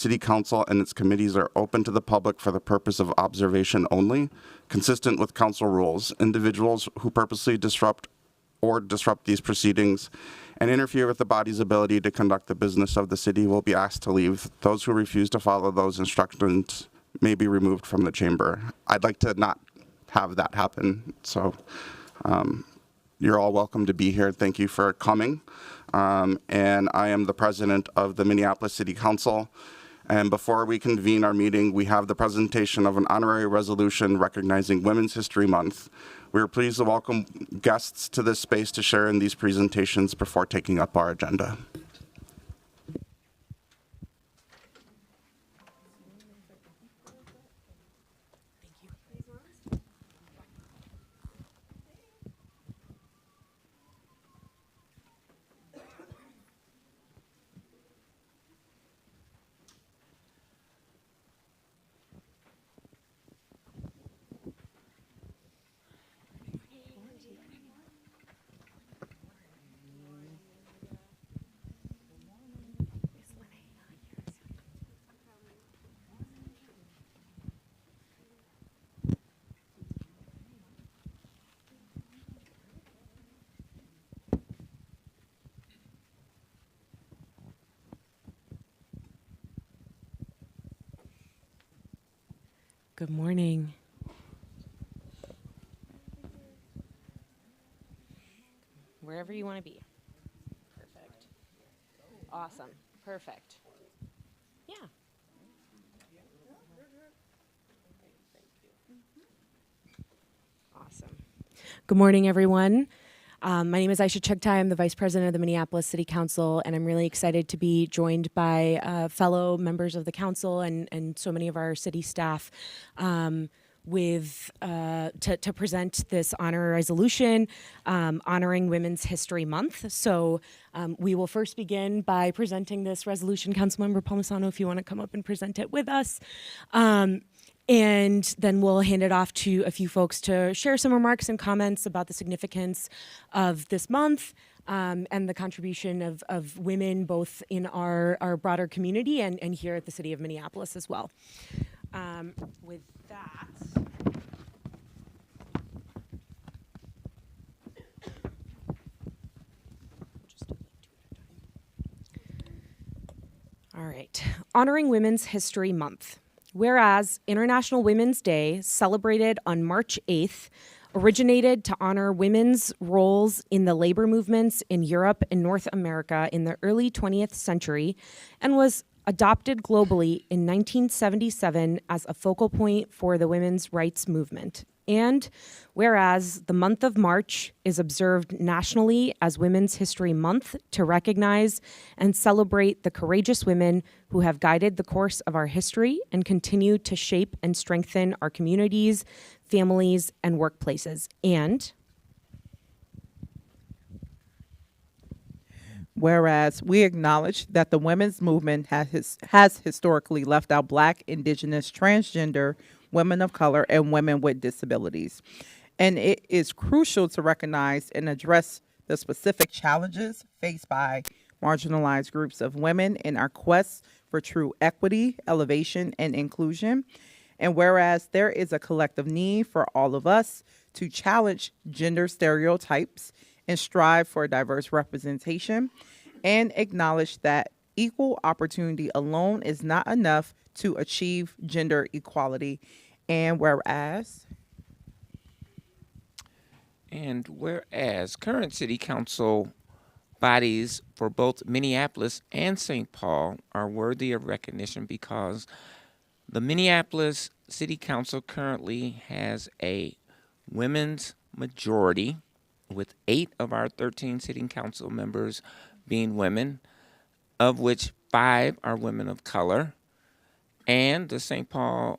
City Council and its committees are open to the public for the purpose of observation only, consistent with council rules. Individuals who purposely disrupt these proceedings and interfere with the body's ability to conduct the business of the city will be asked to leave. Those who refuse to follow those instructions may be removed from the chamber. I'd like to not have that happen, so you're all welcome to be here. Thank you for coming. And I am the president of the Minneapolis City Council. And before we convene our meeting, we have the presentation of an honorary resolution recognizing Women's History Month. We are pleased to welcome guests to this space to share in these presentations before taking up our agenda. Good morning. Wherever you want to be. Perfect. Awesome. Perfect. Yeah. Awesome. Good morning, everyone. My name is Aisha Chugtai. I'm the Vice President of the Minneapolis City Council, and I'm really excited to be joined by fellow members of the council and so many of our city staff to present this honor resolution honoring Women's History Month. So we will first begin by presenting this resolution. Councilmember Palmisano, if you want to come up and present it with us. And then we'll hand it off to a few folks to share some remarks and comments about the significance of this month and the contribution of women both in our broader community and here at the city of Minneapolis as well. With that, all right, honoring Women's History Month. Whereas International Women's Day, celebrated on March 8th, originated to honor women's roles in the labor movements in Europe and North America in the early 20th century and was adopted globally in 1977 as a focal point for the women's rights movement. And whereas the month of March is observed nationally as Women's History Month to recognize and celebrate the courageous women who have guided the course of our history and continue to shape and strengthen our communities, families, and workplaces. And whereas we acknowledge that the women's movement has historically left out Black, Indigenous, transgender, women of color, and women with disabilities. And it is crucial to recognize and address the specific challenges faced by marginalized groups of women in our quest for true equity, elevation, and inclusion. And whereas there is a collective need for all of us to challenge gender stereotypes and strive for diverse representation, and acknowledge that equal opportunity alone is not enough to achieve gender equality. And whereas current city council bodies for both Minneapolis and St. Paul are worthy of recognition because the Minneapolis City Council currently has a women's majority, with 8 of our 13 city council members being women, of which 5 are women of color. And the St. Paul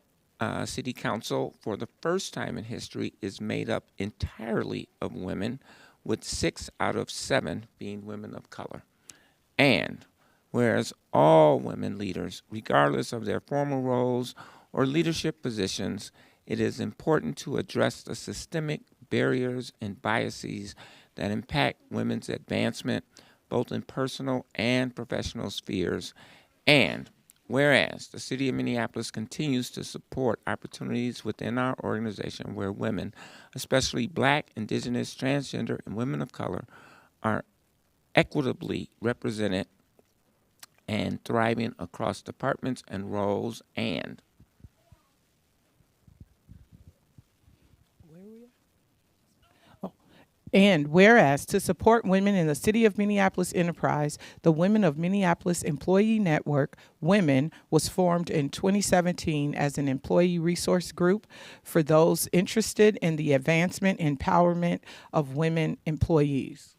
City Council, for the first time in history, is made up entirely of women, with 6 out of 7 being women of color. And whereas all women leaders, regardless of their formal roles or leadership positions, it is important to address the systemic barriers and biases that impact women's advancement, both in personal and professional spheres. And Whereas the City of Minneapolis continues to support opportunities within our organization where women, especially Black, Indigenous, transgender, and women of color, are equitably represented and thriving across departments and roles, And whereas to support women in the City of Minneapolis enterprise, the Women of Minneapolis Employee Network, Women, was formed in 2017 as an employee resource group for those interested in the advancement and empowerment of women employees.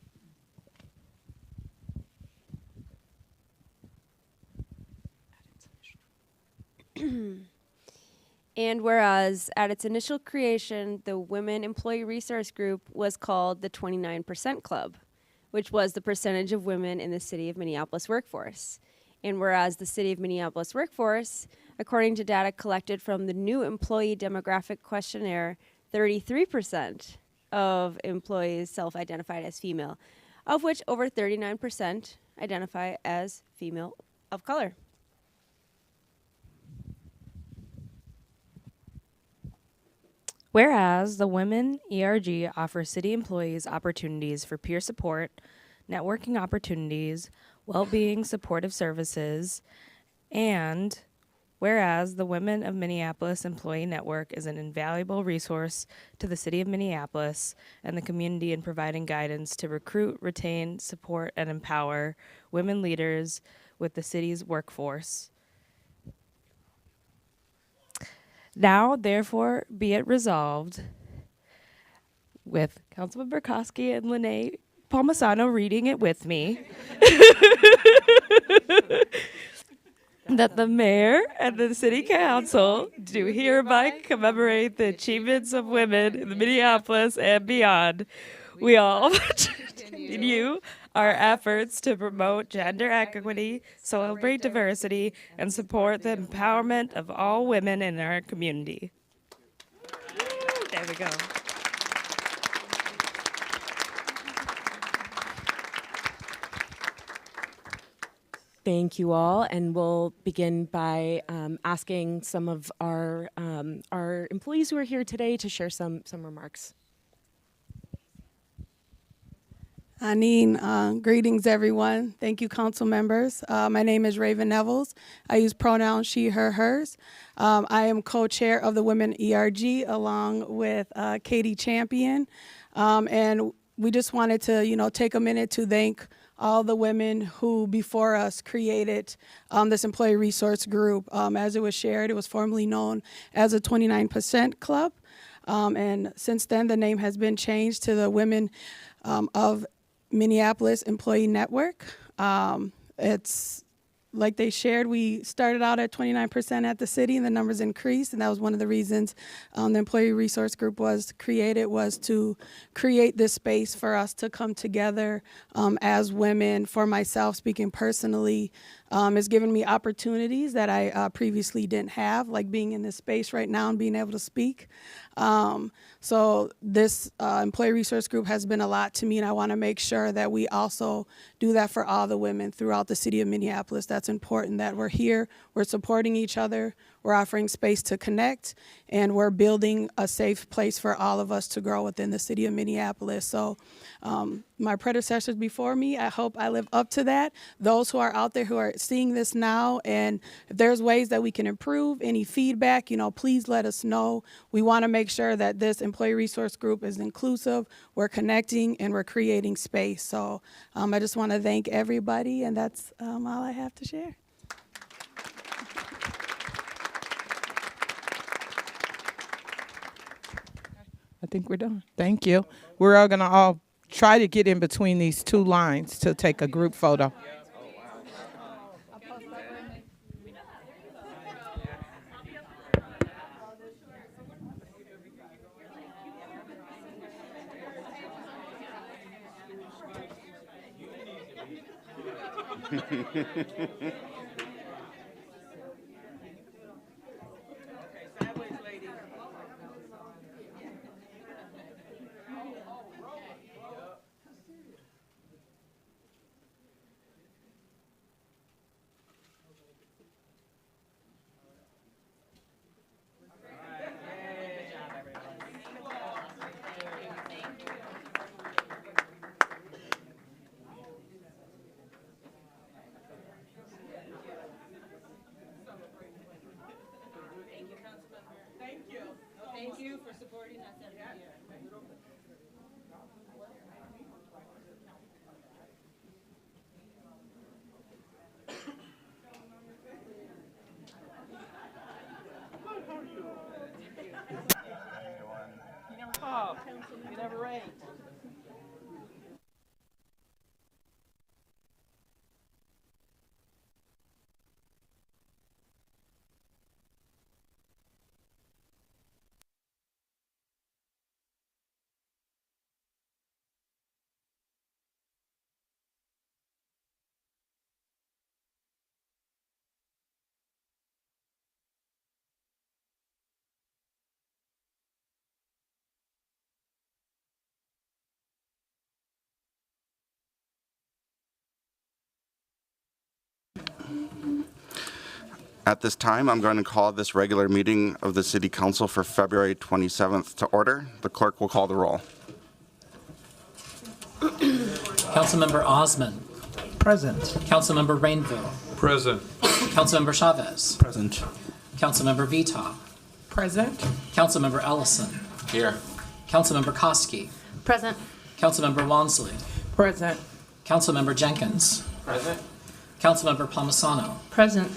And whereas at its initial creation, the Women Employee Resource Group was called the 29% Club, which was the percentage of women in the City of Minneapolis workforce. And whereas the City of Minneapolis workforce, according to data collected from the new employee demographic questionnaire, 33% of employees self-identified as female, of which over 39% identify as female of color. Whereas the Women ERG offers city employees opportunities for peer support, networking opportunities, well-being supportive services, and whereas the Women of Minneapolis Employee Network is an invaluable resource to the City of Minneapolis and the community in providing guidance to recruit, retain, support, and empower women leaders with the city's workforce. Now, therefore, be it resolved, with Councilman Burkowski and Lene Palmisano reading it with me, that the mayor and the city council do hereby commemorate the achievements of women in Minneapolis and beyond. We all continue our efforts to promote gender equity, celebrate diversity, and support the empowerment of all women in our community. There we go. Thank you all, and we'll begin by asking some of our employees who are here today to share some remarks. Greetings, everyone. Thank you, council members. My name is Raven Nevels. I use pronouns she, her, hers. I am co-chair of the Women ERG along with Katie Champion. And we just wanted to, take a minute to thank all the women who before us created this employee resource group. As it was shared, it was formerly known as a 29% Club. And since then, the name has been changed to the Women of Minneapolis Employee Network. It's like they shared, we started out at 29% at the city and the numbers increased, and that was one of the reasons the Employee Resource Group was created, was to create this space for us to come together as women. For myself, speaking personally, it's given me opportunities that I previously didn't have, like being in this space right now and being able to speak. So this Employee Resource Group has been a lot to me, and I want to make sure that we also do that for all the women throughout the city of Minneapolis. That's important, that we're here, we're supporting each other, we're offering space to connect, and we're building a safe place for all of us to grow within the city of Minneapolis. So my predecessors before me, I hope I live up to that. Those who are out there who are seeing this now, and if there's ways that we can improve, any feedback, please let us know. We want to make sure that this Employee Resource Group is inclusive, we're connecting, and we're creating space. So I just want to thank everybody, and that's all I have to share. I think we're done. Thank you. We're all going to all try to get in between these two lines to take a group photo. At this time, I'm going to call this regular meeting of the City Council for February 27th to order. The clerk will call the roll. Councilmember Osman. Present. Councilmember Rainville. Present. Councilmember Chavez. Present. Councilmember Veto. Present. Councilmember Ellison. Here. Councilmember Koski. Present. Councilmember Wansley. Present. Councilmember Jenkins. Present. Councilmember Palmisano. Present.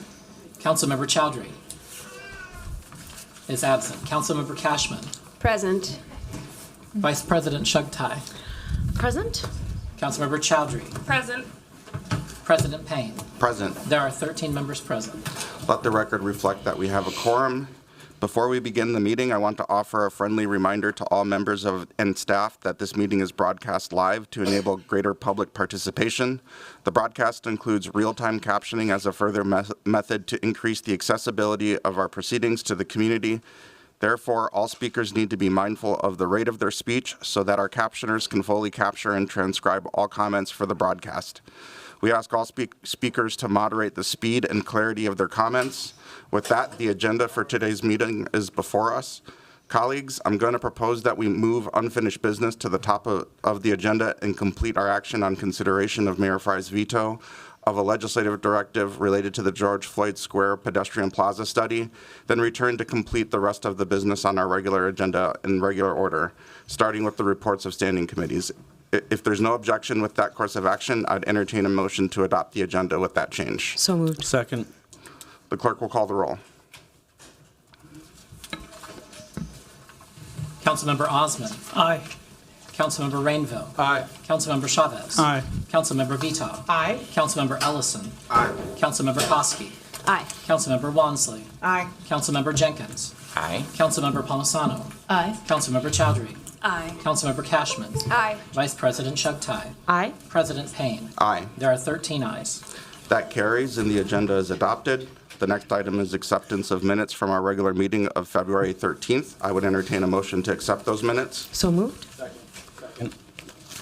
Councilmember Chowdhury is absent. Councilmember Cashman. Present. Vice President Shugtai. Present. Councilmember Chowdhury. Present. President Payne. Present. There are 13 members present. Let the record reflect that we have a quorum. Before we begin the meeting, I want to offer a friendly reminder to all members and staff that this meeting is broadcast live to enable greater public participation. The broadcast includes real-time captioning as a further method to increase the accessibility of our proceedings to the community. Therefore, all speakers need to be mindful of the rate of their speech so that our captioners can fully capture and transcribe all comments for the broadcast. We ask all speakers to moderate the speed and clarity of their comments. With that, the agenda for today's meeting is before us. Colleagues, I'm going to propose that we move unfinished business to the top of the agenda and complete our action on consideration of Mayor Frye's veto of a legislative directive related to the George Floyd Square pedestrian plaza study, then return to complete the rest of the business on our regular agenda in regular order, starting with the reports of standing committees. If there's no objection with that course of action, I'd entertain a motion to adopt the agenda with that change. So moved. Second. The clerk will call the roll. Councilmember Osman. Aye. Councilmember Rainville. Aye. Councilmember Chavez. Aye. Councilmember Veto. Aye. Councilmember Ellison. Aye. Councilmember Koski. Aye. Councilmember Wansley. Aye. Councilmember Jenkins. Aye. Councilmember Palmisano. Aye. Councilmember Chowdhury. Aye. Councilmember Cashman. Aye. Vice President Shugtai. Aye. President Payne. Aye. There are 13 ayes. That carries and the agenda is adopted. The next item is acceptance of minutes from our regular meeting of February 13th. I would entertain a motion to accept those minutes. So moved.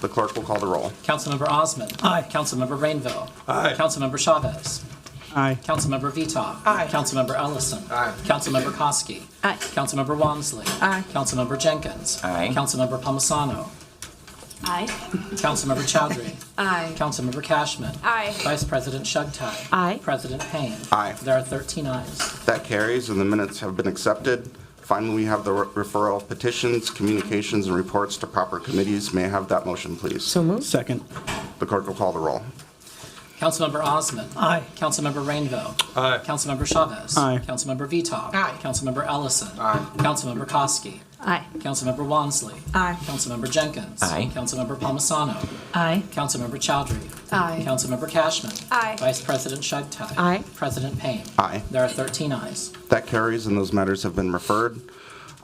The clerk will call the roll. Councilmember Osman. Aye. Councilmember Rainville. Aye. Councilmember Chavez. Aye. Councilmember Veto. Aye. Councilmember Ellison. Aye. Councilmember Koski. Aye. Councilmember Wansley. Aye. Councilmember Jenkins. Aye. Councilmember Palmisano. Aye. Councilmember Chowdhury. Aye. Councilmember Cashman. Aye. Vice President Shugtai. Aye. President Payne. Aye. There are 13 ayes. That carries and the minutes have been accepted. Finally, we have the referral of petitions, communications, and reports to proper committees. May I have that motion, please? So moved. Second. The clerk will call the roll. Councilmember Osman. Aye. Councilmember Rainville. Aye. Councilmember Chavez. Aye. Councilmember Veto. Aye. Councilmember Ellison. Aye. Councilmember Koski. Aye. Councilmember Wansley. Aye. Councilmember Jenkins. Aye. Councilmember Palmisano. Aye. Councilmember Chowdhury. Aye. Councilmember Cashman. Aye. Vice President Shugtai. Aye. President Payne. Aye. There are 13 ayes. That carries and those matters have been referred.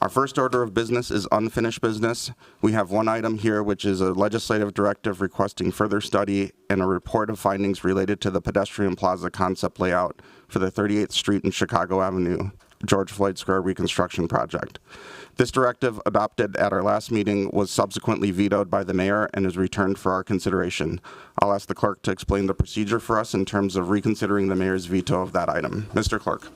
Our first order of business is unfinished business. We have one item here, which is a legislative directive requesting further study and a report of findings related to the pedestrian plaza concept layout for the 38th Street and Chicago Avenue, George Floyd Square reconstruction project. This directive, adopted at our last meeting, was subsequently vetoed by the mayor and is returned for our consideration. I'll ask the clerk to explain the procedure for us in terms of reconsidering the mayor's veto of that item. Mr. Clerk.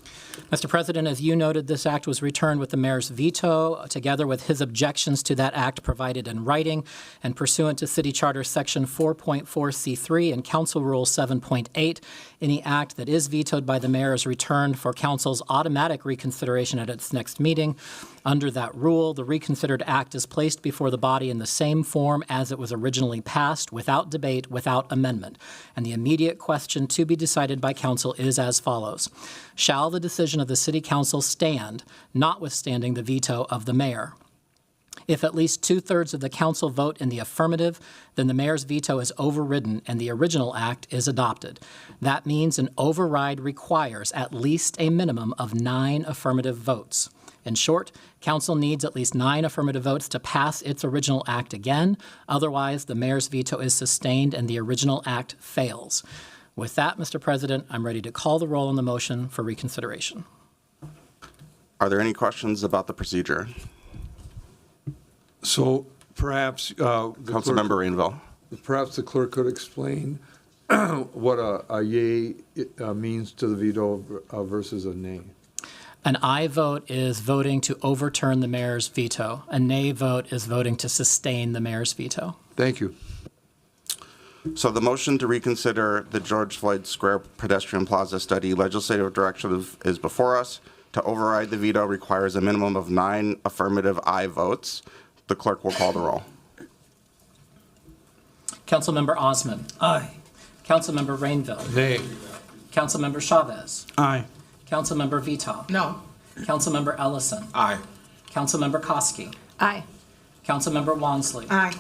Mr. President, as you noted, this act was returned with the mayor's veto, together with his objections to that act provided in writing, and pursuant to City Charter Section 4.4C3 and Council Rule 7.8, any act that is vetoed by the mayor is returned for council's automatic reconsideration at its next meeting. Under that rule, the reconsidered act is placed before the body in the same form as it was originally passed, without debate, without amendment. And the immediate question to be decided by council is as follows. Shall the decision of the City Council stand, notwithstanding the veto of the mayor? If at least 2/3 of the council vote in the affirmative, then the mayor's veto is overridden and the original act is adopted. That means an override requires at least a minimum of 9 affirmative votes. In short, council needs at least 9 affirmative votes to pass its original act again. Otherwise, the mayor's veto is sustained and the original act fails. With that, Mr. President, I'm ready to call the roll on the motion for reconsideration. Are there any questions about the procedure? So perhaps Councilmember Rainville. perhaps the clerk could explain what a yay means to the veto versus a nay. An aye vote is voting to overturn the mayor's veto. A nay vote is voting to sustain the mayor's veto. Thank you. So the motion to reconsider the George Floyd Square pedestrian plaza study legislative direction is before us. To override the veto requires a minimum of 9 affirmative aye votes. The clerk will call the roll. Councilmember Osman. Aye. Councilmember Rainville. Nay. Councilmember Chavez. Aye. Councilmember Veto. No. Councilmember Ellison. Aye. Councilmember Koski. Aye. Councilmember Wansley. Aye.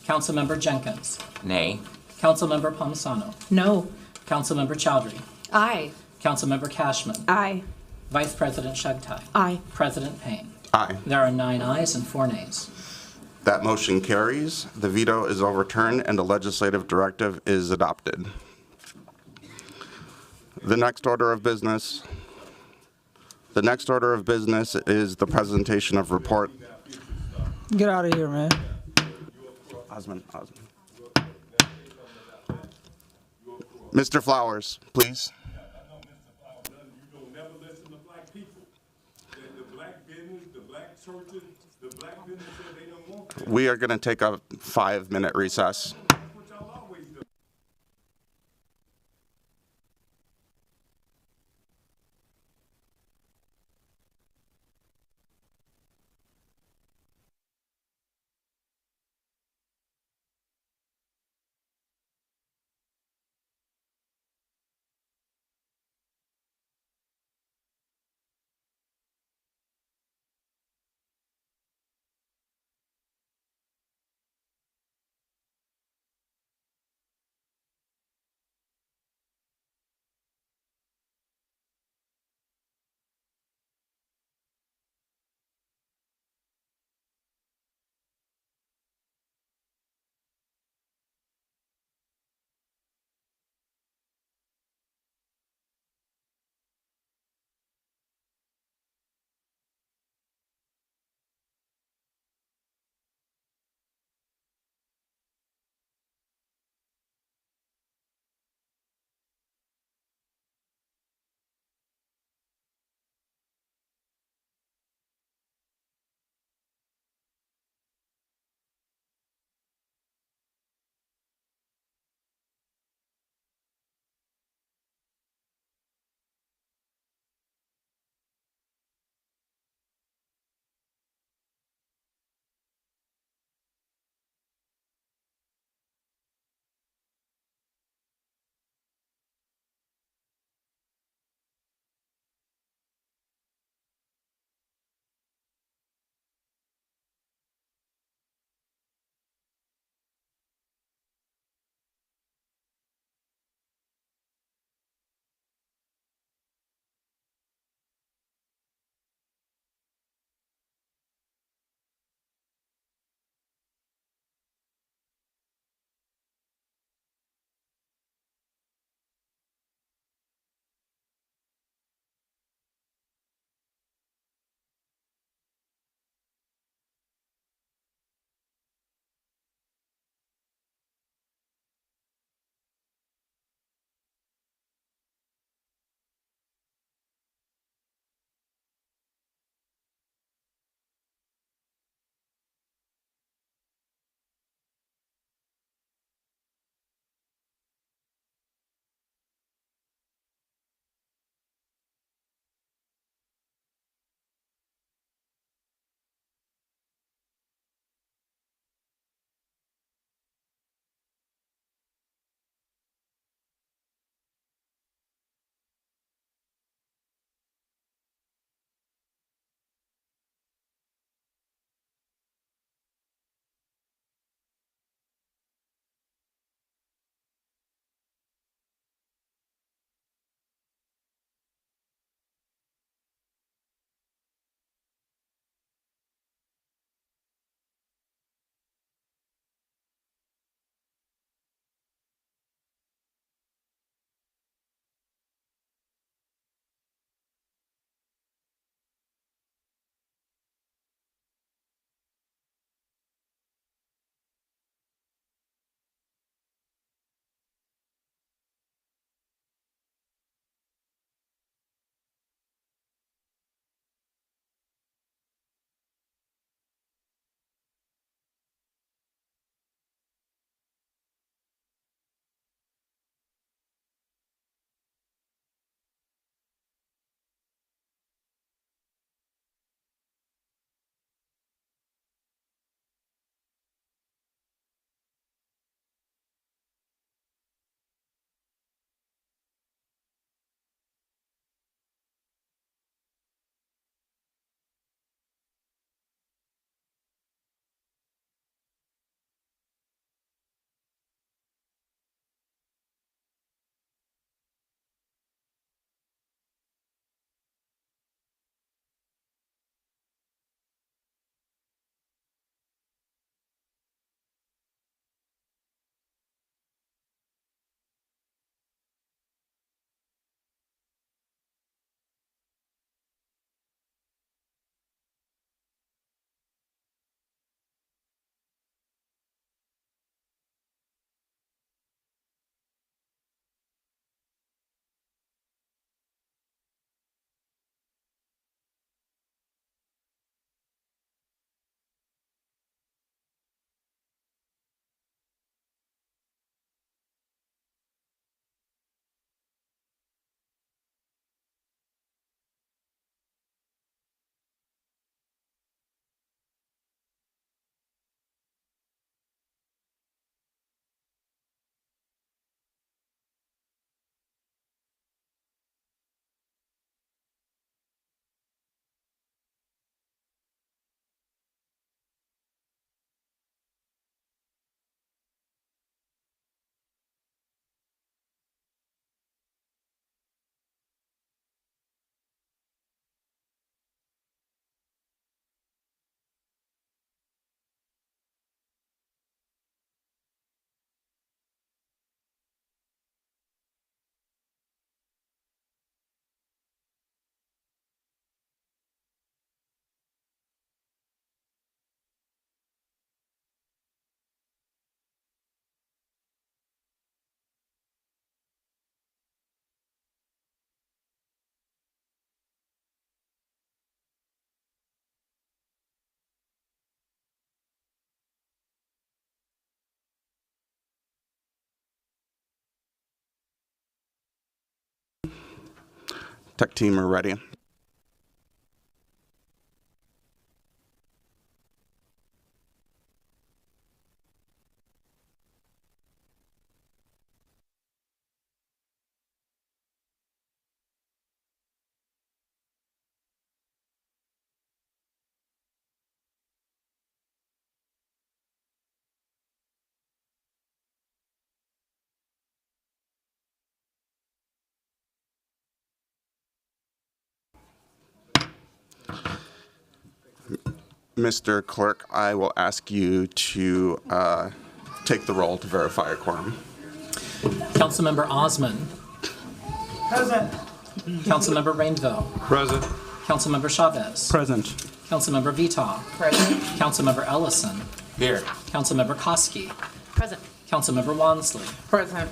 Councilmember Jenkins. Nay. Councilmember Palmisano. No. Councilmember Chowdhury. Aye. Councilmember Cashman. Aye. Vice President Shegtai. Aye. President Payne. Aye. There are 9 ayes and 4 nays. That motion carries. The veto is overturned and the legislative directive is adopted. The next order of business is the presentation of report. Get out of here, man. Osman. Mr. Flowers, please. You don't never listen to black people. The black business, the black churches, the black business said they don't want that. We are going to take a 5-minute recess. Tech team are ready. Mr. Clerk, I will ask you to take the roll to verify a quorum. Councilmember Osman. Present. Councilmember Rainville. Present. Councilmember Chavez. Present. Councilmember Veto. Present. Councilmember Ellison. Here. Councilmember Koski. Present. Councilmember Wansley. Present.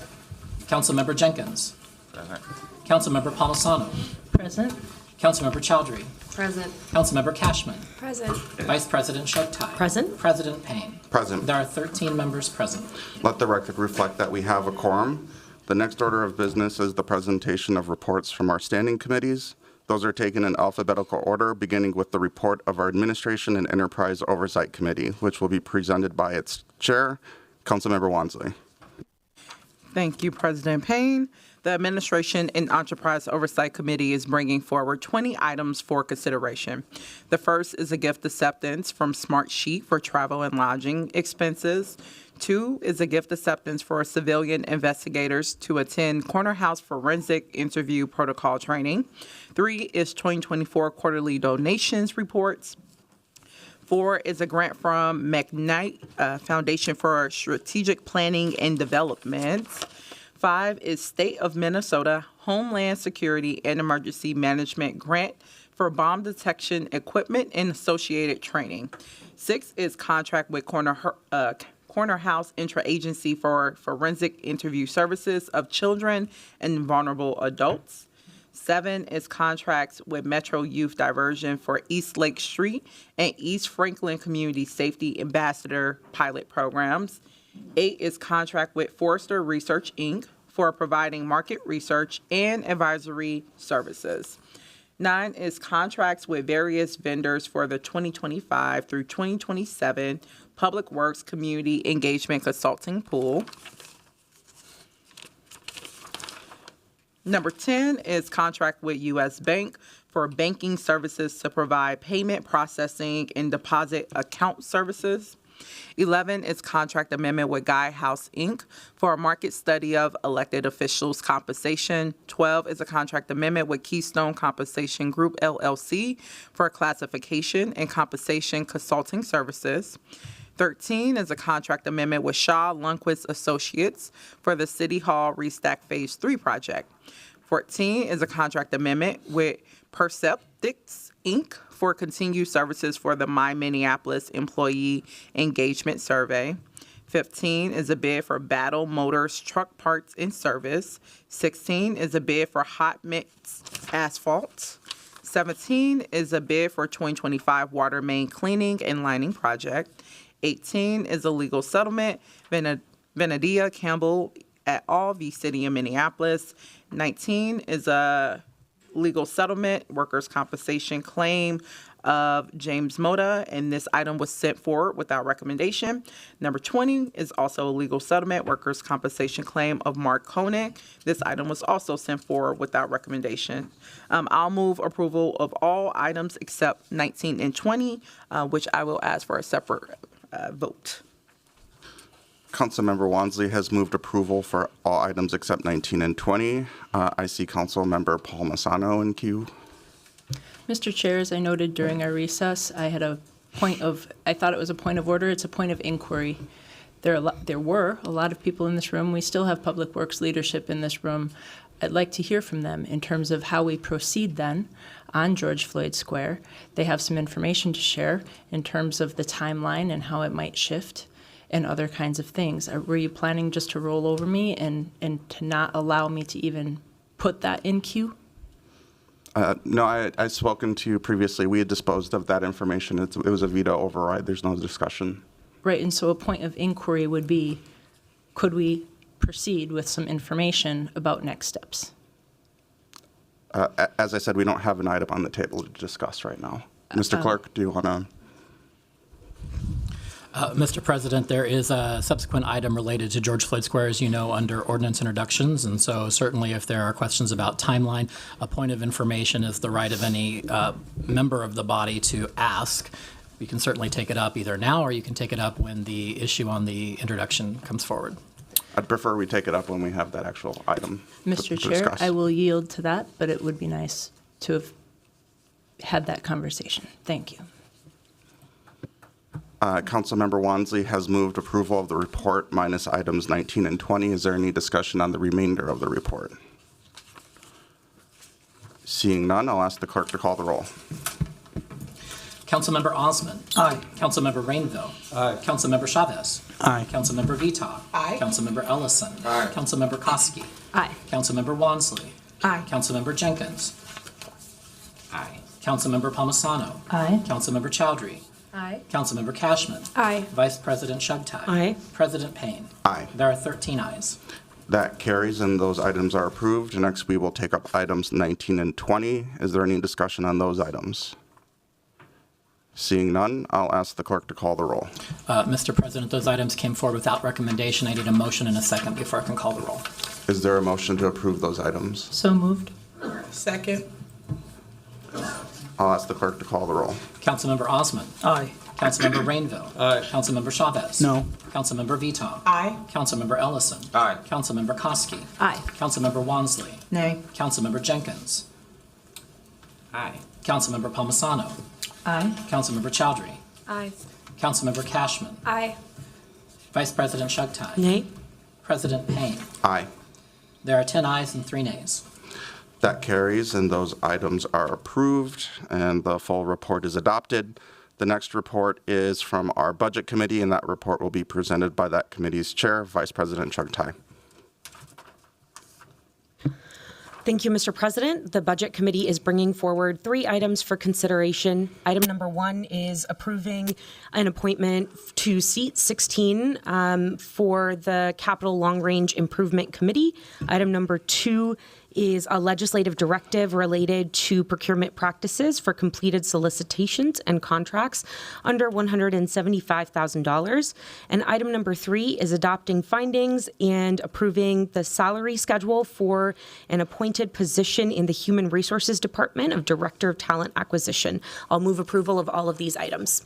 Councilmember Jenkins. Present. Councilmember Palmisano. Present. Councilmember Chowdhury. Present. Councilmember Cashman. Present. Vice President Shoktai. Present. President Payne. Present. There are 13 members present. Let the record reflect that we have a quorum. The next order of business is the presentation of reports from our standing committees. Those are taken in alphabetical order, beginning with the report of our Administration and Enterprise Oversight Committee, which will be presented by its chair, Councilmember Wansley. Thank you, President Payne. The Administration and Enterprise Oversight Committee is bringing forward 20 items for consideration. The first is a gift acceptance from Smart Sheet for travel and lodging expenses. 2 is a gift acceptance for civilian investigators to attend Corner House Forensic Interview Protocol Training. 3 is 2024 quarterly donations reports. 4 is a grant from McKnight Foundation for Strategic Planning and Development. 5 is State of Minnesota Homeland Security and Emergency Management Grant for bomb detection equipment and associated training. 6 is contract with Corner House Interagency for Forensic Interview Services of Children and Vulnerable Adults. 7 is contracts with Metro Youth Diversion for East Lake Street and East Franklin Community Safety Ambassador pilot programs. 8 is contract with Forrester Research, Inc. for providing market research and advisory services. 9 is contracts with various vendors for the 2025 through 2027 Public Works Community Engagement Consulting Pool. Number 10 is contract with U.S. Bank for banking services to provide payment processing and deposit account services. 11 is contract amendment with Guy House, Inc. for a market study of elected officials' compensation. 12 is a contract amendment with Keystone Compensation Group, LLC, for classification and compensation consulting services. 13 is a contract amendment with Shaw Lundquist Associates for the City Hall Restack Phase 3 project. 14 is a contract amendment with Perceptics, Inc. for continued services for the My Minneapolis Employee Engagement Survey. 15 is a bid for Battle Motors Truck Parts and Service. 16 is a bid for Hot Mix Asphalt. 17 is a bid for 2025 Water Main Cleaning and Lining Project. 18 is a legal settlement, Venedia Campbell et al. V. City of Minneapolis. 19 is a legal settlement, workers' compensation claim of James Moda, and this item was sent forward without recommendation. Number 20 is also a legal settlement, workers' compensation claim of Mark Koenig. This item was also sent forward without recommendation. I'll move approval of all items except 19 and 20, which I will ask for a separate vote. Councilmember Wansley has moved approval for all items except 19 and 20. I see Councilmember Palmisano in queue. Mr. Chair, as I noted during our recess, I thought it was a point of order. It's a point of inquiry. There were a lot of people in this room. We still have Public Works leadership in this room. I'd like to hear from them in terms of how we proceed then on George Floyd Square. They have some information to share in terms of the timeline and how it might shift and other kinds of things. Were you planning just to roll over me and to not allow me to even put that in queue? No, I've spoken to you previously. We had disposed of that information. It was a veto override. There's no discussion. Right, and so a point of inquiry would be, could we proceed with some information about next steps? As I said, we don't have an item on the table to discuss right now. Mr. Clerk, do you want to? Mr. President, there is a subsequent item related to George Floyd Square, as you know, under ordinance introductions. And so certainly if there are questions about timeline, a point of information is the right of any member of the body to ask. You can certainly take it up either now or you can take it up when the issue on the introduction comes forward. I'd prefer we take it up when we have that actual item. Mr. to Chair, discuss. I will yield to that, but it would be nice to have had that conversation. Thank you. Councilmember Wansley has moved approval of the report minus items 19 and 20. Is there any discussion on the remainder of the report? Seeing none, I'll ask the clerk to call the roll. Councilmember Osmond. Aye. Councilmember Rainville. Aye. Councilmember Chavez. Aye. Councilmember Veto. Aye. Councilmember Ellison. Aye. Councilmember Koski. Aye. Councilmember Wansley. Aye. Councilmember Jenkins. Aye. Councilmember Palmisano. Aye. Councilmember Chowdhury. Aye. Councilmember Cashman. Aye. Vice President Shugtai. Aye. President Payne. Aye. There are 13 ayes. That carries and those items are approved. Next, we will take up items 19 and 20. Is there any discussion on those items? Seeing none, I'll ask the clerk to call the roll. Mr. President, those items came forward without recommendation. I need a motion and a second before I can call the roll. Is there a motion to approve those items? So moved. Second. I'll ask the clerk to call the roll. Councilmember Osmond. Aye. Councilmember Rainville. Aye. Councilmember Chavez. No. Councilmember Veto. Aye. Councilmember Ellison. Aye. Councilmember Koski. Aye. Councilmember Wansley. Nay. Councilmember Jenkins. Aye. Councilmember Palmisano. Aye. Councilmember Chowdhury. Aye. Councilmember Cashman. Aye. Vice President Shugtai. Nay. President Payne. Aye. There are 10 ayes and 3 nays. That carries and those items are approved and the full report is adopted. The next report is from our Budget Committee and that report will be presented by that committee's chair, Vice President Chugtai. Thank you, Mr. President. The Budget Committee is bringing forward 3 items for consideration. Item number 1 is approving an appointment to seat 16 for the Capital Long Range Improvement Committee. Item number 2 is a legislative directive related to procurement practices for completed solicitations and contracts under $175,000. And item number 3 is adopting findings and approving the salary schedule for an appointed position in the Human Resources Department of Director of Talent Acquisition. I'll move approval of all of these items.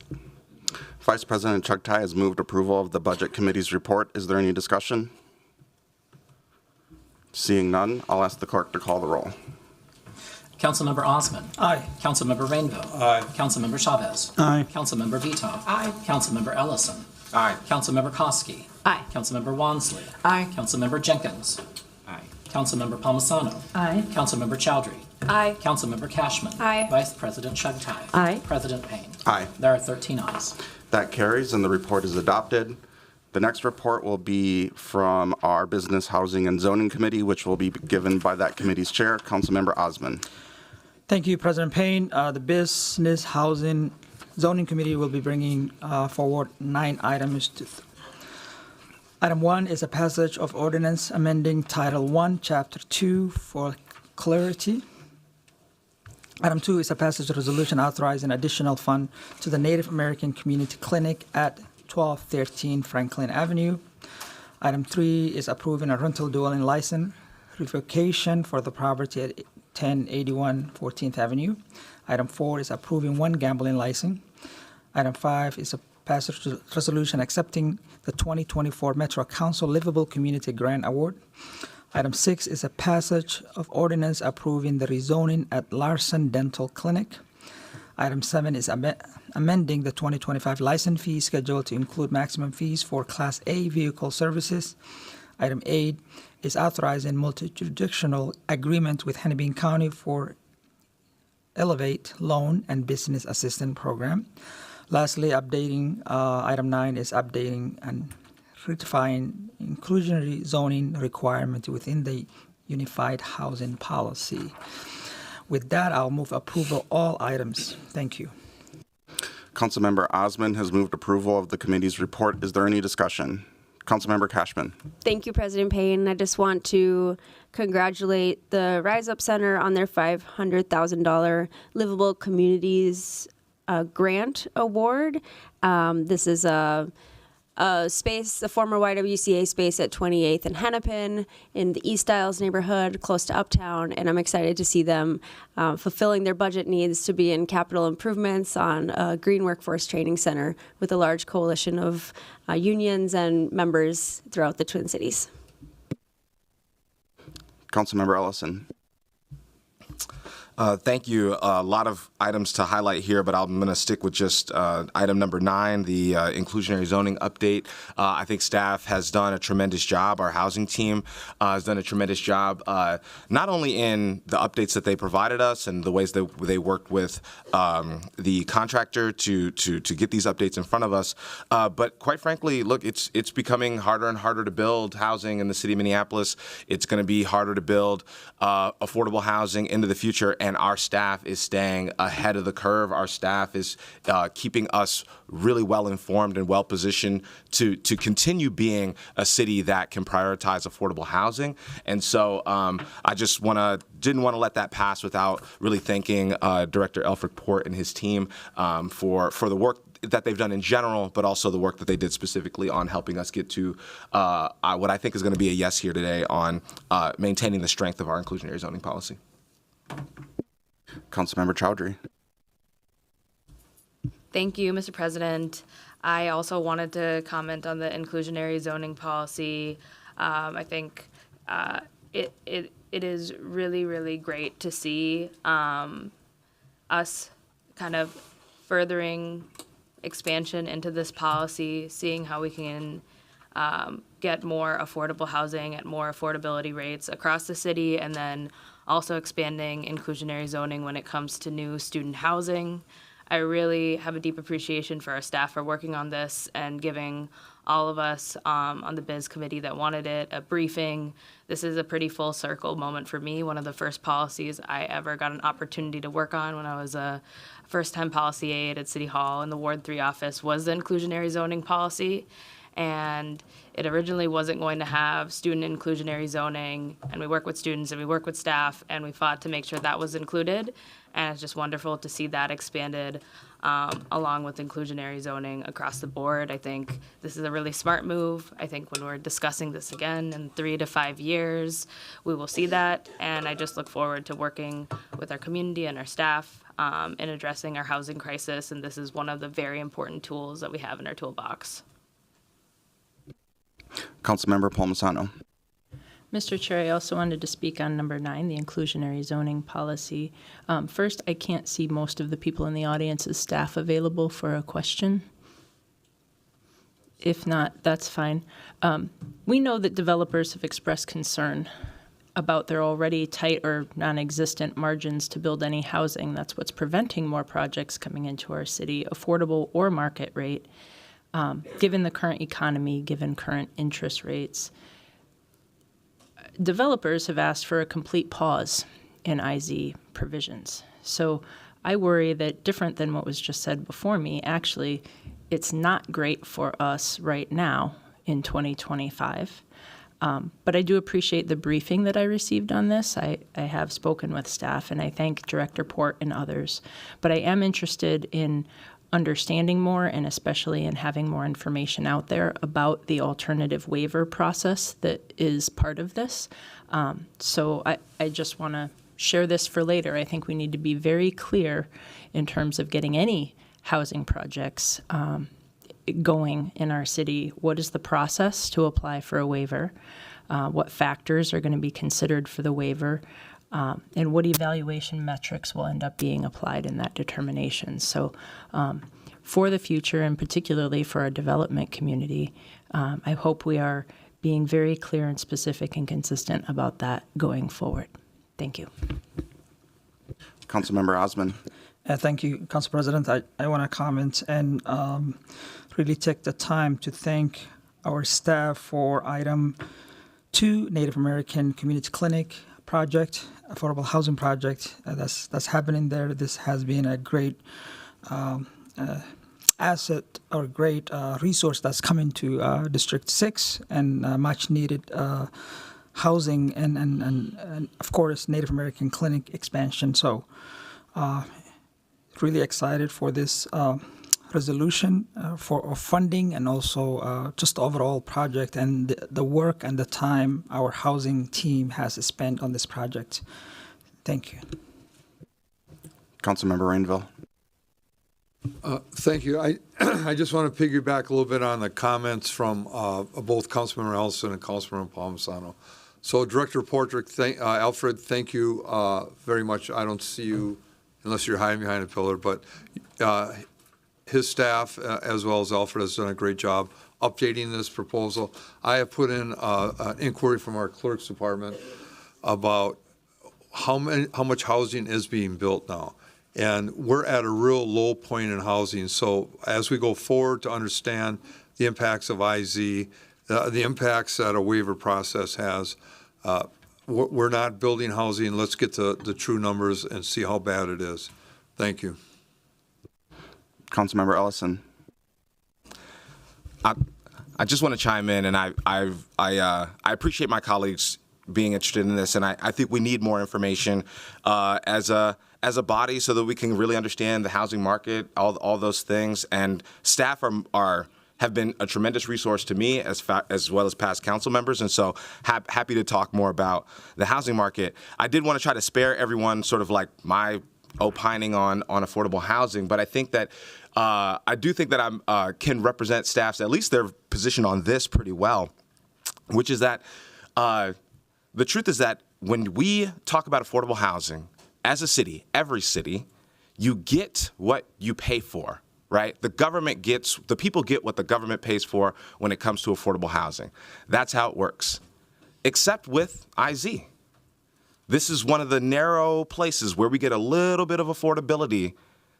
Vice President Chugtai has moved approval of the Budget Committee's report. Is there any discussion? Seeing none, I'll ask the clerk to call the roll. Councilmember Osmond. Aye. Councilmember Rainville. Aye. Councilmember Chavez. Aye. Councilmember Veto. Aye. Councilmember Ellison. Aye. Councilmember Koski. Aye. Councilmember Wansley. Aye. Councilmember Jenkins. Aye. Councilmember Palmisano. Aye. Councilmember Chowdhury. Aye. Councilmember Cashman. Aye. Vice President Shugtai. Aye. President Payne. Aye. There are 13 ayes. That carries and the report is adopted. The next report will be from our Business, Housing, and Zoning Committee, which will be given by that committee's chair, Councilmember Osmond. Thank you, President Payne. The Business, Housing, Zoning Committee will be bringing forward 9 items. Item 1 is a passage of ordinance amending Title 1, Chapter 2 for clarity. Item 2 is a passage of resolution authorizing additional fund to the Native American Community Clinic at 1213 Franklin Avenue. Item 3 is approving a rental dwelling license revocation for the property at 1081 14th Avenue. Item 4 is approving 1 gambling license. Item 5 is a passage resolution accepting the 2024 Metro Council Livable Community Grant Award. Item 6 is a passage of ordinance approving the rezoning at Larson Dental Clinic. Item 7 is amending the 2025 license fee schedule to include maximum fees for Class A vehicle services. Item 8 is authorizing multi-jurisdictional agreement with Hennepin County for Elevate Loan and Business Assistance Program. Lastly, item 9 is updating and ratifying inclusionary zoning requirement within the Unified Housing Policy. With that, I'll move approval all items. Thank you. Councilmember Osmond has moved approval of the committee's report. Is there any discussion? Councilmember Cashman. Thank you, President Payne. I just want to congratulate the Rise Up Center on their $500,000 Livable Communities grant award. This is a space, a former YWCA space at 28th and Hennepin in the East Isles neighborhood, close to Uptown, and I'm excited to see them fulfilling their budget needs to be in capital improvements on a green workforce training center with a large coalition of unions and members throughout the Twin Cities. Councilmember Ellison. Thank you. A lot of items to highlight here, but I'm going to stick with just item number 9, the inclusionary zoning update. I think staff has done a tremendous job. Our housing team has done a tremendous job, not only in the updates that they provided us and the ways that they worked with the contractor to get these updates in front of us, but quite frankly, look, it's becoming harder and harder to build housing in the city of Minneapolis. It's going to be harder to build affordable housing into the future. And our staff is staying ahead of the curve. Our staff is keeping us really well informed and well positioned to continue being a city that can prioritize affordable housing. And so I just didn't want to let that pass without really thanking Director Elfric Port and his team for the work that they've done in general, but also the work that they did specifically on helping us get to what I think is going to be a yes here today on maintaining the strength of our inclusionary zoning policy. Councilmember Chowdhury. Thank you, Mr. President. I also wanted to comment on the inclusionary zoning policy. I think it is really, really great to see us kind of furthering expansion into this policy, seeing how we can get more affordable housing at more affordability rates across the city, and then also expanding inclusionary zoning when it comes to new student housing. I really have a deep appreciation for our staff for working on this and giving all of us on the biz committee that wanted it a briefing. This is a pretty full circle moment for me. One of the first policies I ever got an opportunity to work on when I was a first-time policy aide at City Hall in the Ward 3 office was the inclusionary zoning policy. And it originally wasn't going to have student inclusionary zoning, and we work with students and we work with staff, and we fought to make sure that was included. And it's just wonderful to see that expanded along with inclusionary zoning across the board. I think this is a really smart move. I think when we're discussing this again in 3 to 5 years, we will see that. And I just look forward to working with our community and our staff in addressing our housing crisis. And this is one of the very important tools that we have in our toolbox. Councilmember Palmisano. Mr. Chair, I also wanted to speak on number 9, the inclusionary zoning policy. First, I can't see most of the people in the audience as staff available for a question. If not, that's fine. We know that developers have expressed concern about their already tight or non-existent margins to build any housing. That's what's preventing more projects coming into our city, affordable or market rate. Given the current economy, given current interest rates, developers have asked for a complete pause in IZ provisions. So I worry that, different than what was just said before me, actually, it's not great for us right now in 2025. But I do appreciate the briefing that I received on this. I have spoken with staff, and I thank Director Port and others. But I am interested in understanding more, and especially in having more information out there about the alternative waiver process that is part of this. So I just want to share this for later. I think we need to be very clear in terms of getting any housing projects going in our city. What is the process to apply for a waiver? What factors are going to be considered for the waiver? And what evaluation metrics will end up being applied in that determination. So for the future, and particularly for our development community, I hope we are being very clear and specific and consistent about that going forward. Thank you. Councilmember Osman. Thank you, Council President. I want to comment and really take the time to thank our staff for item 2, Native American Community Clinic project, affordable housing project that's happening there. This has been a great asset or great resource that's coming to District 6 and much needed housing and of course Native American clinic expansion. So really excited for this resolution for funding and also just the overall project and the work and the time our housing team has spent on this project. Thank you. Councilmember Rainville. Thank you. I just want to piggyback a little bit on the comments from both Councilmember Ellison and Councilmember Palmisano. So Director Portrick, Alfred, thank you very much. I don't see you unless you're hiding behind a pillar, but his staff, as well as Alfred, has done a great job updating this proposal. I have put in an inquiry from our clerk's department about how much housing is being built now. And we're at a real low point in housing. So as we go forward to understand the impacts of IZ, the impacts that a waiver process has, we're not building housing. Let's get the true numbers and see how bad it is. Thank you. Councilmember Ellison. I just want to chime in, and I appreciate my colleagues being interested in this, and I think we need more information as a body so that we can really understand the housing market, all those things. And staff have been a tremendous resource to me as well as past council members, and so happy to talk more about the housing market. I did want to try to spare everyone sort of like my opining on affordable housing, but I think that I do think that I can represent staff's, at least their position on this pretty well, which is that the truth is that when we talk about affordable housing, as a city, every city, you get what you pay for, right? The people get what the government pays for when it comes to affordable housing. That's how it works, except with IZ. This is one of the narrow places where we get a little bit of affordability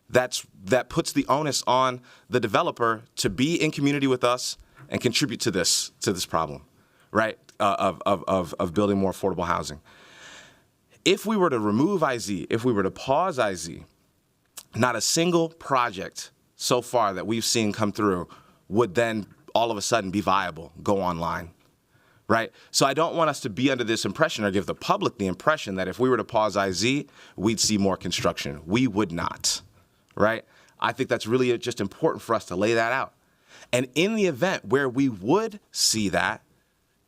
that puts the onus on the developer to be in community with us and contribute to this problem, right? Of building more affordable housing. If we were to remove IZ, if we were to pause IZ, not a single project so far that we've seen come through would then all of a sudden be viable, go online, right? So I don't want us to be under this impression or give the public the impression that if we were to pause IZ, we'd see more construction. We would not, right? I think that's really just important for us to lay that out. And in the event where we would see that,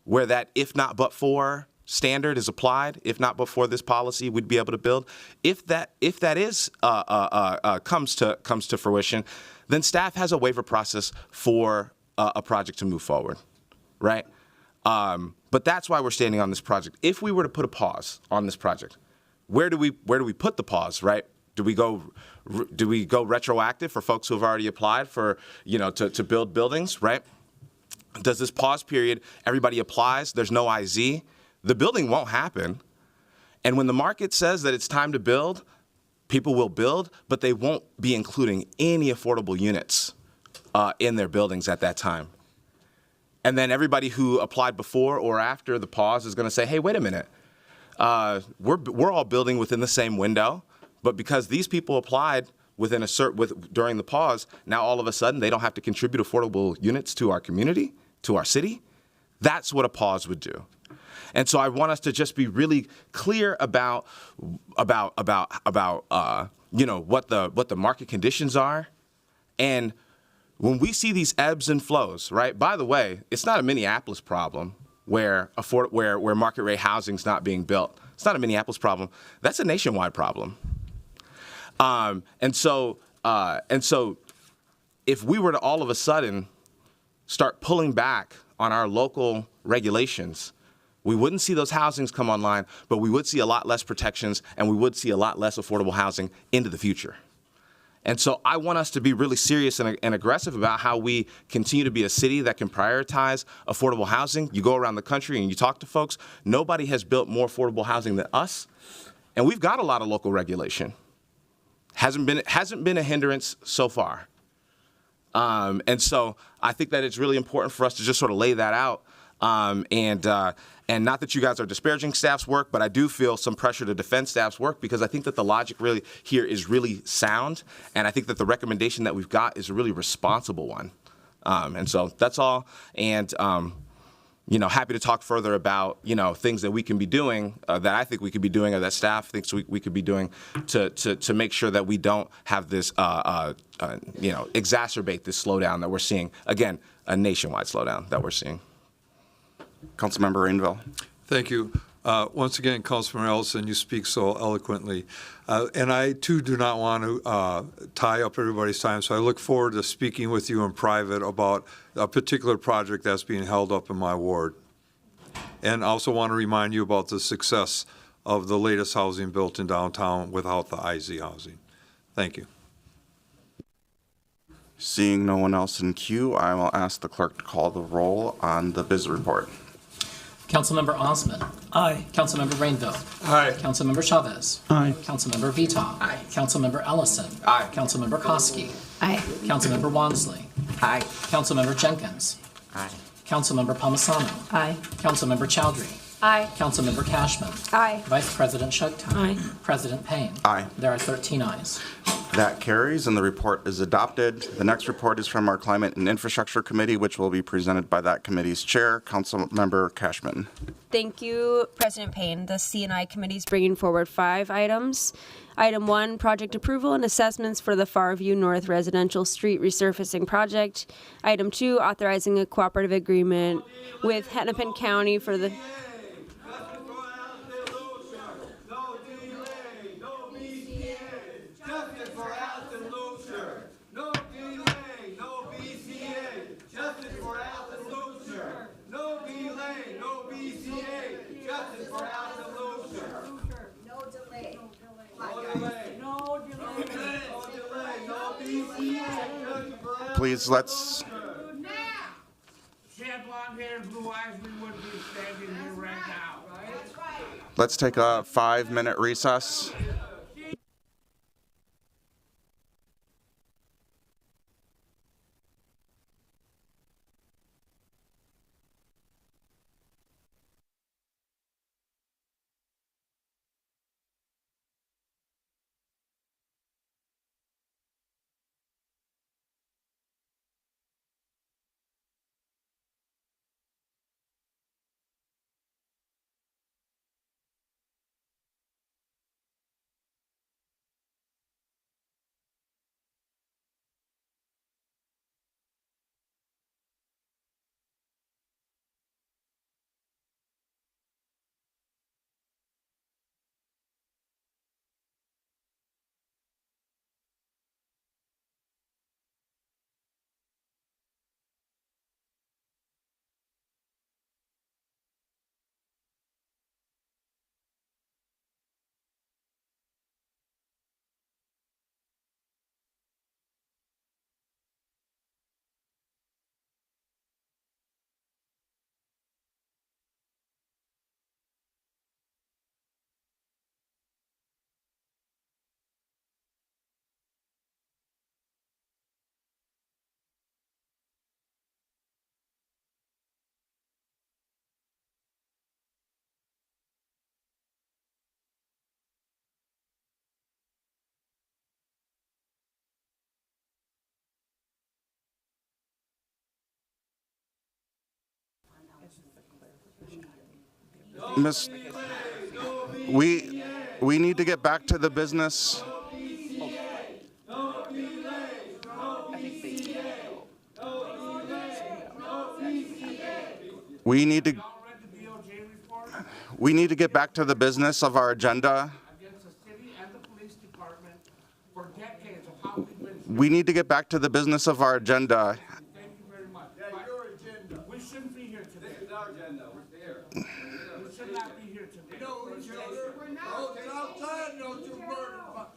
where that if not but for standard is applied, if not before this policy, we'd be able to build. If that is comes to fruition, then staff has a waiver process for a project to move forward, right? But that's why we're standing on this project. If we were to put a pause on this project, where do we put the pause, right? Do we go retroactive for folks who have already applied for to build buildings, right? Does this pause period, everybody applies, there's no IZ, the building won't happen. And when the market says that it's time to build, people will build, but they won't be including any affordable units in their buildings at that time. And then everybody who applied before or after the pause is going to say, hey, wait a minute, we're all building within the same window, but because these people applied during the pause, now all of a sudden they don't have to contribute affordable units to our community, to our city. That's what a pause would do. And so I want us to just be really clear about what the market conditions are. And when we see these ebbs and flows, right? By the way, it's not a Minneapolis problem where market rate housing is not being built. It's not a Minneapolis problem. That's a nationwide problem. And so if we were to all of a sudden start pulling back on our local regulations, we wouldn't see those housings come online, but we would see a lot less protections and we would see a lot less affordable housing into the future. And so I want us to be really serious and aggressive about how we continue to be a city that can prioritize affordable housing. You go around the country and you talk to folks, nobody has built more affordable housing than us. And we've got a lot of local regulation. Hasn't been a hindrance so far. And so I think that it's really important for us to just sort of lay that out And not that you guys are disparaging staff's work, but I do feel some pressure to defend staff's work because I think that the logic really here is really sound, and I think that the recommendation that we've got is a really responsible one. And so that's all. And happy to talk further about things that we can be doing, that I think we could be doing, or that staff thinks we could be doing to make sure that we don't have this exacerbate this slowdown that we're seeing. Again, a nationwide slowdown that we're seeing. Councilmember Rainville. Thank you. Once again, Councilmember Ellison, you speak so eloquently. And I, too, do not want to tie up everybody's time, so I look forward to speaking with you in private about a particular project that's being held up in my ward. And I also want to remind you about the success of the latest housing built in downtown without the IZ housing. Thank you. Seeing no one else in queue, I will ask the clerk to call the roll on the biz report. Councilmember Osman. Aye. Councilmember Rainville. Aye. Councilmember Chavez. Aye. Councilmember Veto. Aye. Councilmember Ellison. Aye. Councilmember Koski. Aye. Councilmember Wansley. Aye. Councilmember Jenkins. Aye. Councilmember Palmisano. Aye. Councilmember Chowdhury. Aye. Councilmember Cashman. Aye. Vice President Sugden. Aye. President Payne. Aye. There are 13 ayes. That carries, and the report is adopted. The next report is from our Climate and Infrastructure Committee, which will be presented by that committee's chair, Councilmember Cashman. Thank you, President Payne. The C&I Committee is bringing forward 5 items. Item 1, project approval and assessments for the Farview North Residential Street Resurfacing Project. Item 2, authorizing a cooperative agreement with Hennepin County for the... Please, let's take a 5-minute recess. Miss, we need to get back to the business. We need to get back to the business of our agenda. We need to get back to the business of our agenda. Thank you very much. Yeah, your agenda. We shouldn't be here today. This is our agenda. We're there. We should not be here today. We know each other. Those outside know you're murdered. All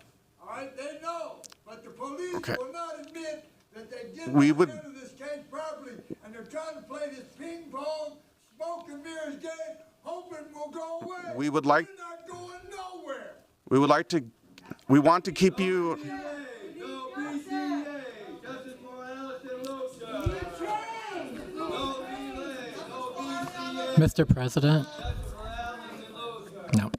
right, they know. But the police will not admit that they did not handle this case properly, and they're trying to play this ping pong, smoke and mirrors game, hoping we'll go away. We would like. We're not going nowhere. We would like to. We want to keep you. Mr. President? No.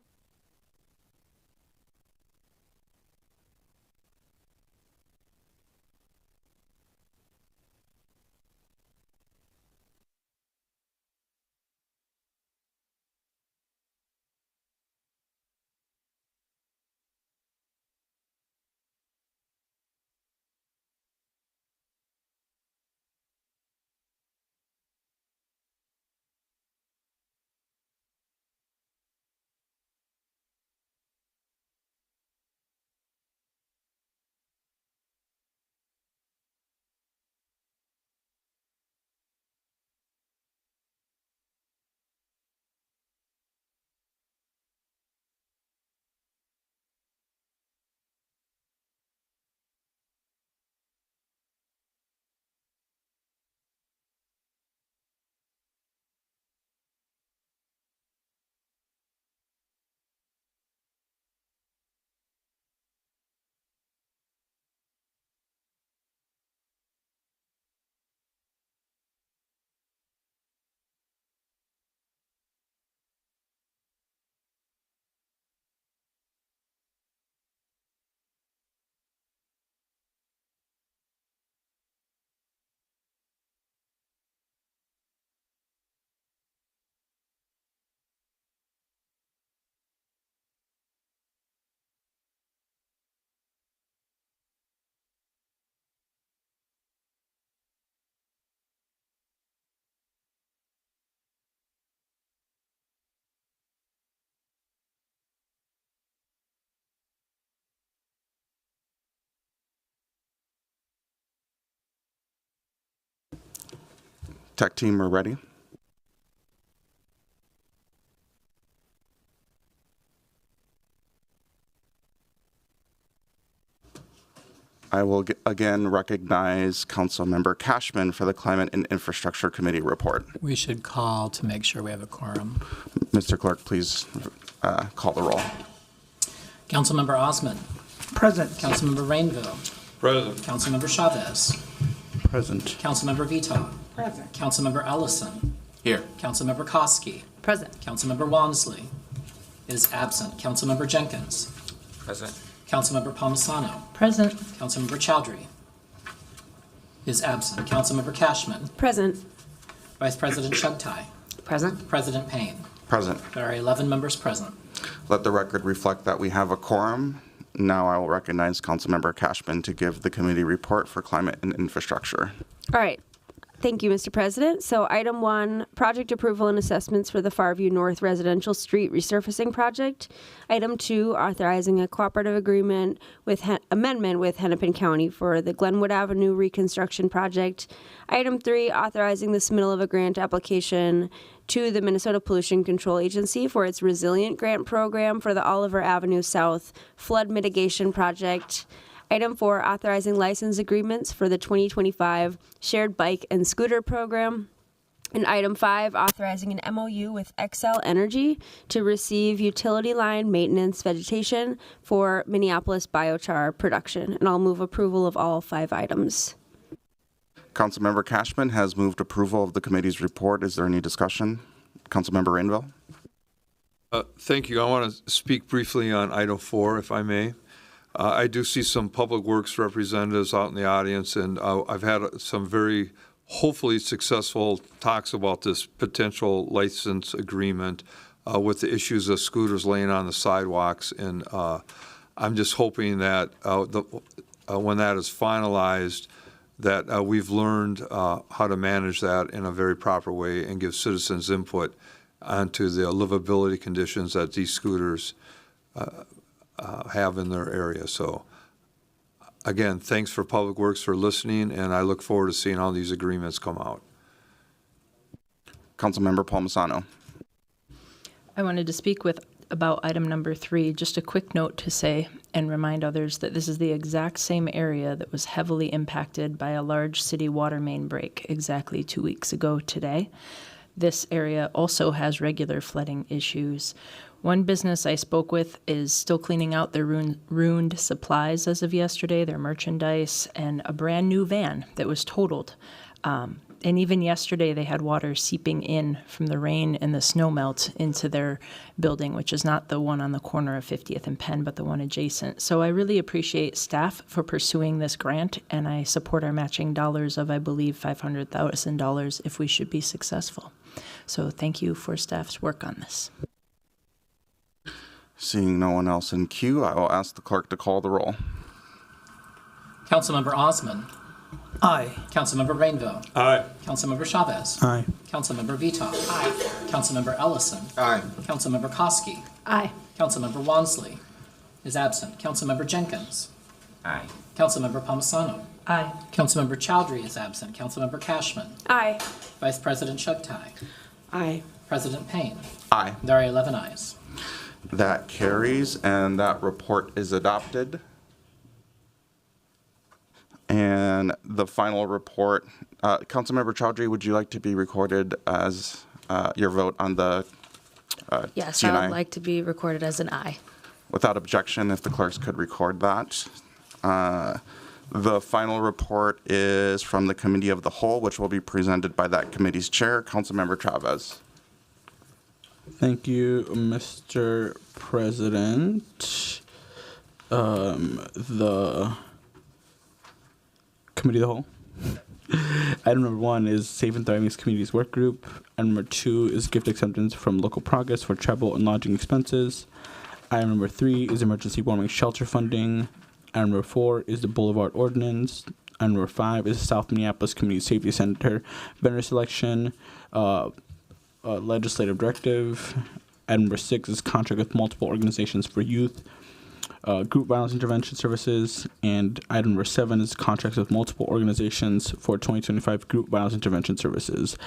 Tech team, we're ready. I will again recognize Councilmember Cashman for the Climate and Infrastructure Committee report. We should call to make sure we have a quorum. Mr. Clerk, please call the roll. Councilmember Osmond. Present. Councilmember Rainville. Present. Councilmember Chavez. Present. Councilmember Veto. Present. Councilmember Ellison. Here. Councilmember Koski. Present. Councilmember Walmsley is absent. Councilmember Jenkins. Present. Councilmember Palmisano. Present. Councilmember Chowdhury is absent. Councilmember Cashman. Present. Vice President Chugtai. Present. President Payne. Present. There are 11 members present. Let the record reflect that we have a quorum. Now I will recognize Councilmember Cashman to give the committee report for climate and infrastructure. All right. Thank you, Mr. President. So item 1, project approval and assessments for the Farview North Residential Street Resurfacing Project. Item 2, authorizing a cooperative agreement with amendment with Hennepin County for the Glenwood Avenue Reconstruction Project. Item 3, authorizing the submittal of a grant application to the Minnesota Pollution Control Agency for its Resilient Grant Program for the Oliver Avenue South Flood Mitigation Project. Item 4, authorizing license agreements for the 2025 Shared Bike and Scooter Program. And item 5, authorizing an MOU with Xcel Energy to receive utility line maintenance vegetation for Minneapolis biochar production. And I'll move approval of all 5 items. Councilmember Cashman has moved approval of the committee's report. Is there any discussion? Councilmember Rainville. Thank you. I want to speak briefly on item 4, if I may. I do see some public works representatives out in the audience, and I've had some very hopefully successful talks about this potential license agreement with the issues of scooters laying on the sidewalks. And I'm just hoping that when that is finalized, that we've learned how to manage that in a very proper way and give citizens input onto the livability conditions that these scooters have in their area. So again, thanks for Public Works for listening, and I look forward to seeing how these agreements come out. Councilmember Palmisano. I wanted to speak about item number 3. Just a quick note to say and remind others that this is the exact same area that was heavily impacted by a large city water main break exactly 2 weeks ago today. This area also has regular flooding issues. One business I spoke with is still cleaning out their ruined supplies as of yesterday, their merchandise, and a brand new van that was totaled And even yesterday, they had water seeping in from the rain and the snow melt into their building, which is not the one on the corner of 50th and Penn, but the one adjacent. So I really appreciate staff for pursuing this grant, and I support our matching dollars of, I believe, $500,000 if we should be successful. So thank you for staff's work on this. Seeing no one else in queue, I will ask the clerk to call the roll. Councilmember Osman. Aye. Councilmember Rainville. Aye. Councilmember Chavez. Aye. Councilmember Veto. Aye. Councilmember Ellison. Aye. Councilmember Koski. Aye. Councilmember Wansley is absent. Councilmember Jenkins. Aye. Councilmember Palmisano. Aye. Councilmember Chowdhury is absent. Councilmember Cashman. Aye. Vice President Chugtai. Aye. President Payne. Aye. There are 11 ayes. That carries, and that report is adopted. And the final report, Councilmember Chowdhury, would you like to be recorded as your vote on the Yes, T&I? I would like to be recorded as an aye. Without objection, if the clerks could record that. The final report is from the Committee of the Whole, which will be presented by that committee's chair, Councilmember Chavez. Thank you, Mr. President. The Committee of the Whole. Item number 1 is Safe and Thriving Communities Work Group. Item number 2 is gift acceptance from Local Progress for travel and lodging expenses. Item number 3 is emergency warming shelter funding. Item number 4 is the Boulevard Ordinance. Item number 5 is South Minneapolis Community Safety Center vendor selection, legislative directive. Item number 6 is contract with multiple organizations for youth, group violence intervention services. And item number 7 is contracts with multiple organizations for 2025 group violence intervention services.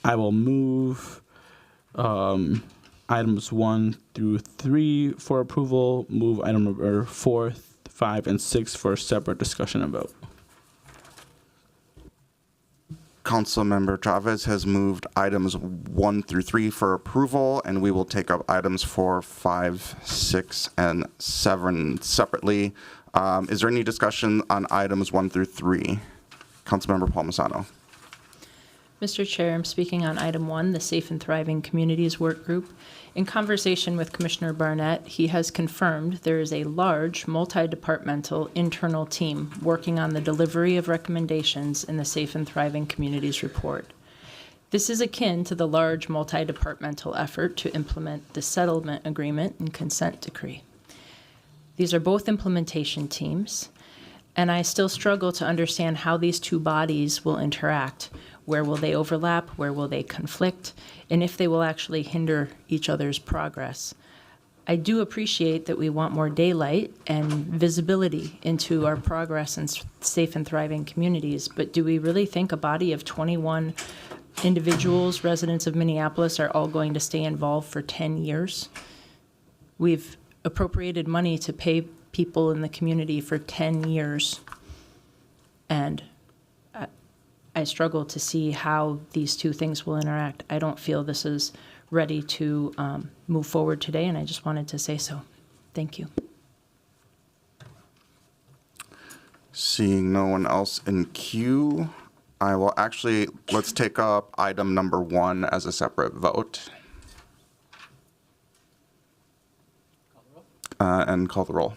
I will move items 1 through 3 for approval, move item number 4, 5, and 6 for separate discussion and vote. Councilmember Chavez has moved items 1 through 3 for approval, and we will take up items 4, 5, 6, and 7 separately. Is there any discussion on items 1 through 3? Councilmember Palmisano. Mr. Chair, I'm speaking on item 1, the Safe and Thriving Communities Work Group. In conversation with Commissioner Barnett, he has confirmed there is a large multi-departmental internal team working on the delivery of recommendations in the Safe and Thriving Communities report. This is akin to the large multi-departmental effort to implement the settlement agreement and consent decree. These are both implementation teams, and I still struggle to understand how these two bodies will interact. Where will they overlap? Where will they conflict? And if they will actually hinder each other's progress. I do appreciate that we want more daylight and visibility into our progress in safe and thriving communities, but do we really think a body of 21 individuals, residents of Minneapolis, are all going to stay involved for 10 years? We've appropriated money to pay people in the community for 10 years, and I struggle to see how these two things will interact. I don't feel this is ready to move forward today, and I just wanted to say so. Thank you. Seeing no one else in queue, I will actually, let's take up item number 1 as a separate vote. And call the roll.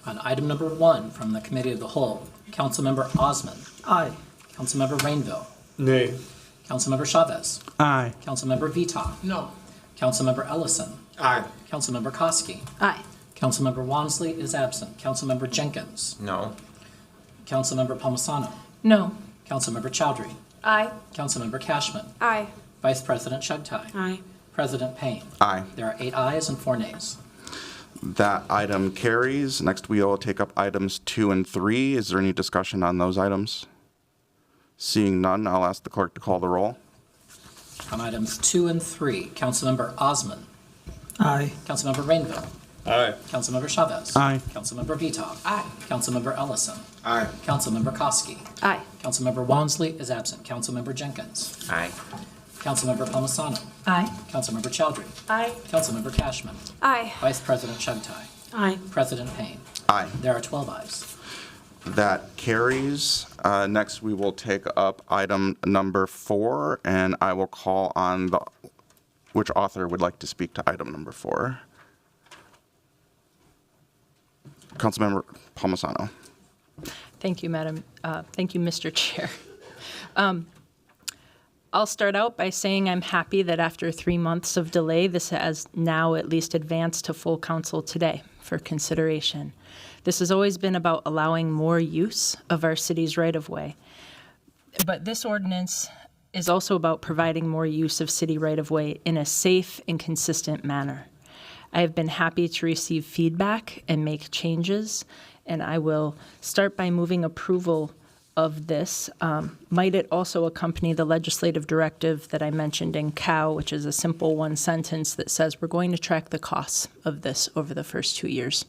On item number 1 from the Committee of the Whole, Councilmember Osman. Aye. Councilmember Rainville. Nay. Councilmember Chavez. Aye. Councilmember Veto. No. Councilmember Ellison. Aye. Councilmember Koski. Aye. Councilmember Wansley is absent. Councilmember Jenkins. No. Councilmember Palmisano. No. Councilmember Chowdhury. Aye. Councilmember Cashman. Aye. Vice President Chugtai. Aye. President Payne. Aye. There are 8 ayes and 4 nays. That item carries. Next, we will take up items 2 and 3. Is there any discussion on those items? Seeing none, I'll ask the clerk to call the roll. On items 2 and 3, Councilmember Osman. Aye. Councilmember Rainville. Aye. Councilmember Chavez. Aye. Councilmember Veto. Aye. Councilmember Ellison. Aye. Councilmember Koski. Aye. Councilmember Wansley is absent. Councilmember Jenkins. Aye. Councilmember Palmisano. Aye. Councilmember Chowdhury. Aye. Councilmember Cashman. Aye. Vice President Chugtai. Aye. President Payne. Aye. There are 12 ayes. That carries. Next, we will take up item number 4, and I will call on which author would like to speak to item number 4. Councilmember Palmisano. Thank you, Madam. Thank you, Mr. Chair. I'll start out by saying I'm happy that after 3 months of delay, this has now at least advanced to full council today for consideration. This has always been about allowing more use of our city's right-of-way. But this ordinance is also about providing more use of city right-of-way in a safe and consistent manner. I have been happy to receive feedback and make changes, and I will start by moving approval of this. Might it also accompany the legislative directive that I mentioned in COW, which is a simple one sentence that says we're going to track the costs of this over the first 2 years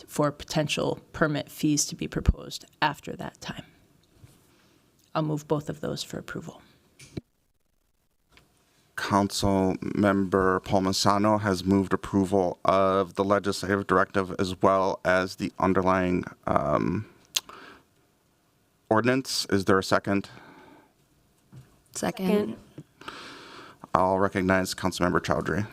for potential permit fees to be proposed after that time. I'll move both of those for approval. Council Member Palmisano has moved approval of the legislative directive as well as the underlying ordinance. Is there a second? Second. I'll recognize Councilmember Chowdhury.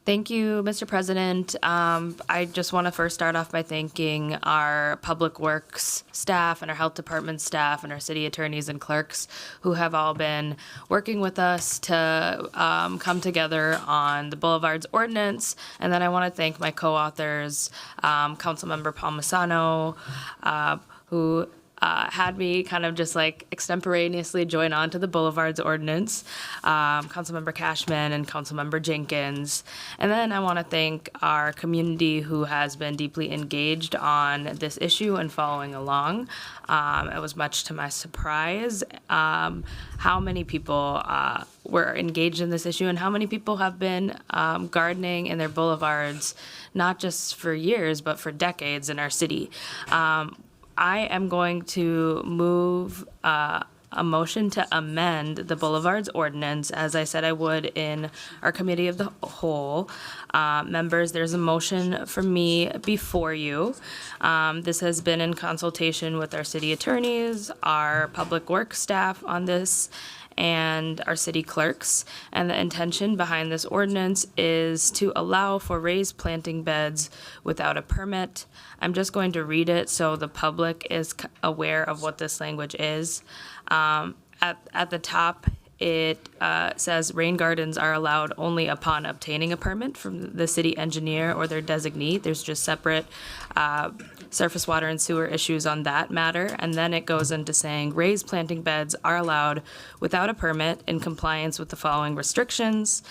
Thank you, Mr. President. I just want to first start off by thanking our Public Works staff and our Health Department staff and our city attorneys and clerks who have all been working with us to come together on the Boulevard's ordinance. And then I want to thank my co-authors, Councilmember Palmisano, who had me kind of just like extemporaneously join on to the Boulevard's ordinance, Councilmember Cashman and Councilmember Jenkins. And then I want to thank our community who has been deeply engaged on this issue and following along. It was much to my surprise how many people were engaged in this issue and how many people have been gardening in their boulevards, not just for years, but for decades in our city. I am going to move a motion to amend the Boulevard's ordinance, as I said I would in our committee of the whole. Members, there's a motion from me before you. This has been in consultation with our city attorneys, our public works staff on this, and our city clerks. And the intention behind this ordinance is to allow for raised planting beds without a permit. I'm just going to read it so the public is aware of what this language is. At the top, it says rain gardens are allowed only upon obtaining a permit from the city engineer or their designee. There's just separate surface water and sewer issues on that matter. And then it goes into saying raised planting beds are allowed without a permit in compliance with the following restrictions.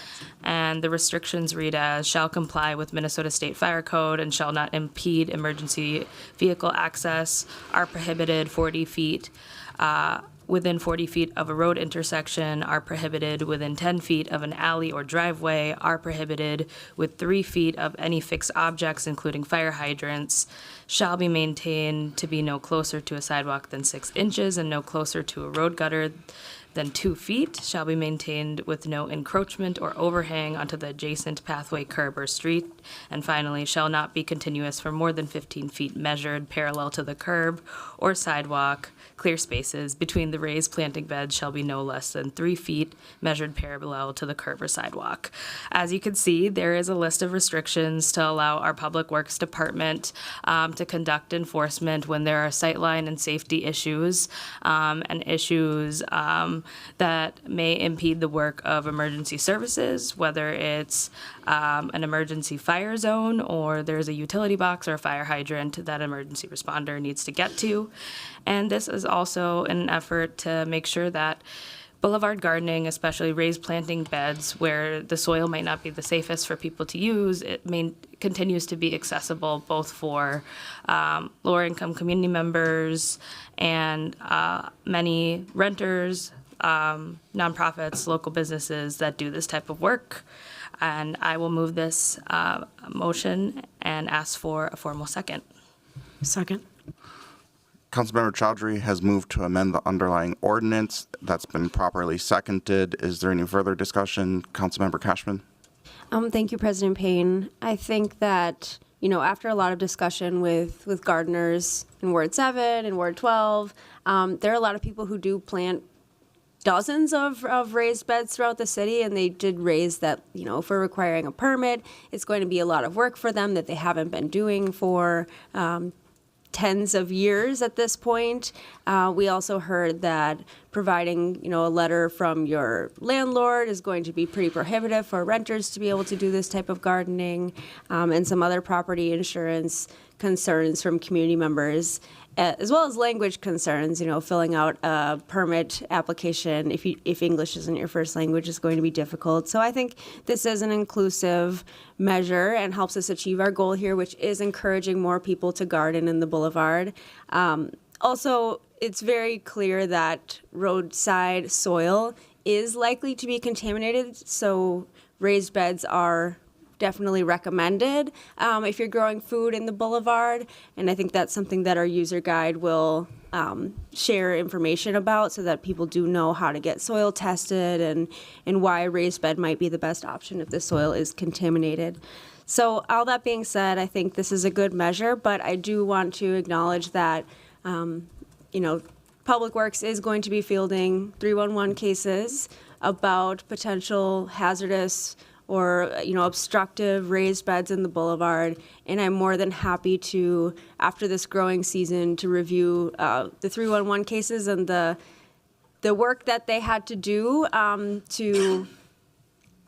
And the restrictions read as shall comply with Minnesota State Fire Code and shall not impede emergency vehicle access, are prohibited 40 feet within 40 feet of a road intersection, are prohibited within 10 feet of an alley or driveway, are prohibited with 3 feet of any fixed objects, including fire hydrants, shall be maintained to be no closer to a sidewalk than 6 inches and no closer to a road gutter than 2 feet, shall be maintained with no encroachment or overhang onto the adjacent pathway, curb, or street, and finally, shall not be continuous for more than 15 feet measured parallel to the curb or sidewalk. Clear spaces between the raised planting beds shall be no less than 3 feet measured parallel to the curb or sidewalk. As you can see, there is a list of restrictions to allow our Public Works Department to conduct enforcement when there are sightline and safety issues and issues that may impede the work of emergency services, whether it's an emergency fire zone or there's a utility box or a fire hydrant that emergency responder needs to get to. And this is also an effort to make sure that boulevard gardening, especially raised planting beds where the soil might not be the safest for people to use, it continues to be accessible both for lower income community members and many renters, nonprofits, local businesses that do this type of work. And I will move this motion and ask for a formal second. Second. Councilmember Chowdhury has moved to amend the underlying ordinance. That's been properly seconded. Is there any further discussion? Councilmember Cashman? Thank you, President Payne. I think that after a lot of discussion with gardeners in Ward 7 and Ward 12, there are a lot of people who do plant dozens of raised beds throughout the city, and they did raise that, if we're requiring a permit, it's going to be a lot of work for them that they haven't been doing for tens of years at this point. We also heard that providing, a letter from your landlord is going to be pretty prohibitive for renters to be able to do this type of gardening, and some other property insurance concerns from community members, as well as language concerns. Filling out a permit application if English isn't your first language is going to be difficult. So I think this is an inclusive measure and helps us achieve our goal here, which is encouraging more people to garden in the boulevard. Also, it's very clear that roadside soil is likely to be contaminated, so raised beds are definitely recommended if you're growing food in the boulevard, and I think that's something that our user guide will share information about, so that people do know how to get soil tested and why a raised bed might be the best option if the soil is contaminated. So all that being said, I think this is a good measure, but I do want to acknowledge that Public Works is going to be fielding 311 cases about potential hazardous or obstructive raised beds in the boulevard, and I'm more than happy to, after this growing season, to review the 311 cases and the work that they had to do to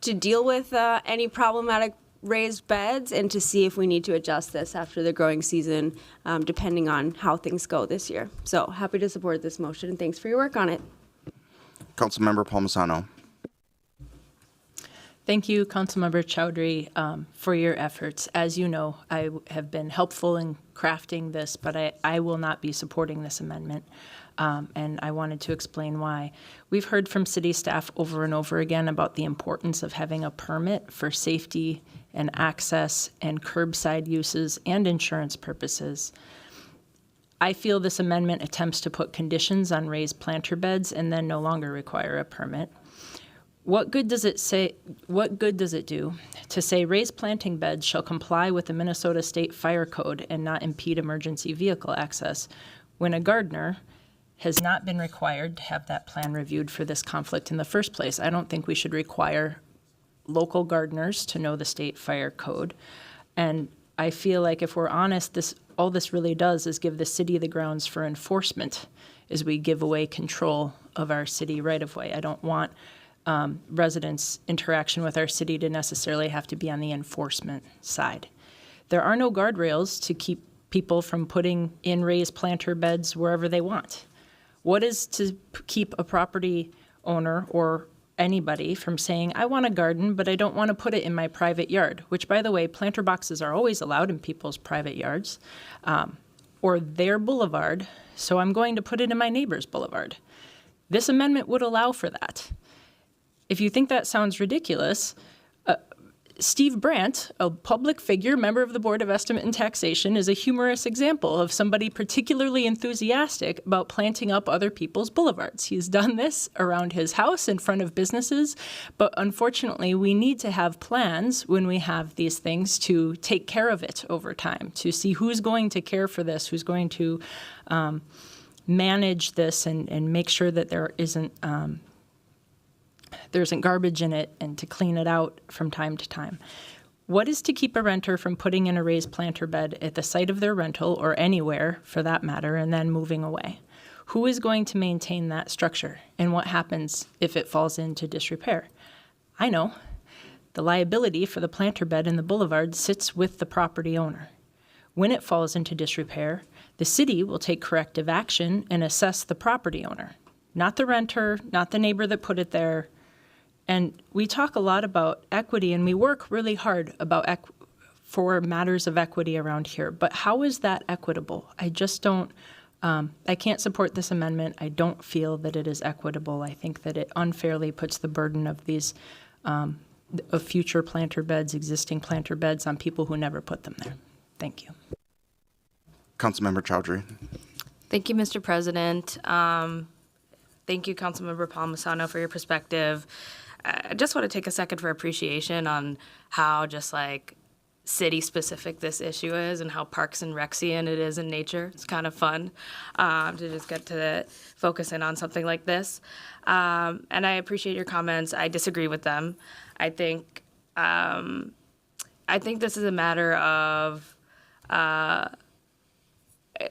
deal with any problematic raised beds, and to see if we need to adjust this after the growing season, depending on how things go this year. So happy to support this motion, and thanks for your work on it. Councilmember Palmisano. Thank you, Councilmember Chowdhury, for your efforts. As you know, I have been helpful in crafting this, but I will not be supporting this amendment, and I wanted to explain why. We've heard from city staff over and over again about the importance of having a permit for safety and access and curbside uses and insurance purposes. I feel this amendment attempts to put conditions on raised planter beds and then no longer require a permit. What good does it do to say raised planting beds shall comply with the Minnesota State Fire Code and not impede emergency vehicle access when a gardener has not been required to have that plan reviewed for this conflict in the first place? I don't think we should require local gardeners to know the state fire code. And I feel like if we're honest, all this really does is give the city the grounds for enforcement as we give away control of our city right-of-way. I don't want residents' interaction with our city to necessarily have to be on the enforcement side. There are no guardrails to keep people from putting in raised planter beds wherever they want. What is to keep a property owner or anybody from saying, I want a garden, but I don't want to put it in my private yard, which, by the way, planter boxes are always allowed in people's private yards, or their boulevard, so I'm going to put it in my neighbor's boulevard. This amendment would allow for that. If you think that sounds ridiculous, Steve Brandt, a public figure, member of the Board of Estimate and Taxation, is a humorous example of somebody particularly enthusiastic about planting up other people's boulevards. He's done this around his house in front of businesses, but unfortunately we need to have plans when we have these things to take care of it over time, to see who's going to care for this, who's going to manage this and make sure that there isn't garbage in it, and to clean it out from time to time. What is to keep a renter from putting in a raised planter bed at the site of their rental, or anywhere for that matter, and then moving away? Who is going to maintain that structure? And what happens if it falls into disrepair? I know. The liability for the planter bed in the boulevard sits with the property owner. When it falls into disrepair, the city will take corrective action and assess the property owner, not the renter, not the neighbor that put it there. And we talk a lot about equity, and we work really hard for matters of equity around here. But how is that equitable? I just don't, I can't support this amendment. I don't feel that it is equitable. I think that it unfairly puts the burden of these, of future planter beds, existing planter beds, on people who never put them there. Thank you. Councilmember Chowdhury. Thank you, Mr. President. Thank you, Councilmember Palmisano, for your perspective. I just want to take a second for appreciation on how just like city specific this issue is and how Parks and Rexian it is in nature. It's kind of fun to just get to focus in on something like this. And I appreciate your comments. I disagree with them. I think this is a matter of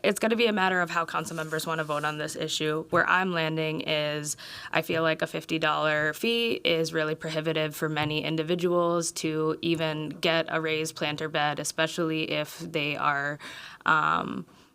it's going to be a matter of how council members want to vote on this issue. Where I'm landing is I feel like a $50 fee is really prohibitive for many individuals to even get a raised planter bed, especially if they are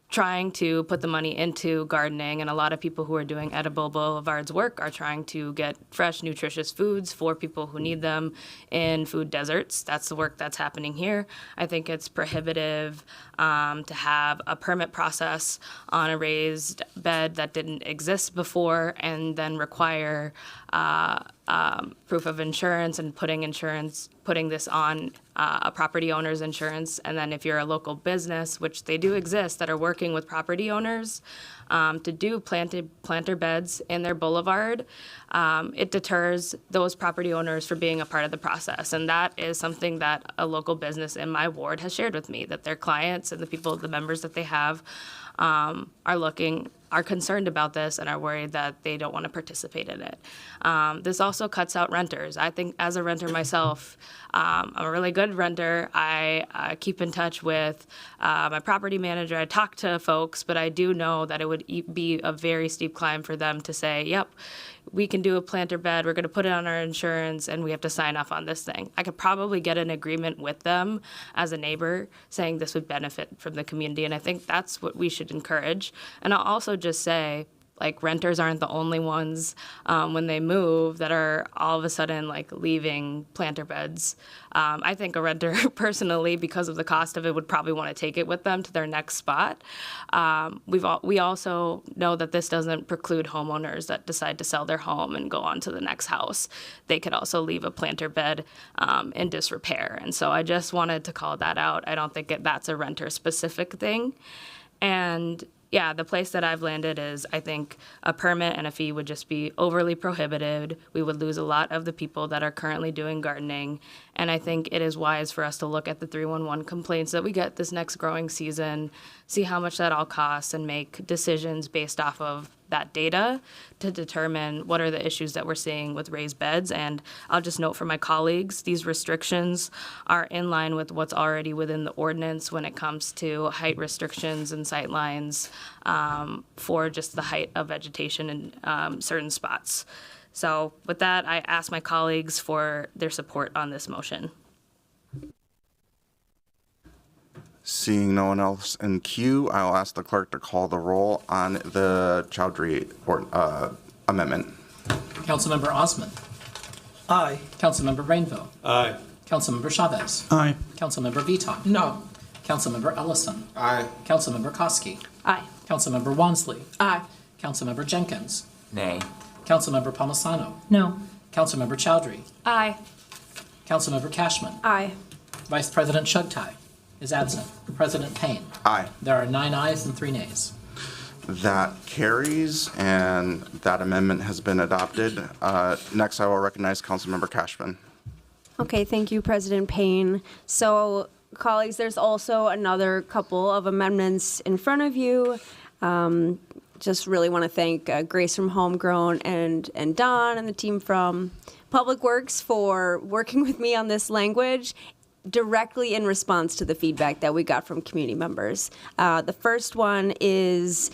trying to put the money into gardening. And a lot of people who are doing Edible Boulevard's work are trying to get fresh, nutritious foods for people who need them in food deserts. That's the work that's happening here. I think it's prohibitive to have a permit process on a raised bed that didn't exist before and then require proof of insurance and putting this on a property owner's insurance. And then if you're a local business, which they do exist, that are working with property owners to do planter beds in their boulevard, it deters those property owners from being a part of the process. And that is something that a local business in my ward has shared with me, that their clients and the members that they have are concerned about this and are worried that they don't want to participate in it. This also cuts out renters. I think as a renter myself, I'm a really good renter. I keep in touch with my property manager. I talk to folks, but I do know that it would be a very steep climb for them to say, yep, we can do a planter bed, we're going to put it on our insurance, and we have to sign off on this thing. I could probably get an agreement with them as a neighbor saying this would benefit from the community, and I think that's what we should encourage. And I'll also just say, like, renters aren't the only ones when they move that are all of a sudden like leaving planter beds. I think a renter personally, because of the cost of it, would probably want to take it with them to their next spot. We also know that this doesn't preclude homeowners that decide to sell their home and go on to the next house. They could also leave a planter bed in disrepair. And so I just wanted to call that out. I don't think that's a renter specific thing. And yeah, the place that I've landed is I think a permit and a fee would just be overly prohibited. We would lose a lot of the people that are currently doing gardening. And I think it is wise for us to look at the 311 complaints that we get this next growing season, see how much that all costs, and make decisions based off of that data to determine what are the issues that we're seeing with raised beds. And I'll just note for my colleagues, these restrictions are in line with what's already within the ordinance when it comes to height restrictions and sight lines for just the height of vegetation in certain spots. So with that, I ask my colleagues for their support on this motion. Seeing no one else in queue, I will ask the clerk to call the roll on the Chowdhury amendment. Councilmember Osman. Aye. Councilmember Rainville. Aye. Councilmember Chavez. Aye. Councilmember Veto. No. Councilmember Ellison. Aye. Councilmember Koski. Aye. Councilmember Wansley. Aye. Councilmember Jenkins. Nay. Councilmember Palmisano. No. Councilmember Chowdhury. Aye. Councilmember Cashman. Aye. Vice President Chugtai is absent. President Payne. Aye. There are 9 ayes and 3 nays. That carries, and that amendment has been adopted. Next, I will recognize Councilmember Cashman. Okay, thank you, President Payne. So, colleagues, there's also another couple of amendments in front of you. Just really want to thank Grace from Homegrown and Don and the team from Public Works for working with me on this language directly in response to the feedback that we got from community members. The first one is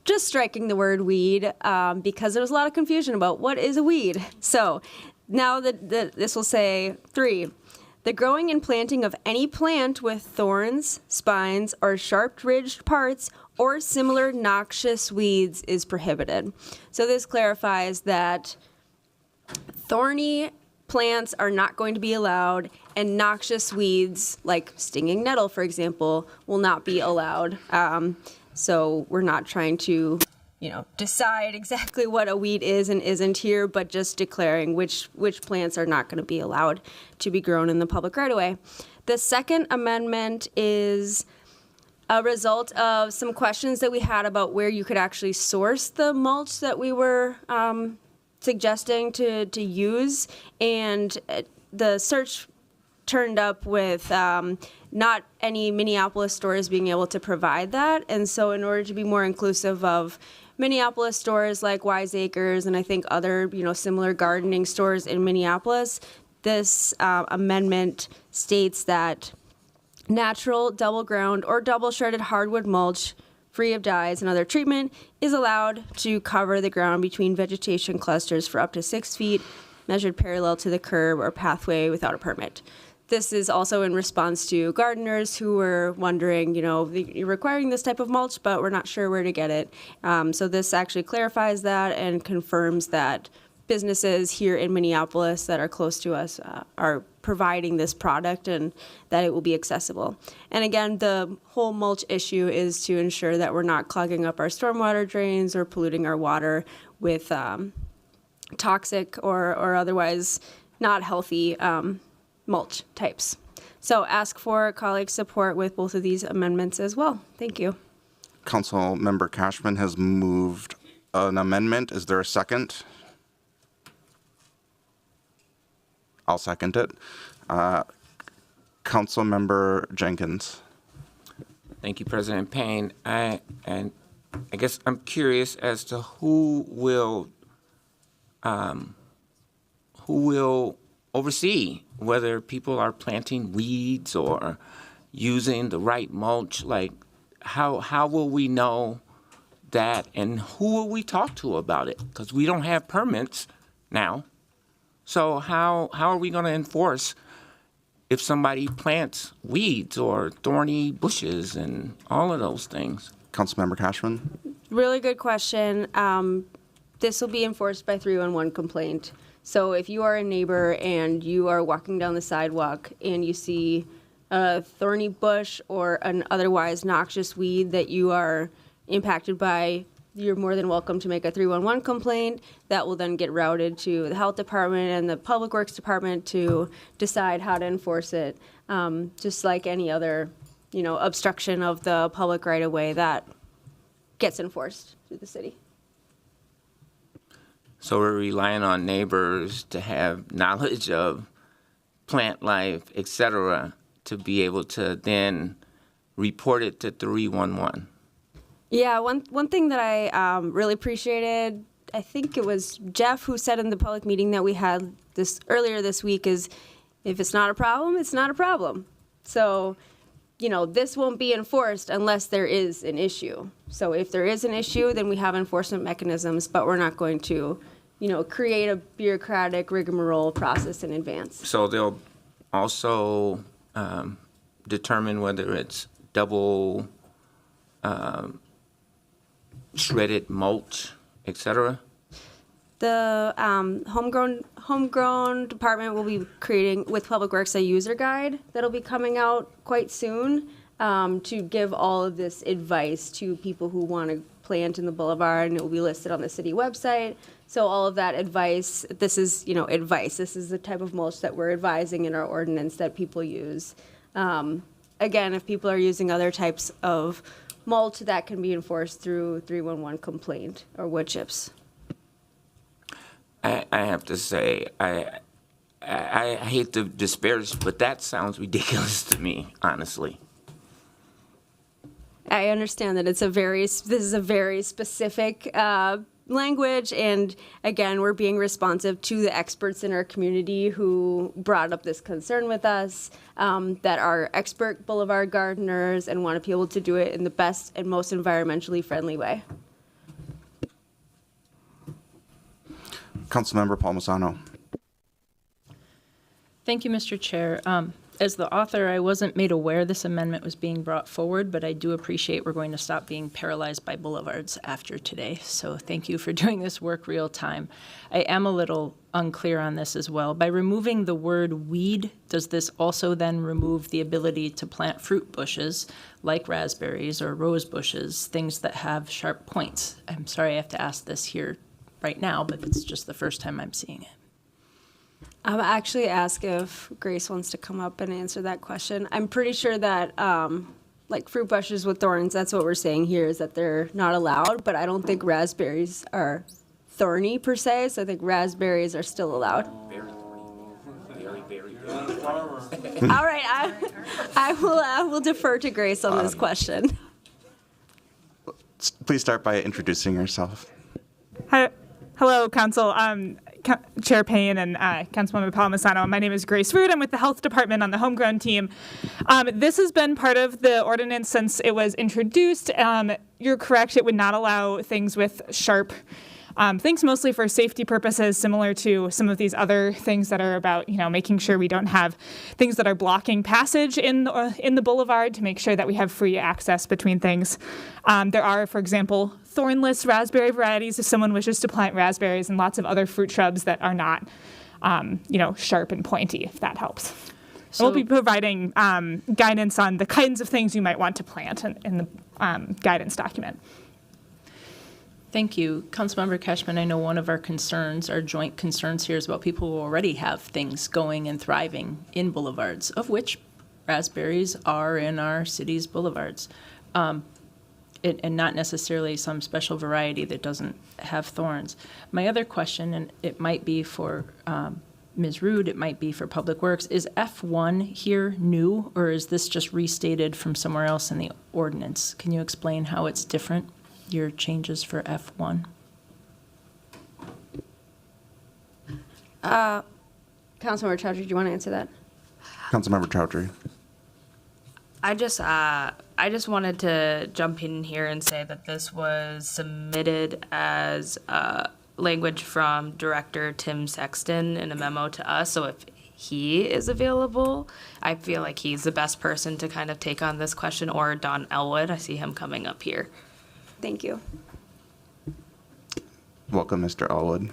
just striking the word weed because there was a lot of confusion about what is a weed. So now this will say 3. The growing and planting of any plant with thorns, spines, or sharp-ridged parts or similar noxious weeds is prohibited. So this clarifies that thorny plants are not going to be allowed, and noxious weeds, like stinging nettle, for example, will not be allowed. So we're not trying to, decide exactly what a weed is and isn't here, but just declaring which plants are not going to be allowed to be grown in the public right-of-way. The second amendment is a result of some questions that we had about where you could actually source the mulch that we were suggesting to use, and the search turned up with not any Minneapolis stores being able to provide that. And so in order to be more inclusive of Minneapolis stores like Wiseacres and I think other, similar gardening stores in Minneapolis, this amendment states that natural, double ground, or double shredded hardwood mulch free of dyes and other treatment is allowed to cover the ground between vegetation clusters for up to 6 feet, measured parallel to the curb or pathway without a permit. This is also in response to gardeners who were wondering, you're requiring this type of mulch, but we're not sure where to get it. So this actually clarifies that and confirms that businesses here in Minneapolis that are close to us are providing this product and that it will be accessible. And again, the whole mulch issue is to ensure that we're not clogging up our stormwater drains or polluting our water with toxic or otherwise not healthy mulch types. So ask for colleague support with both of these amendments as well. Thank you. Council Member Cashman has moved an amendment. Is there a second? I'll second it. Council Member Jenkins. Thank you, President Payne. I guess I'm curious as to who will oversee whether people are planting weeds or using the right mulch. Like, how will we know that, and who will we talk to about it? Because we don't have permits now. So how are we going to enforce if somebody plants weeds or thorny bushes and all of those things? Councilmember Cashman. Really good question. This will be enforced by 311 complaint. So if you are a neighbor and you are walking down the sidewalk and you see a thorny bush or an otherwise noxious weed that you are impacted by, you're more than welcome to make a 311 complaint. That will then get routed to the health department and the public works department to decide how to enforce it. Just like any other, obstruction of the public right of way that gets enforced through the city. So we're relying on neighbors to have knowledge of plant life, et cetera, to be able to then report it to 311. Yeah, one thing that I really appreciated, I think it was Jeff who said in the public meeting that we had earlier this week, is if it's not a problem, it's not a problem. So, this won't be enforced unless there is an issue. So if there is an issue, then we have enforcement mechanisms, but we're not going to, create a bureaucratic rigmarole process in advance. So they'll also determine whether it's double shredded mulch, et cetera? The homegrown department will be creating with Public Works a user guide that'll be coming out quite soon to give all of this advice to people who want to plant in the boulevard, and it will be listed on the city website. So all of that advice, this is advice. This is the type of mulch that we're advising in our ordinance that people use. Again, if people are using other types of mulch, that can be enforced through 311 complaint or wood chips. I have to say, I hate to disparage, but that sounds ridiculous to me, honestly. I understand that this is a very specific language, and again, we're being responsive to the experts in our community who brought up this concern with us, that are expert boulevard gardeners and want to be able to do it in the best and most environmentally friendly way. Councilmember Palmisano. Thank you, Mr. Chair. As the author, I wasn't made aware this amendment was being brought forward, but I do appreciate we're going to stop being paralyzed by boulevards after today. So thank you for doing this work real time. I am a little unclear on this as well. By removing the word weed, does this also then remove the ability to plant fruit bushes like raspberries or rose bushes, things that have sharp points? I'm sorry I have to ask this here right now, but it's just the first time I'm seeing it. I'll actually ask if Grace wants to come up and answer that question. I'm pretty sure that like fruit bushes with thorns, that's what we're saying here, is that they're not allowed, but I don't think raspberries are thorny per se, so I think raspberries are still allowed. Very thorny. Very, very, very thorny. All right, I will defer to Grace on this question. Please start by introducing yourself. Hi. Hello, Council. Chair Payne and Councilwoman Palmisano. My name is Grace Root. I'm with the Health Department on the homegrown team. This has been part of the ordinance since it was introduced. You're correct, it would not allow things with sharp things, mostly for safety purposes, similar to some of these other things that are about, making sure we don't have things that are blocking passage in the boulevard, to make sure that we have free access between things. There are, for example, thornless raspberry varieties if someone wishes to plant raspberries, and lots of other fruit shrubs that are not, sharp and pointy, if that helps. So, we'll be providing guidance on the kinds of things you might want to plant in the guidance document. Thank you. Councilmember Cashman, I know one of our concerns, our joint concerns here, is about people who already have things going and thriving in boulevards, of which raspberries are in our city's boulevards. And not necessarily some special variety that doesn't have thorns. My other question, and it might be for Ms. Rood, it might be for Public Works, is F1 here new, or is this just restated from somewhere else in the ordinance? Can you explain how it's different, your changes for F1? Councilmember Chowdhury, do you want to answer that? Councilmember Chowdhury. I just wanted to jump in here and say that this was submitted as language from Director Tim Sexton in a memo to us. So if he is available, I feel like he's the best person to kind of take on this question, or Don Elwood. I see him coming up here. Thank you. Welcome, Mr. Elwood.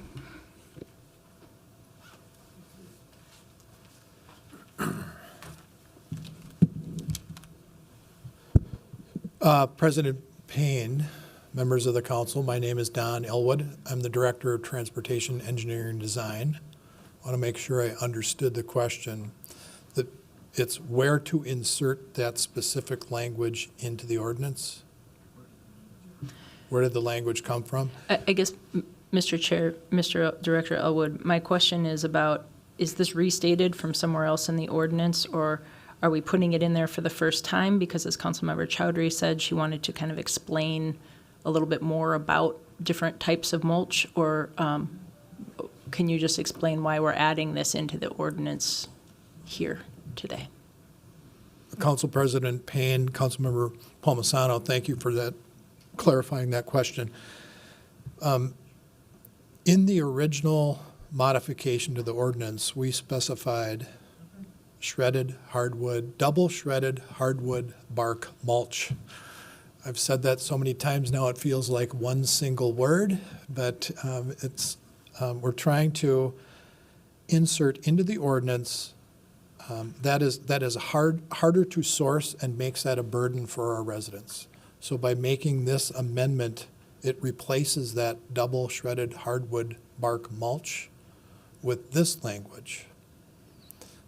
President Payne, members of the council, my name is Don Elwood. I'm the Director of Transportation Engineering and Design. I want to make sure I understood the question. That it's where to insert that specific language into the ordinance? Where did the language come from? I guess, Mr. Chair, Mr. Director Elwood, my question is about, is this restated from somewhere else in the ordinance, or are we putting it in there for the first time? Because as Councilmember Chowdhury said, she wanted to kind of explain a little bit more about different types of mulch, or can you just explain why we're adding this into the ordinance here today? Council President Payne, Councilmember Palmisano, thank you for that, clarifying that question. In the original modification to the ordinance, we specified shredded hardwood, double shredded hardwood bark mulch. I've said that so many times now it feels like one single word, but we're trying to insert into the ordinance that is harder to source and makes that a burden for our residents. So by making this amendment, it replaces that double shredded hardwood bark mulch with this language.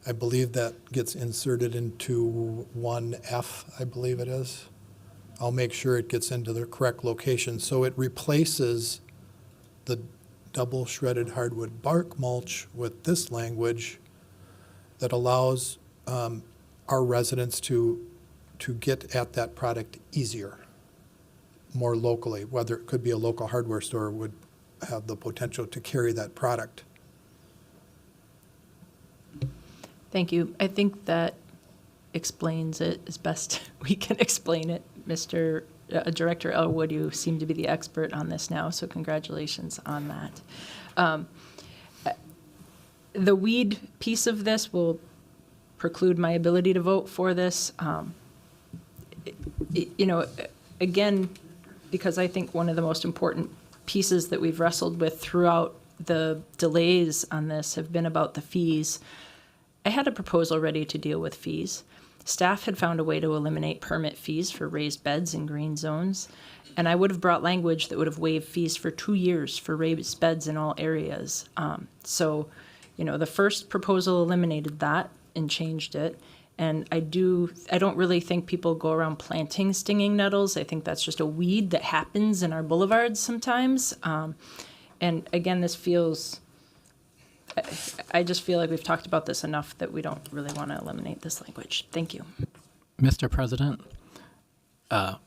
I believe that gets inserted into 1F, I believe it is. I'll make sure it gets into the correct location. So it replaces the double shredded hardwood bark mulch with this language that allows our residents to get at that product easier, more locally, whether it could be a local hardware store would have the potential to carry that product. Thank you. I think that explains it as best we can explain it. Mr. Director Elwood, you seem to be the expert on this now, so congratulations on that. The weed piece of this will preclude my ability to vote for this. Again, because I think one of the most important pieces that we've wrestled with throughout the delays on this have been about the fees. I had a proposal ready to deal with fees. Staff had found a way to eliminate permit fees for raised beds in green zones, and I would have brought language that would have waived fees for 2 years for raised beds in all areas. The first proposal eliminated that and changed it. And I don't really think people go around planting stinging nettles. I think that's just a weed that happens in our boulevards sometimes. And again, this feels I just feel like we've talked about this enough that we don't really want to eliminate this language. Thank you. Mr. President,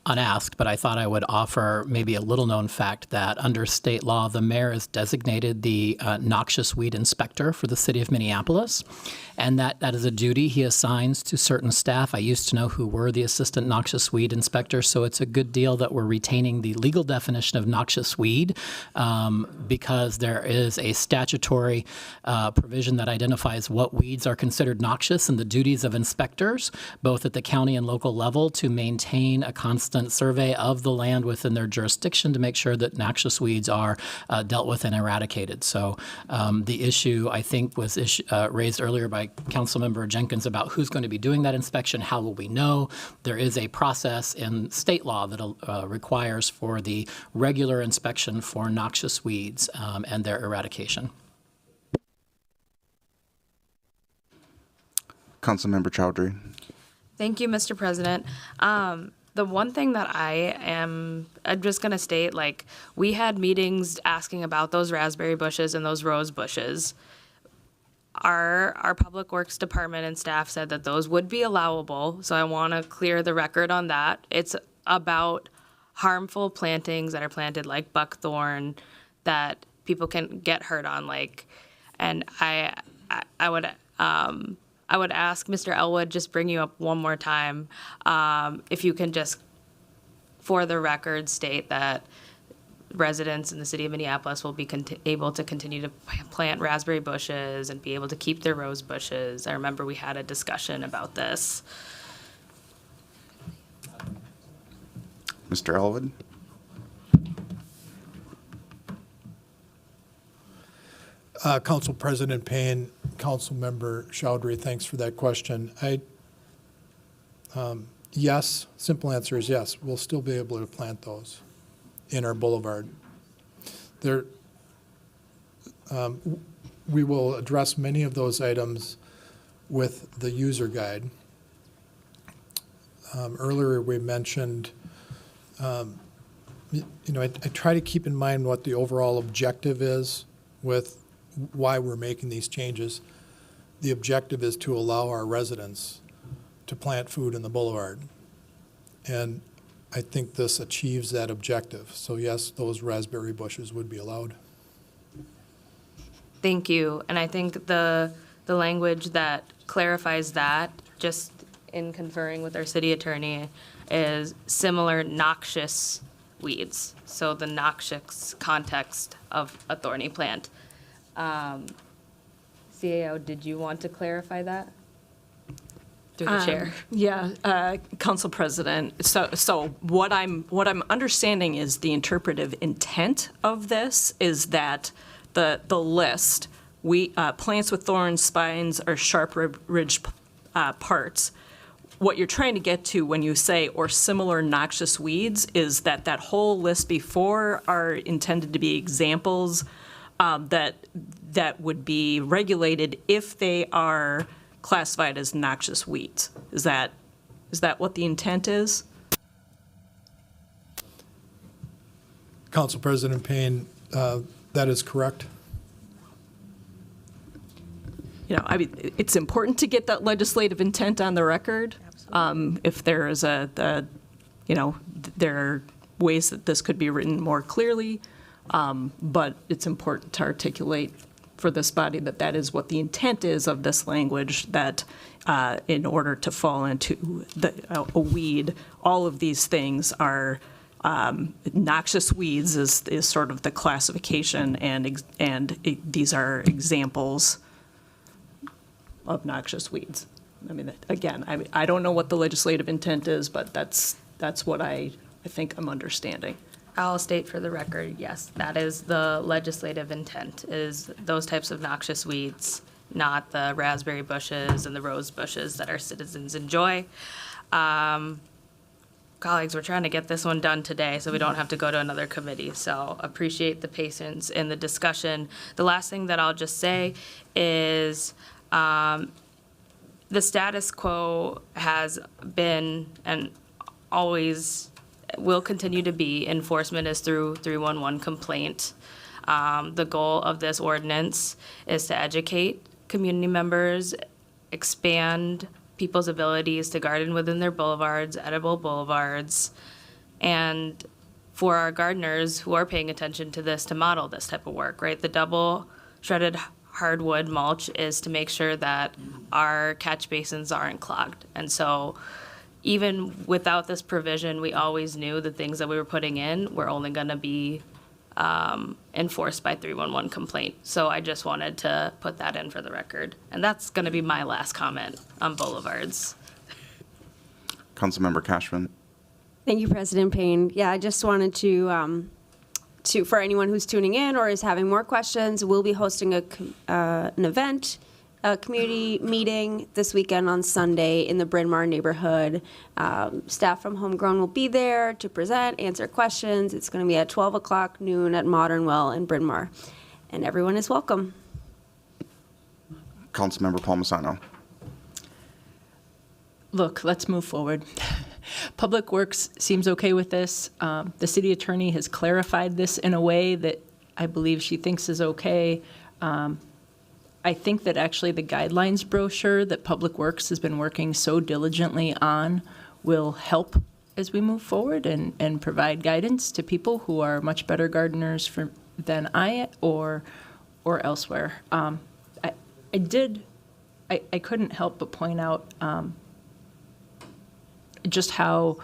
unasked, but I thought I would offer maybe a little-known fact that under state law, the mayor is designated the noxious weed inspector for the city of Minneapolis, and that is a duty he assigns to certain staff. I used to know who were the assistant noxious weed inspectors, so it's a good deal that we're retaining the legal definition of noxious weed because there is a statutory provision that identifies what weeds are considered noxious and the duties of inspectors, both at the county and local level, to maintain a constant survey of the land within their jurisdiction to make sure that noxious weeds are dealt with and eradicated. So the issue, I think, was raised earlier by Councilmember Jenkins about who's going to be doing that inspection. How will we know? There is a process in state law that requires for the regular inspection for noxious weeds and their eradication. Councilmember Chowdhury. Thank you, Mr. President. The one thing that I'm just going to state, like, we had meetings asking about those raspberry bushes and those rose bushes. Our Public Works Department and staff said that those would be allowable, so I want to clear the record on that. It's about harmful plantings that are planted like buckthorn that people can get hurt on, like, and I would ask Mr. Elwood, just bring you up one more time, if you can just, for the record, state that residents in the city of Minneapolis will be able to continue to plant raspberry bushes and be able to keep their rose bushes. I remember we had a discussion about this. Mr. Elwood. Council President Payne, Councilmember Chowdhury, thanks for that question. Yes, simple answer is yes. We'll still be able to plant those in our boulevard. We will address many of those items with the user guide. Earlier we mentioned, I try to keep in mind what the overall objective is with why we're making these changes. The objective is to allow our residents to plant food in the boulevard. And I think this achieves that objective. So yes, those raspberry bushes would be allowed. Thank you. And I think the language that clarifies that, just in conferring with our city attorney, is similar noxious weeds. So the noxious context of a thorny plant. CAO, did you want to clarify that? Through the chair. Yeah, Council President. So what I'm understanding is the interpretive intent of this is that the list, plants with thorns, spines, or sharp ridged parts. What you're trying to get to when you say or similar noxious weeds is that whole list before are intended to be examples that would be regulated if they are classified as noxious weeds. Is that what the intent is? Council President Payne, that is correct. It's important to get that legislative intent on the record. If there is there are ways that this could be written more clearly, but it's important to articulate for this body that is what the intent is of this language, that in order to fall into a weed, all of these things are noxious weeds is sort of the classification, and these are examples of noxious weeds. I mean, again, I don't know what the legislative intent is, but that's what I think I'm understanding. I'll state for the record, yes, that is the legislative intent, is those types of noxious weeds, not the raspberry bushes and the rose bushes that our citizens enjoy. Colleagues, we're trying to get this one done today so we don't have to go to another committee, so appreciate the patience in the discussion. The last thing that I'll just say is the status quo has been and always will continue to be enforcement is through 311 complaint. The goal of this ordinance is to educate community members, expand people's abilities to garden within their boulevards, edible boulevards, and for our gardeners who are paying attention to this to model this type of work, right? The double shredded hardwood mulch is to make sure that our catch basins aren't clogged. And so even without this provision, we always knew the things that we were putting in were only going to be enforced by 311 complaint. So I just wanted to put that in for the record. And that's going to be my last comment on boulevards. Councilmember Cashman. Thank you, President Payne. Yeah, I just wanted to for anyone who's tuning in or is having more questions, we'll be hosting an event, a community meeting this weekend on Sunday in the Bryn Mawr neighborhood. Staff from Homegrown will be there to present, answer questions. It's going to be at 12 o'clock noon at Modern Well in Bryn Mawr. And everyone is welcome. Councilmember Palmisano. Look, let's move forward. Public Works seems okay with this. The city attorney has clarified this in a way that I believe she thinks is okay. I think that actually the guidelines brochure that Public Works has been working so diligently on will help as we move forward and provide guidance to people who are much better gardeners than I or elsewhere. I couldn't help but point out just how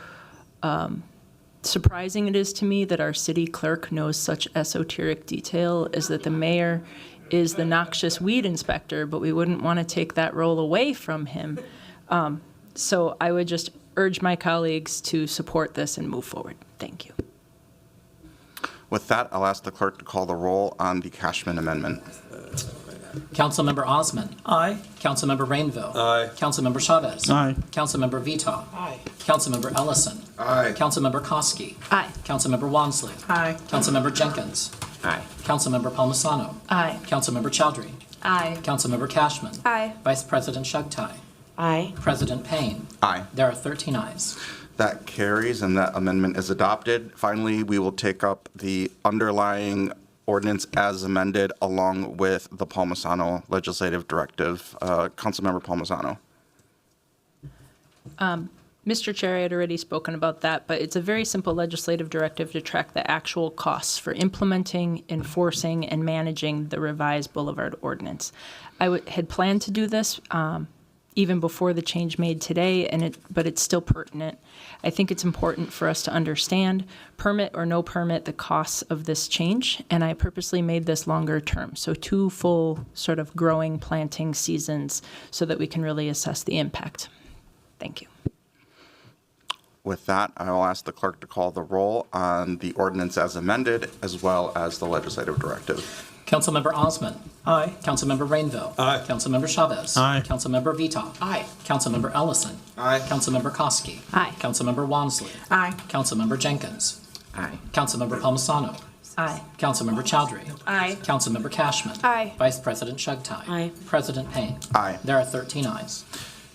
surprising it is to me that our city clerk knows such esoteric detail as that the mayor is the noxious weed inspector, but we wouldn't want to take that role away from him. So I would just urge my colleagues to support this and move forward. Thank you. With that, I'll ask the clerk to call the roll on the Cashman amendment. Councilmember Osman. Aye. Councilmember Rainville. Aye. Councilmember Chavez. Aye. Councilmember Veto. Aye. Councilmember Ellison. Aye. Councilmember Koski. Aye. Councilmember Wansley. Aye. Councilmember Jenkins. Aye. Councilmember Palmisano. Aye. Councilmember Chowdhury. Aye. Councilmember Cashman. Aye. Vice President Shugtai. Aye. President Payne. Aye. There are 13 ayes. That carries and that amendment is adopted. Finally, we will take up the underlying ordinance as amended along with the Palmisano legislative directive. Councilmember Palmisano. Mr. Chair, I had already spoken about that, but it's a very simple legislative directive to track the actual costs for implementing, enforcing, and managing the revised Boulevard Ordinance. I had planned to do this even before the change made today, but it's still pertinent. I think it's important for us to understand, permit or no permit, the costs of this change, and I purposely made this longer term, so 2 full sort of growing, planting seasons so that we can really assess the impact. Thank you. With that, I will ask the clerk to call the roll on the ordinance as amended as well as the legislative directive. Councilmember Osman. Aye. Councilmember Rainville. Aye. Councilmember Chavez. Aye. Councilmember Vito. Aye. Councilmember Ellison. Aye. Councilmember Koski. Aye. Councilmember Wansley. Aye. Councilmember Jenkins. Aye. Councilmember Palmisano. Aye. Councilmember Chowdhury. Aye. Councilmember Cashman. Aye. Vice President Shugtai. Aye. President Payne. Aye. There are 13 ayes.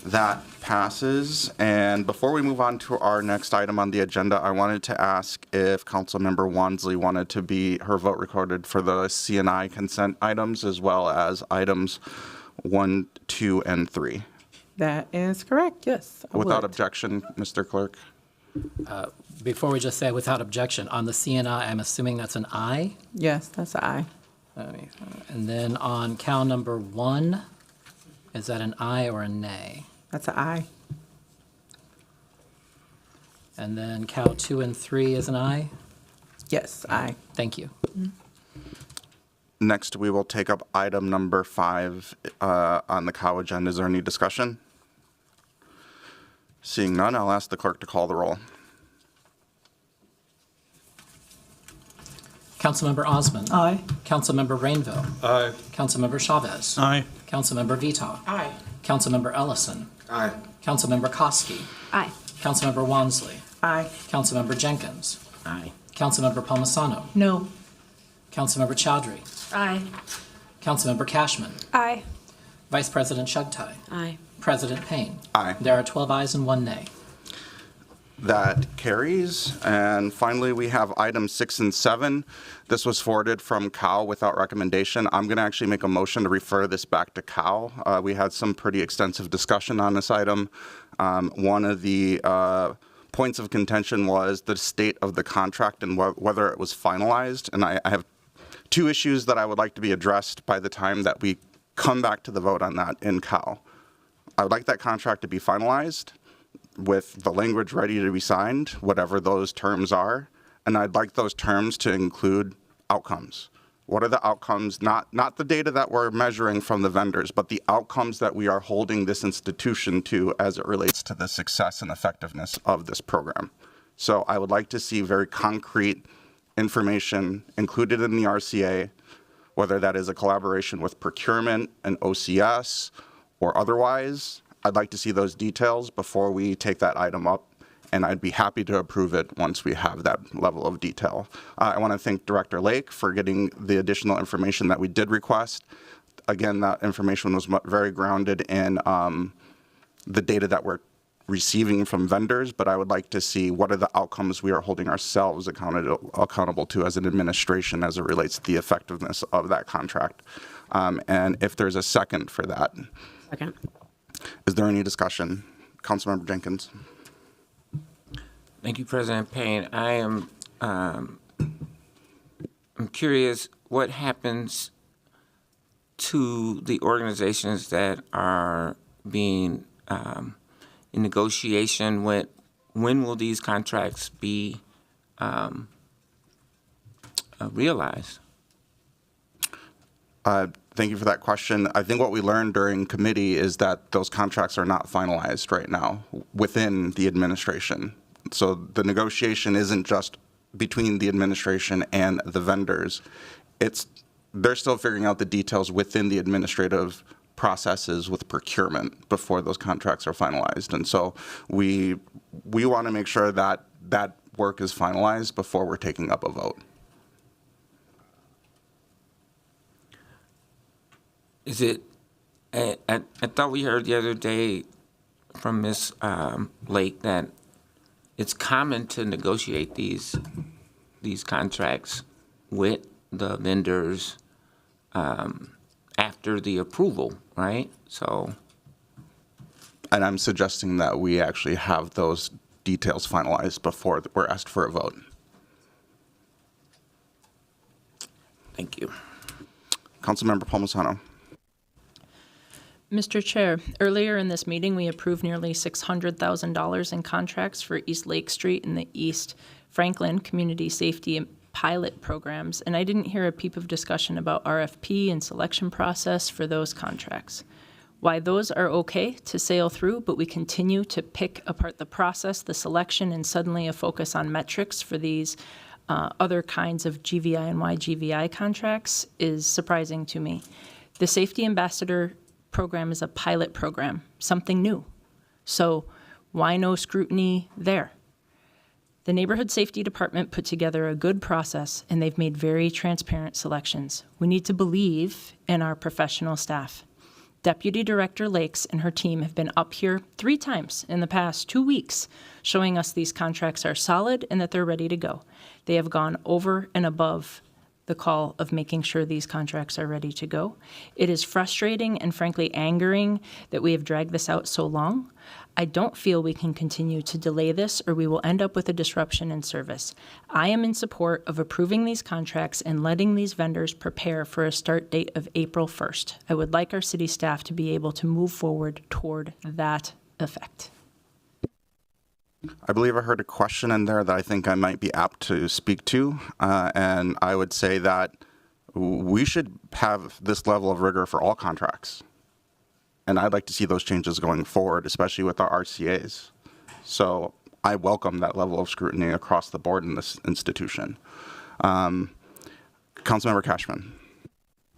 That passes. And before we move on to our next item on the agenda, I wanted to ask if Councilmember Wansley wanted to be her vote recorded for the CNI consent items as well as items 1, 2, and 3. That is correct, yes. I Without would. objection, Mr. Clerk. Before we just say without objection, on the CNI, I'm assuming that's an aye. Yes, that's an aye. And then on cow number 1, is that an aye or a nay? That's an aye. And then cow 2 and 3 is an aye? Yes, aye. Thank you. Next, we will take up item number 5 on the cow agenda. Is there any discussion? Seeing none, I'll ask the clerk to call the roll. Councilmember Osman. Aye. Councilmember Rainville. Aye. Councilmember Chavez. Aye. Councilmember Vito. Aye. Councilmember Ellison. Aye. Councilmember Koski. Aye. Councilmember Wansley. Aye. Councilmember Jenkins. Aye. Councilmember Palmisano. No. Councilmember Chowdhury. Aye. Councilmember Cashman. Aye. Vice President Shugtai. Aye. President Payne. Aye. There are 12 ayes and 1 nay. That carries. And finally, we have items 6 and 7. This was forwarded from Cal without recommendation. I'm going to actually make a motion to refer this back to Cal. We had some pretty extensive discussion on this item. One of the points of contention was the state of the contract and whether it was finalized. And I have two issues that I would like to be addressed by the time that we come back to the vote on that in Cal. I would like that contract to be finalized with the language ready to be signed, whatever those terms are. And I'd like those terms to include outcomes. What are the outcomes, not the data that we're measuring from the vendors, but the outcomes that we are holding this institution to as it relates to the success and effectiveness of this program. So I would like to see very concrete information included in the RCA, whether that is a collaboration with procurement and OCS or otherwise. I'd like to see those details before we take that item up, and I'd be happy to approve it once we have that level of detail. I want to thank Director Lake for getting the additional information that we did request. Again, that information was very grounded in the data that we're receiving from vendors, but I would like to see what are the outcomes we are holding ourselves accountable to as an administration as it relates to the effectiveness of that contract. And if there's a second for that. Second. Is there any discussion? Councilmember Jenkins. Thank you, President Payne. I am I'm curious what happens to the organizations that are being in negotiation with. When will these contracts be realized? Thank you for that question. I think what we learned during committee is that those contracts are not finalized right now within the administration. So the negotiation isn't just between the administration and the vendors. They're still figuring out the details within the administrative processes with procurement before those contracts are finalized. And so we want to make sure that that work is finalized before we're taking up a vote. Is it? I thought we heard the other day from Ms. Lake that it's common to negotiate these contracts with the vendors after the approval, right? So, and I'm suggesting that we actually have those details finalized before we're asked for a vote. Thank you. Councilmember Palmisano. Mr. Chair, earlier in this meeting, we approved nearly $600,000 in contracts for East Lake Street and the East Franklin Community Safety pilot programs, and I didn't hear a peep of discussion about RFP and selection process for those contracts. Why those are okay to sail through, but we continue to pick apart the process, the selection, and suddenly a focus on metrics for these other kinds of GVI and YGVI contracts is surprising to me. The Safety Ambassador program is a pilot program, something new. So why no scrutiny there? The Neighborhood Safety Department put together a good process, and they've made very transparent selections. We need to believe in our professional staff. Deputy Director Lakes and her team have been up here 3 times in the past 2 weeks, showing us these contracts are solid and that they're ready to go. They have gone over and above the call of making sure these contracts are ready to go. It is frustrating and frankly angering that we have dragged this out so long. I don't feel we can continue to delay this or we will end up with a disruption in service. I am in support of approving these contracts and letting these vendors prepare for a start date of April 1st. I would like our city staff to be able to move forward toward that effect. I believe I heard a question in there that I think I might be apt to speak to, and I would say that we should have this level of rigor for all contracts. And I'd like to see those changes going forward, especially with our RCAs. So I welcome that level of scrutiny across the board in this institution. Councilmember Cashman.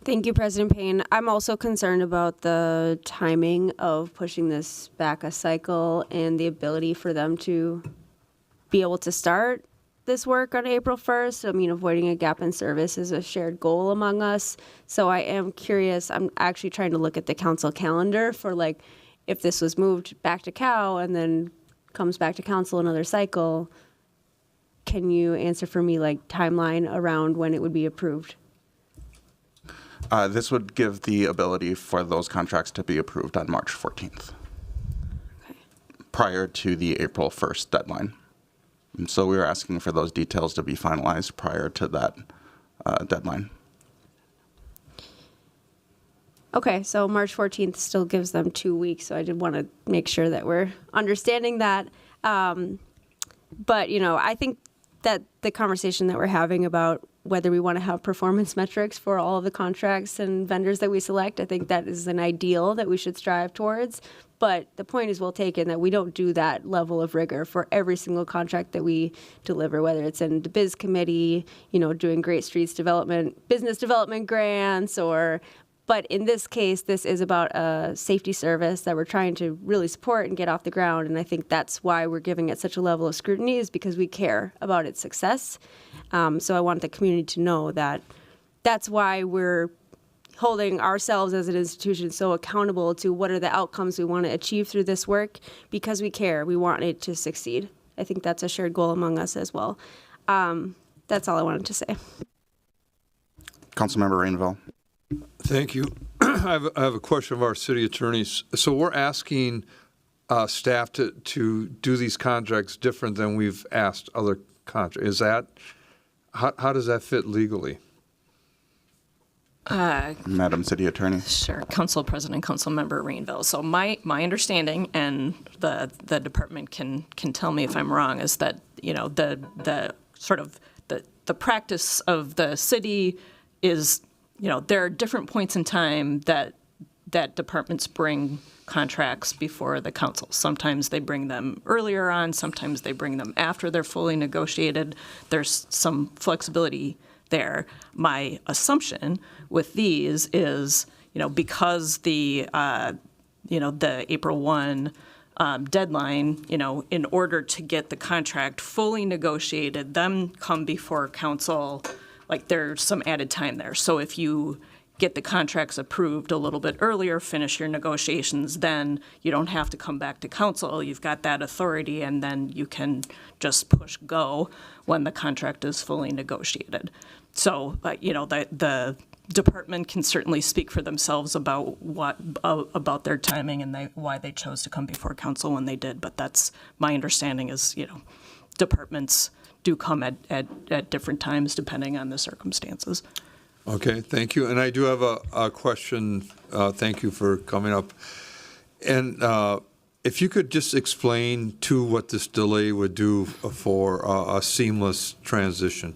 Thank you, President Payne. I'm also concerned about the timing of pushing this back a cycle and the ability for them to be able to start this work on April 1st. I mean, avoiding a gap in service is a shared goal among us. So I am curious. I'm actually trying to look at the council calendar for like if this was moved back to Cal and then comes back to council another cycle, can you answer for me like timeline around when it would be approved? This would give the ability for those contracts to be approved on March 14th, prior to the April 1st deadline. And so we were asking for those details to be finalized prior to that deadline. Okay, so March 14th still gives them 2 weeks, so I did want to make sure that we're understanding that. But, you know, I think that the conversation that we're having about whether we want to have performance metrics for all of the contracts and vendors that we select, I think that is an ideal that we should strive towards. But the point is well taken that we don't do that level of rigor for every single contract that we deliver, whether it's in the biz committee, you know, doing Great Streets development, business development grants, but in this case, this is about a safety service that we're trying to really support and get off the ground. And I think that's why we're giving it such a level of scrutiny, is because we care about its success. So I want the community to know that that's why we're holding ourselves as an institution so accountable to what are the outcomes we want to achieve through this work, because we care. We want it to succeed. I think that's a shared goal among us as well. That's all I wanted to say. Councilmember Rainville. Thank you. I have a question of our city attorneys. So we're asking staff to do these contracts different than we've asked other contracts. Is that, how does that fit legally? Madam City Attorney. Sure, Council President, Councilmember Rainville. So my understanding, and the department can tell me if I'm wrong, is that, you know, the sort of the practice of the city is, you know, there are different points in time that departments bring contracts before the council. Sometimes they bring them earlier on, sometimes they bring them after they're fully negotiated. There's some flexibility there. My assumption with these is, you know, because the April 1 deadline, you know, in order to get the contract fully negotiated, then come before council, like there's some added time there. So if you get the contracts approved a little bit earlier, finish your negotiations, then you don't have to come back to council. You've got that authority, and then you can just push go when the contract is fully negotiated. So, you know, the department can certainly speak for themselves about about their timing and why they chose to come before council when they did. But that's my understanding is, you know, departments do come at different times depending on the circumstances. Okay, thank you. And I do have a question. Thank you for coming up. And if you could just explain to what this delay would do for a seamless transition.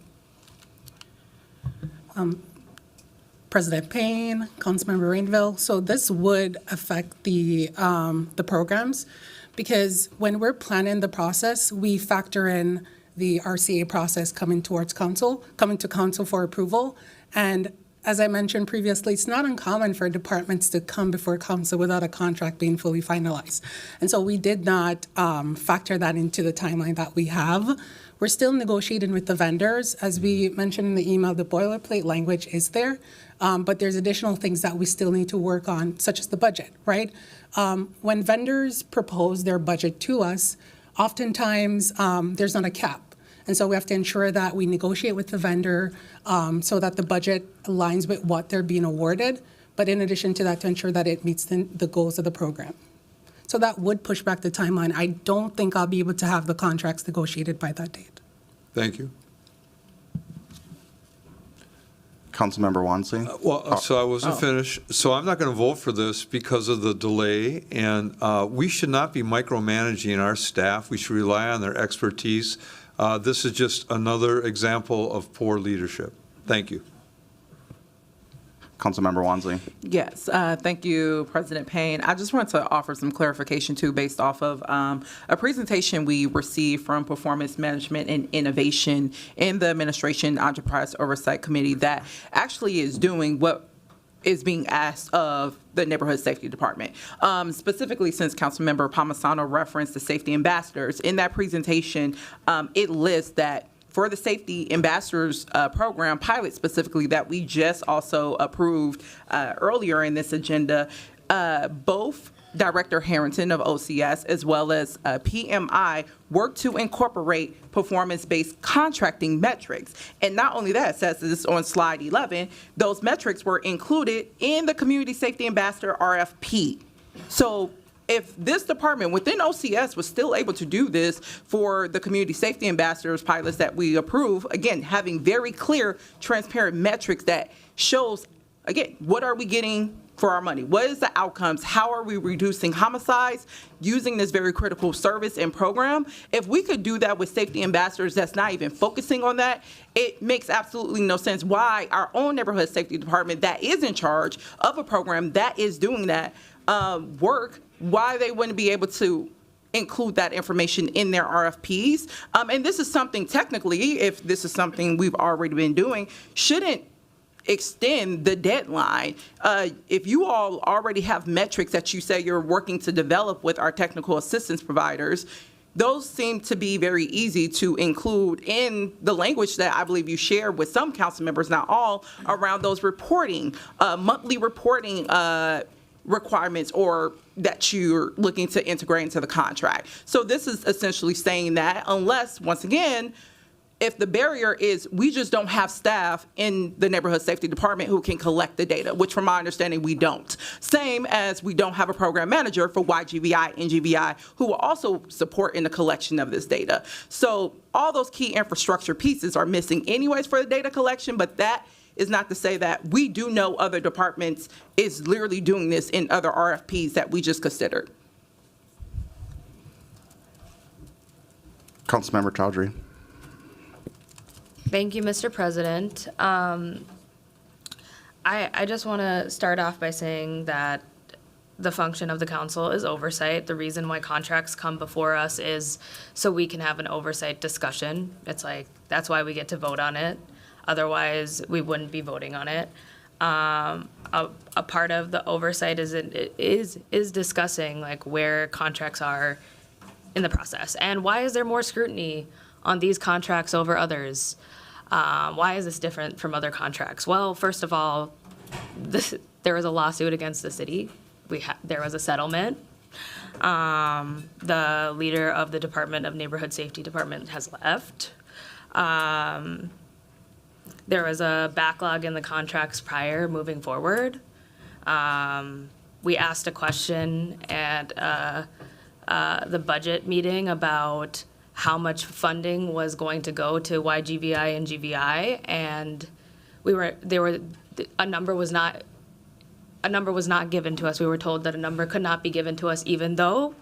President Payne, Councilmember Rainville. So this would affect the programs, because when we're planning the process, we factor in the RCA process coming to council for approval. And as I mentioned previously, it's not uncommon for departments to come before council without a contract being fully finalized. And so we did not factor that into the timeline that we have. We're still negotiating with the vendors. As we mentioned in the email, the boilerplate language is there, but there's additional things that we still need to work on, such as the budget, right? When vendors propose their budget to us, oftentimes there's not a cap. And so we have to ensure that we negotiate with the vendor so that the budget aligns with what they're being awarded, but in addition to that, to ensure that it meets the goals of the program. So that would push back the timeline. I don't think I'll be able to have the contracts negotiated by that date. Thank you. Councilmember Wansley. So I wasn't finished. So I'm not going to vote for this because of the delay, and we should not be micromanaging our staff. We should rely on their expertise. This is just another example of poor leadership. Thank you. Councilmember Wansley. Yes, thank you, President Payne. I just wanted to offer some clarification too, based off of a presentation we received from Performance Management and Innovation in the Administration Enterprise Oversight Committee that actually is doing what is being asked of the Neighborhood Safety Department. Specifically, since Councilmember Palmisano referenced the safety ambassadors, in that presentation, it lists that for the Safety Ambassadors program pilot specifically that we just also approved earlier in this agenda, both Director Harrington of OCS, as well as PMI, worked to incorporate performance-based contracting metrics. And not only that, it says this on slide 11, those metrics were included in the Community Safety Ambassador RFP. So if this department within OCS was still able to do this for the Community Safety Ambassadors pilots that we approve, again, having very clear, transparent metrics that shows, again, what are we getting for our money? What is the outcomes? How are we reducing homicides using this very critical service and program? If we could do that with safety ambassadors that's not even focusing on that, it makes absolutely no sense why our own neighborhood safety department that is in charge of a program that is doing that work, why they wouldn't be able to include that information in their RFPs. And this is something technically, if this is something we've already been doing, shouldn't extend the deadline. If you all already have metrics that you say you're working to develop with our technical assistance providers, those seem to be very easy to include in the language that I believe you shared with some council members, not all, around those reporting, monthly reporting requirements or that you're looking to integrate into the contract. So this is essentially saying that unless, once again, if the barrier is we just don't have staff in the neighborhood safety department who can collect the data, which from my understanding we don't. Same as we don't have a program manager for YGVI and GVI who will also support in the collection of this data. So all those key infrastructure pieces are missing anyways for the data collection, but that is not to say that we do know other departments is literally doing this in other RFPs that we just considered. Councilmember Chowdhury. Thank you, Mr. President. I just want to start off by saying that the function of the council is oversight. The reason why contracts come before us is so we can have an oversight discussion. It's like, that's why we get to vote on it. Otherwise, we wouldn't be voting on it. A part of the oversight is discussing like where contracts are in the process and why is there more scrutiny on these contracts over others. Why is this different from other contracts? Well, first of all, there was a lawsuit against the city. There was a settlement. The leader of the Department of Neighborhood Safety Department has left. There was a backlog in the contracts prior moving forward. We asked a question at the budget meeting about how much funding was going to go to YGVI and GVI, and a number was not given to us. We were told that a number could not be given to us, even though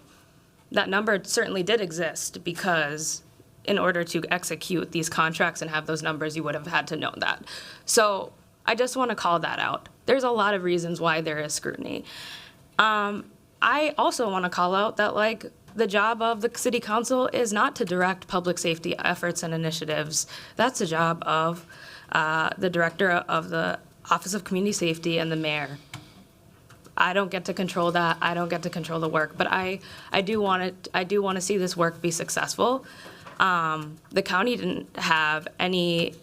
that number certainly did exist, because in order to execute these contracts and have those numbers, you would have had to know that. So I just want to call that out. There's a lot of reasons why there is scrutiny. I also want to call out that like the job of the city council is not to direct public safety efforts and initiatives. That's the job of the director of the Office of Community Safety and the mayor. I don't get to control that. I don't get to control the work, but I do want to see this work be successful. The county didn't have any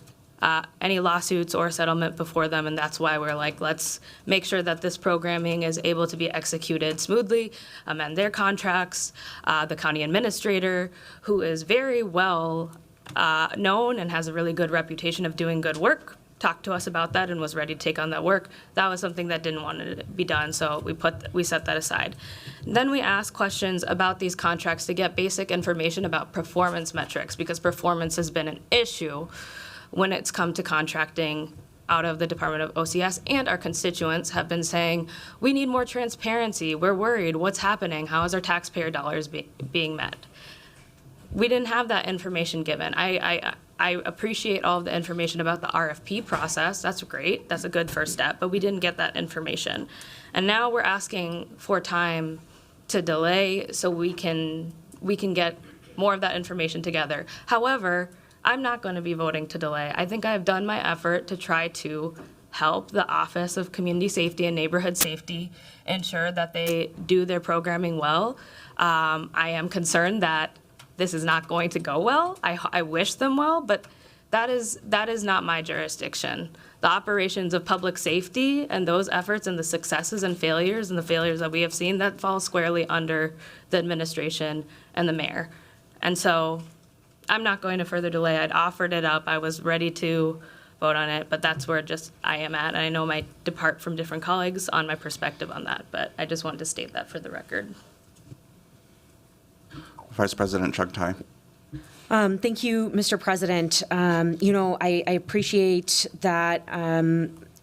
lawsuits or settlement before them, and that's why we're like, let's make sure that this programming is able to be executed smoothly, amend their contracts. The county administrator, who is very well known and has a really good reputation of doing good work, talked to us about that and was ready to take on that work. That was something that didn't want to be done, so we set that aside. Then we asked questions about these contracts to get basic information about performance metrics, because performance has been an issue when it's come to contracting out of the Department of OCS, and our constituents have been saying, we need more transparency, we're worried, what's happening, how is our taxpayer dollars being met? We didn't have that information given. I appreciate all of the information about the RFP process, that's great, that's a good first step, but we didn't get that information. And now we're asking for time to delay so we can get more of that information together. However, I'm not going to be voting to delay. I think I've done my effort to try to help the Office of Community Safety and Neighborhood Safety ensure that they do their programming well. I am concerned that this is not going to go well. I wish them well, but that is not my jurisdiction. the operations of public safety and those efforts and the successes and the failures that we have seen, that falls squarely under the administration and the mayor. And so I'm not going to further delay. I'd offered it up. I was ready to vote on it, but that's where just I am at. And I know I might depart from different colleagues on my perspective on that, but I just wanted to state that for the record. Vice President Chugtai. Thank you, Mr. President. I appreciate that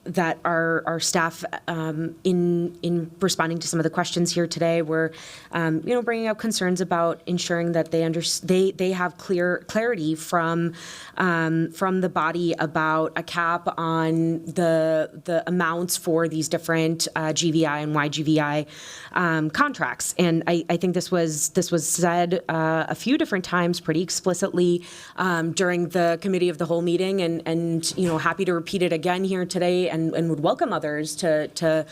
that our staff, in responding to some of the questions here today, were, bringing up concerns about ensuring that they have clarity from the body about a cap on the amounts for these different GVI and YGVI contracts. And I think this was said a few different times pretty explicitly during the committee of the whole meeting, and happy to repeat it again here today, and would welcome others to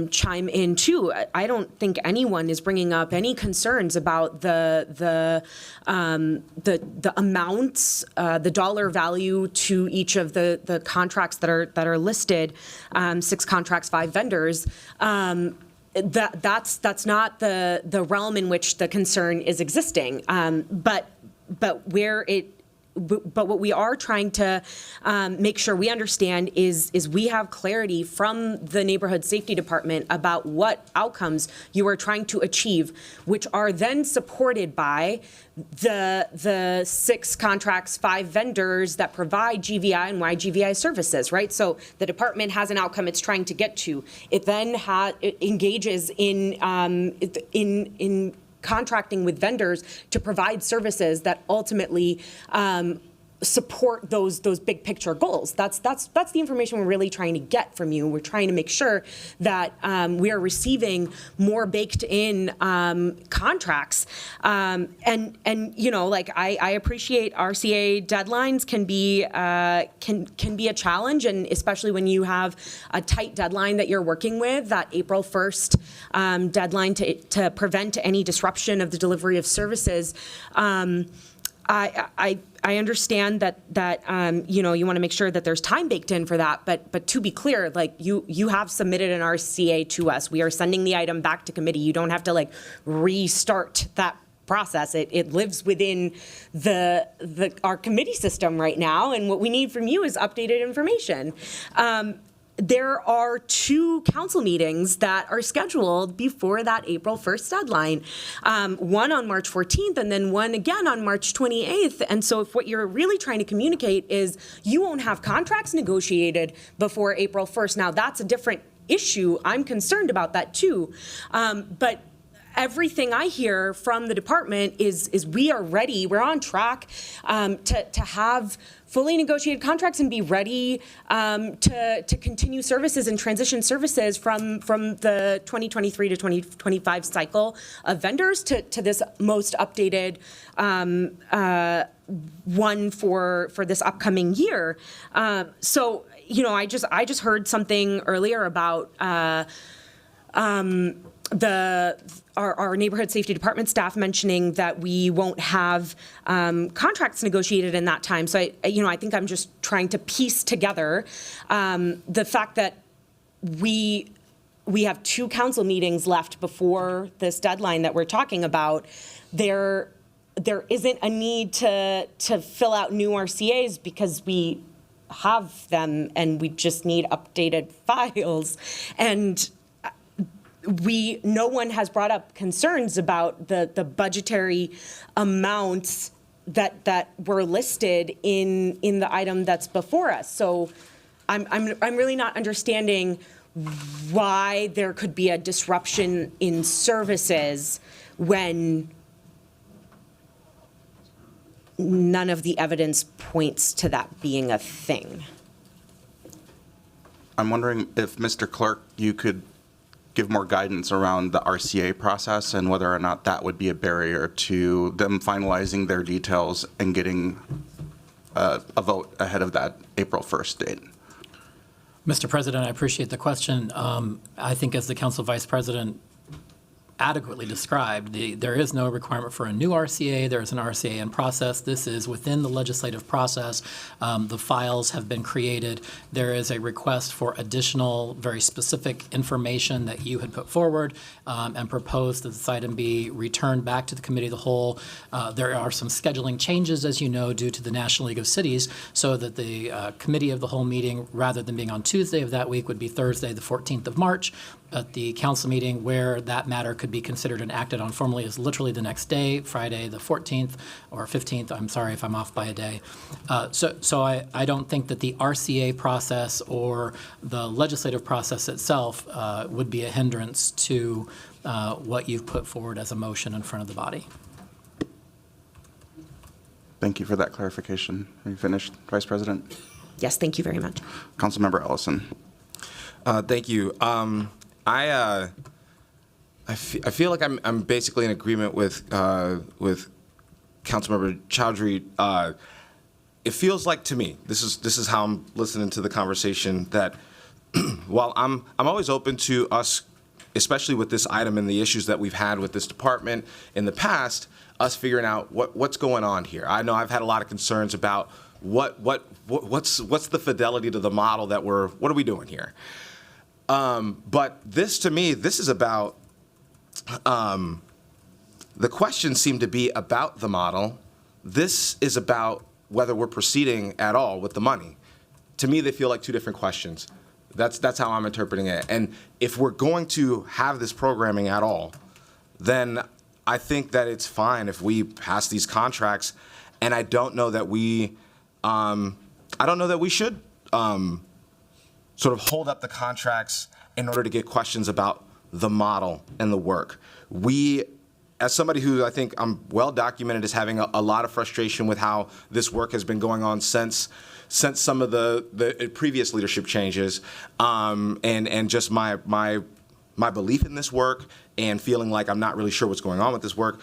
chime in too. I don't think anyone is bringing up any concerns about the amounts, the dollar value to each of the contracts that are listed, 6 contracts, 5 vendors. That's not the realm in which the concern is existing. But what we are trying to make sure we understand is we have clarity from the Neighborhood Safety Department about what outcomes you are trying to achieve, which are then supported by the 6 contracts, 5 vendors that provide GVI and YGVI services, right? So the department has an outcome it's trying to get to. It then it engages in contracting with vendors to provide services that ultimately support those big picture goals. That's the information we're really trying to get from you. We're trying to make sure that we are receiving more baked in contracts. I appreciate RCA deadlines can be a challenge, and especially when you have a tight deadline that you're working with, that April 1st deadline to prevent any disruption of the delivery of services. I understand that you want to make sure that there's time baked in for that, but to be clear, you have submitted an RCA to us. We are sending the item back to committee. You don't have to restart that process. It lives within our committee system right now, and what we need from you is updated information. There are 2 council meetings that are scheduled before that April 1st deadline, one on March 14th and then one again on March 28th. And so if what you're really trying to communicate is you won't have contracts negotiated before April 1st, now that's a different issue. I'm concerned about that too. But everything I hear from the department is we are ready, we're on track to have fully negotiated contracts and be ready to continue services and transition services from the 2023 to 2025 cycle of vendors to this most updated one for this upcoming year. I just heard something earlier about our neighborhood safety department staff mentioning that we won't have contracts negotiated in that time. So I think I'm just trying to piece together the fact that we have 2 council meetings left before this deadline that we're talking about. There isn't a need to fill out new RCAs because we have them and we just need updated files. And no one has brought up concerns about the budgetary amounts that were listed in the item that's before us. So I'm really not understanding why there could be a disruption in services when none of the evidence points to that being a thing. I'm wondering if, Mr. Clerk, you could give more guidance around the RCA process and whether or not that would be a barrier to them finalizing their details and getting a vote ahead of that April 1st date. Mr. President, I appreciate the question. I think as the Council Vice President adequately described. There is no requirement for a new RCA. There is an RCA in process. This is within the legislative process. The files have been created. There is a request for additional, very specific information that you had put forward and proposed that this item be returned back to the Committee of the Whole. There are some scheduling changes, as you know, due to the National League of Cities, so that the Committee of the Whole meeting, rather than being on Tuesday of that week, would be Thursday, the 14th of March. At the council meeting where that matter could be considered and acted on formally is literally the next day, Friday the 14th or 15th. I'm sorry if I'm off by a day. So I don't think that the RCA process or the legislative process itself would be a hindrance to what you've put forward as a motion in front of the body. Thank you for that clarification. Are you finished, Vice President? Yes, thank you very much. Councilmember Ellison. Thank you. I feel like I'm basically in agreement with Councilmember Chowdhury. It feels like to me, this is how I'm listening to the conversation, that while I'm always open to us, especially with this item and the issues that we've had with this department in the past, us figuring out what's going on here. I know I've had a lot of concerns about what's the fidelity to the model that what are we doing here? But this, to me, this is about, the questions seem to be about the model. This is about whether we're proceeding at all with the money. To me, they feel like two different questions. That's how I'm interpreting it. And if we're going to have this programming at all, then I think that it's fine if we pass these contracts. And I don't know that we should sort of hold up the contracts in order to get questions about the model and the work. We, as somebody who I think I'm well documented as having a lot of frustration with how this work has been going on since some of the previous leadership changes, and just my belief in this work and feeling like I'm not really sure what's going on with this work.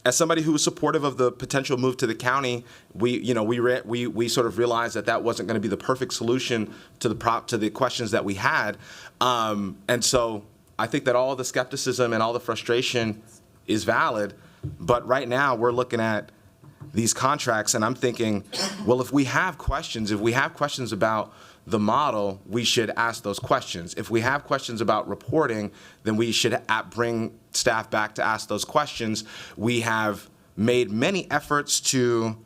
As somebody who was supportive of the potential move to the county, we sort of realized that wasn't going to be the perfect solution to the questions that we had, and so I think that all the skepticism and all the frustration is valid. But right now we're looking at these contracts, and I'm thinking, well, if we have questions about the model, we should ask those questions. If we have questions about reporting, then we should bring staff back to ask those questions. We have made many efforts to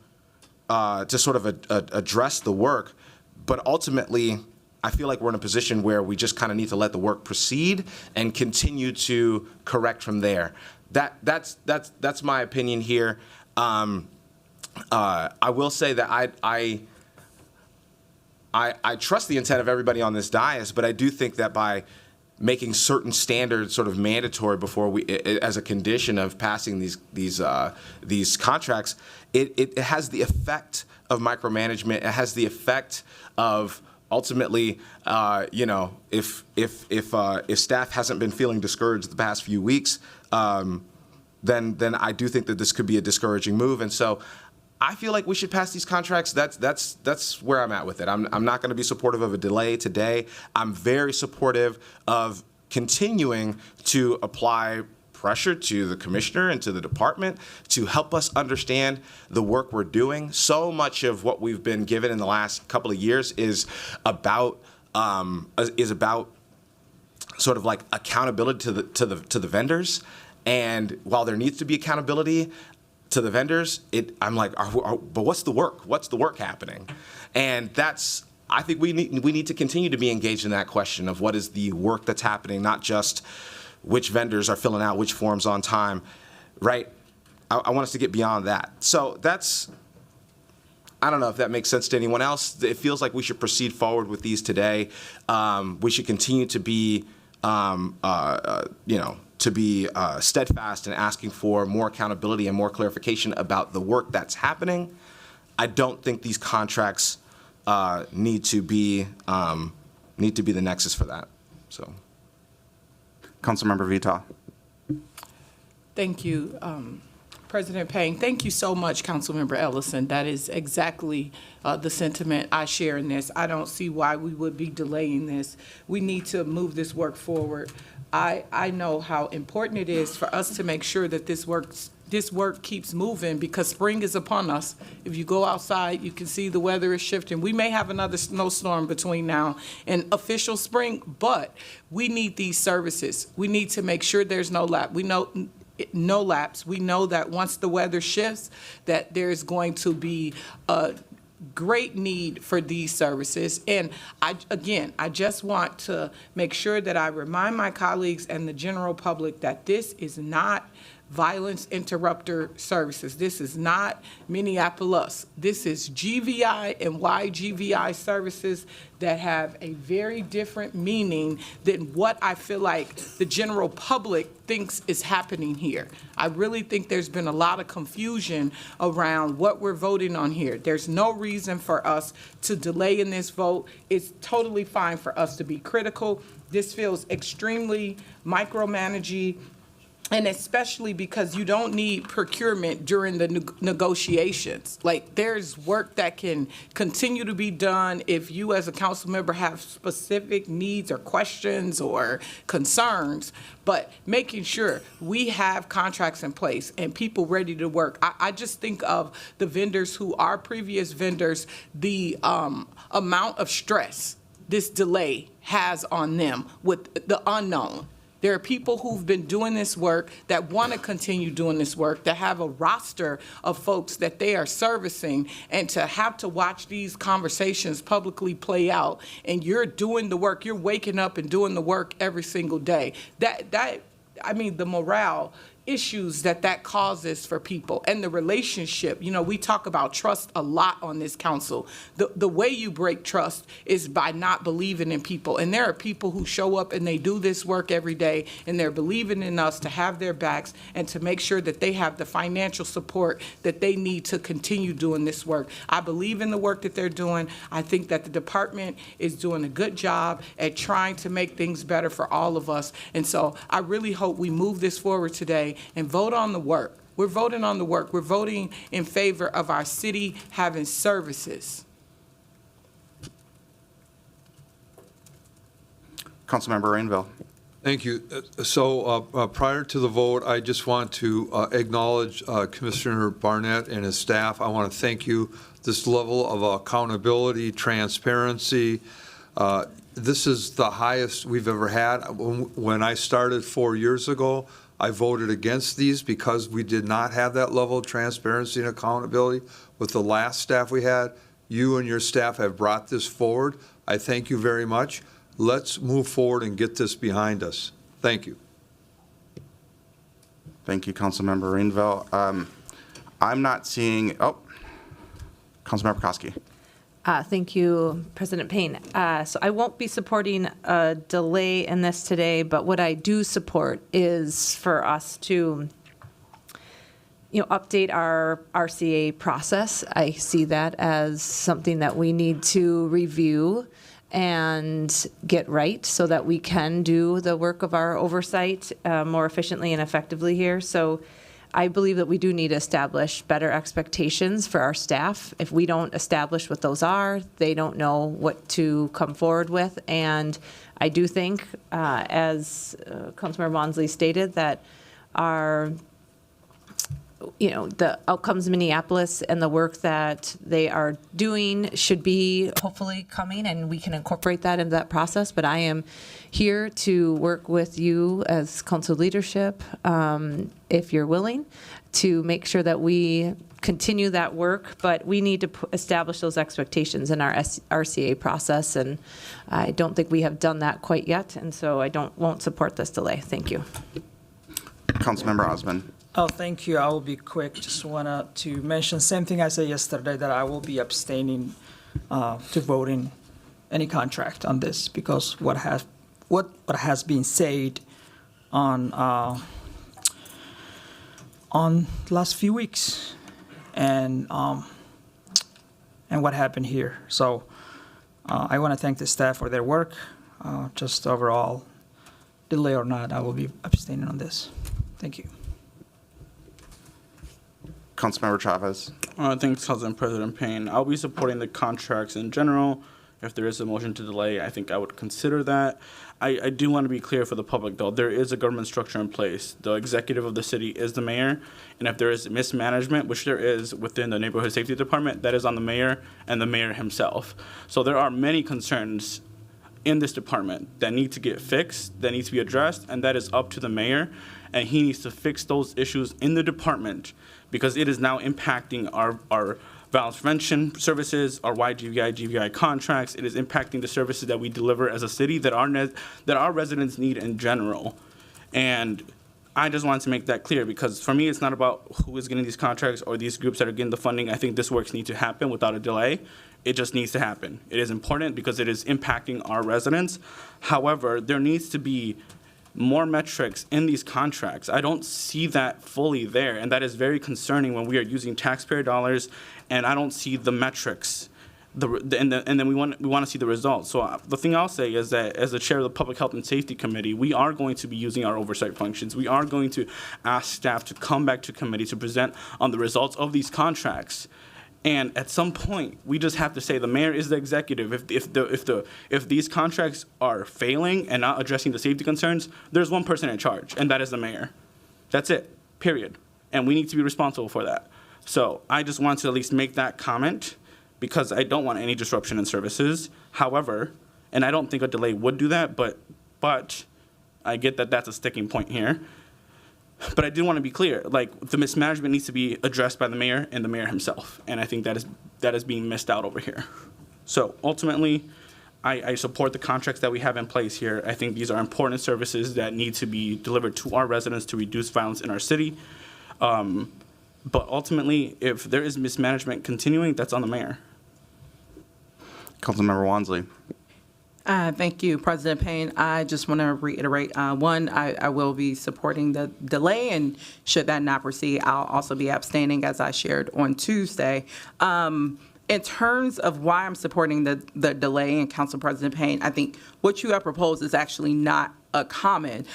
sort of address the work, but ultimately, I feel like we're in a position where we just kind of need to let the work proceed and continue to correct from there. That's my opinion here. I will say that I trust the intent of everybody on this dais, but I do think that by making certain standards sort of mandatory before as a condition of passing these contracts, it has the effect of micromanagement. It has the effect of ultimately, if staff hasn't been feeling discouraged the past few weeks, then I do think that this could be a discouraging move. And so I feel like we should pass these contracts. That's where I'm at with it. I'm not going to be supportive of a delay today. I'm very supportive of continuing to apply pressure to the commissioner and to the department to help us understand the work we're doing. So much of what we've been given in the last couple of years is about sort of like accountability to the vendors. And while there needs to be accountability to the vendors, I'm like, but what's the work? What's the work happening? And I think we need to continue to be engaged in that question of what is the work that's happening, not just which vendors are filling out which forms on time, right? I want us to get beyond that. So I don't know if that makes sense to anyone else. It feels like we should proceed forward with these today. We should continue to be, steadfast in asking for more accountability and more clarification about the work that's happening. I don't think these contracts need to be the nexus for that. So, Councilmember Veto. Thank you. President Payne, thank you so much, Councilmember Ellison. That is exactly the sentiment I share in this. I don't see why we would be delaying this. We need to move this work forward. I know how important it is for us to make sure that this work keeps moving, because spring is upon us. If you go outside, you can see the weather is shifting. We may have another snowstorm between now and official spring, but we need these services. We need to make sure there's no lapse. No lapse. We know that once the weather shifts, that there's going to be a great need for these services. And I just want to make sure that I remind my colleagues and the general public that this is not violence interrupter services. This is not Minneapolis. This is GVI and YGVI services that have a very different meaning than what I feel like the general public thinks is happening here. I really think there's been a lot of confusion around what we're voting on here. There's no reason for us to delay in this vote. It's totally fine for us to be critical. This feels extremely micromanaging, and especially because you don't need procurement during the negotiations. Like, there's work that can continue to be done if you as a council member have specific needs or questions or concerns, but making sure we have contracts in place and people ready to work. I just think of the vendors who are previous vendors, the amount of stress this delay has on them with the unknown. There are people who've been doing this work that want to continue doing this work, that have a roster of folks that they are servicing, and to have to watch these conversations publicly play out, and you're doing the work, you're waking up and doing the work every single day. The morale issues that causes for people, and the relationship. We talk about trust a lot on this council. The way you break trust is by not believing in people. And there are people who show up and they do this work every day, and they're believing in us to have their backs and to make sure that they have the financial support that they need to continue doing this work. I believe in the work that they're doing. I think that the department is doing a good job at trying to make things better for all of us. And so I really hope we move this forward today and vote on the work. We're voting on the work. We're voting in favor of our city having services. Councilmember Rainville. Thank you. So prior to the vote, I just want to acknowledge Commissioner Barnett and his staff. I want to thank you. This level of accountability, transparency, this is the highest we've ever had. When I started 4 years ago, I voted against these because we did not have that level of transparency and accountability with the last staff we had. You and your staff have brought this forward. I thank you very much. Let's move forward and get this behind us. Thank you. Thank you, Councilmember Rainville. I'm not seeing, Councilmember Koski. Thank you, President Payne. So I won't be supporting a delay in this today, but what I do support is for us to, update our RCA process. I see that as something that we need to review and get right so that we can do the work of our oversight more efficiently and effectively here. So I believe that we do need to establish better expectations for our staff. If we don't establish what those are, they don't know what to come forward with. And I do think, as Councilmember Bonsley stated, that our, the Outcomes Minneapolis and the work that they are doing should be hopefully coming, and we can incorporate that into that process. But I am here to work with you as council leadership, if you're willing, to make sure that we continue that work. But we need to establish those expectations in our RCA process, and I don't think we have done that quite yet, and so I won't support this delay. Thank you. Councilmember Osmond. Oh, thank you. I will be quick. Just wanted to mention same thing I said yesterday, that I will be abstaining to voting any contract on this, because what has been said on last few weeks and what happened here. So I want to thank the staff for their work. Just overall, delay or not, I will be abstaining on this. Thank you. Councilmember Chavez. Thanks, Council President Payne. I'll be supporting the contracts in general. If there is a motion to delay, I think I would consider that. I do want to be clear for the public, though. There is a government structure in place. The executive of the city is the mayor, and if there is mismanagement, which there is within the Neighborhood Safety Department, that is on the mayor and the mayor himself. So there are many concerns in this department that need to get fixed, that need to be addressed, and that is up to the mayor, and he needs to fix those issues in the department because it is now impacting our violence prevention services, our YGVI, GVI contracts. It is impacting the services that we deliver as a city that our residents need in general. And I just wanted to make that clear because for me, it's not about who is getting these contracts or these groups that are getting the funding. I think this works need to happen without a delay. It just needs to happen. It is important because it is impacting our residents. However, there needs to be more metrics in these contracts. I don't see that fully there, and that is very concerning when we are using taxpayer dollars, and I don't see the metrics. And then we want to see the results. So the thing I'll say is that as the chair of the Public Health and Safety Committee, we are going to be using our oversight functions. We are going to ask staff to come back to committee to present on the results of these contracts. And at some point, we just have to say the mayor is the executive. If these contracts are failing and not addressing the safety concerns, there's one person in charge, and that is the mayor. That's it, period. And we need to be responsible for that. So I just want to at least make that comment because I don't want any disruption in services. However, and I don't think a delay would do that, but I get that that's a sticking point here. But I do want to be clear, like the mismanagement needs to be addressed by the mayor and the mayor himself. And I think that is being missed out over here. So ultimately, I support the contracts that we have in place here. I think these are important services that need to be delivered to our residents to reduce violence in our city. But ultimately, if there is mismanagement continuing, that's on the mayor. Councilmember Wansley. Thank you, President Payne. I just want to reiterate, one, I will be supporting the delay, and should that not proceed, I'll also be abstaining, as I shared on Tuesday. In terms of why I'm supporting the delay, and Council President Payne, I think what you have proposed is actually not a comment.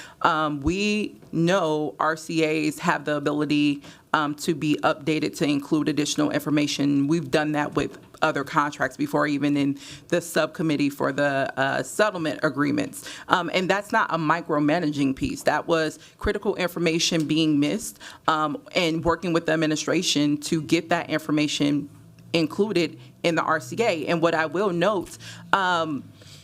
We know RCAs have the ability to be updated to include additional information. We've done that with other contracts before, even in the subcommittee for the settlement agreements. And that's not a micromanaging piece. That was critical information being missed and working with the administration to get that information included in the RCA. And what I will note,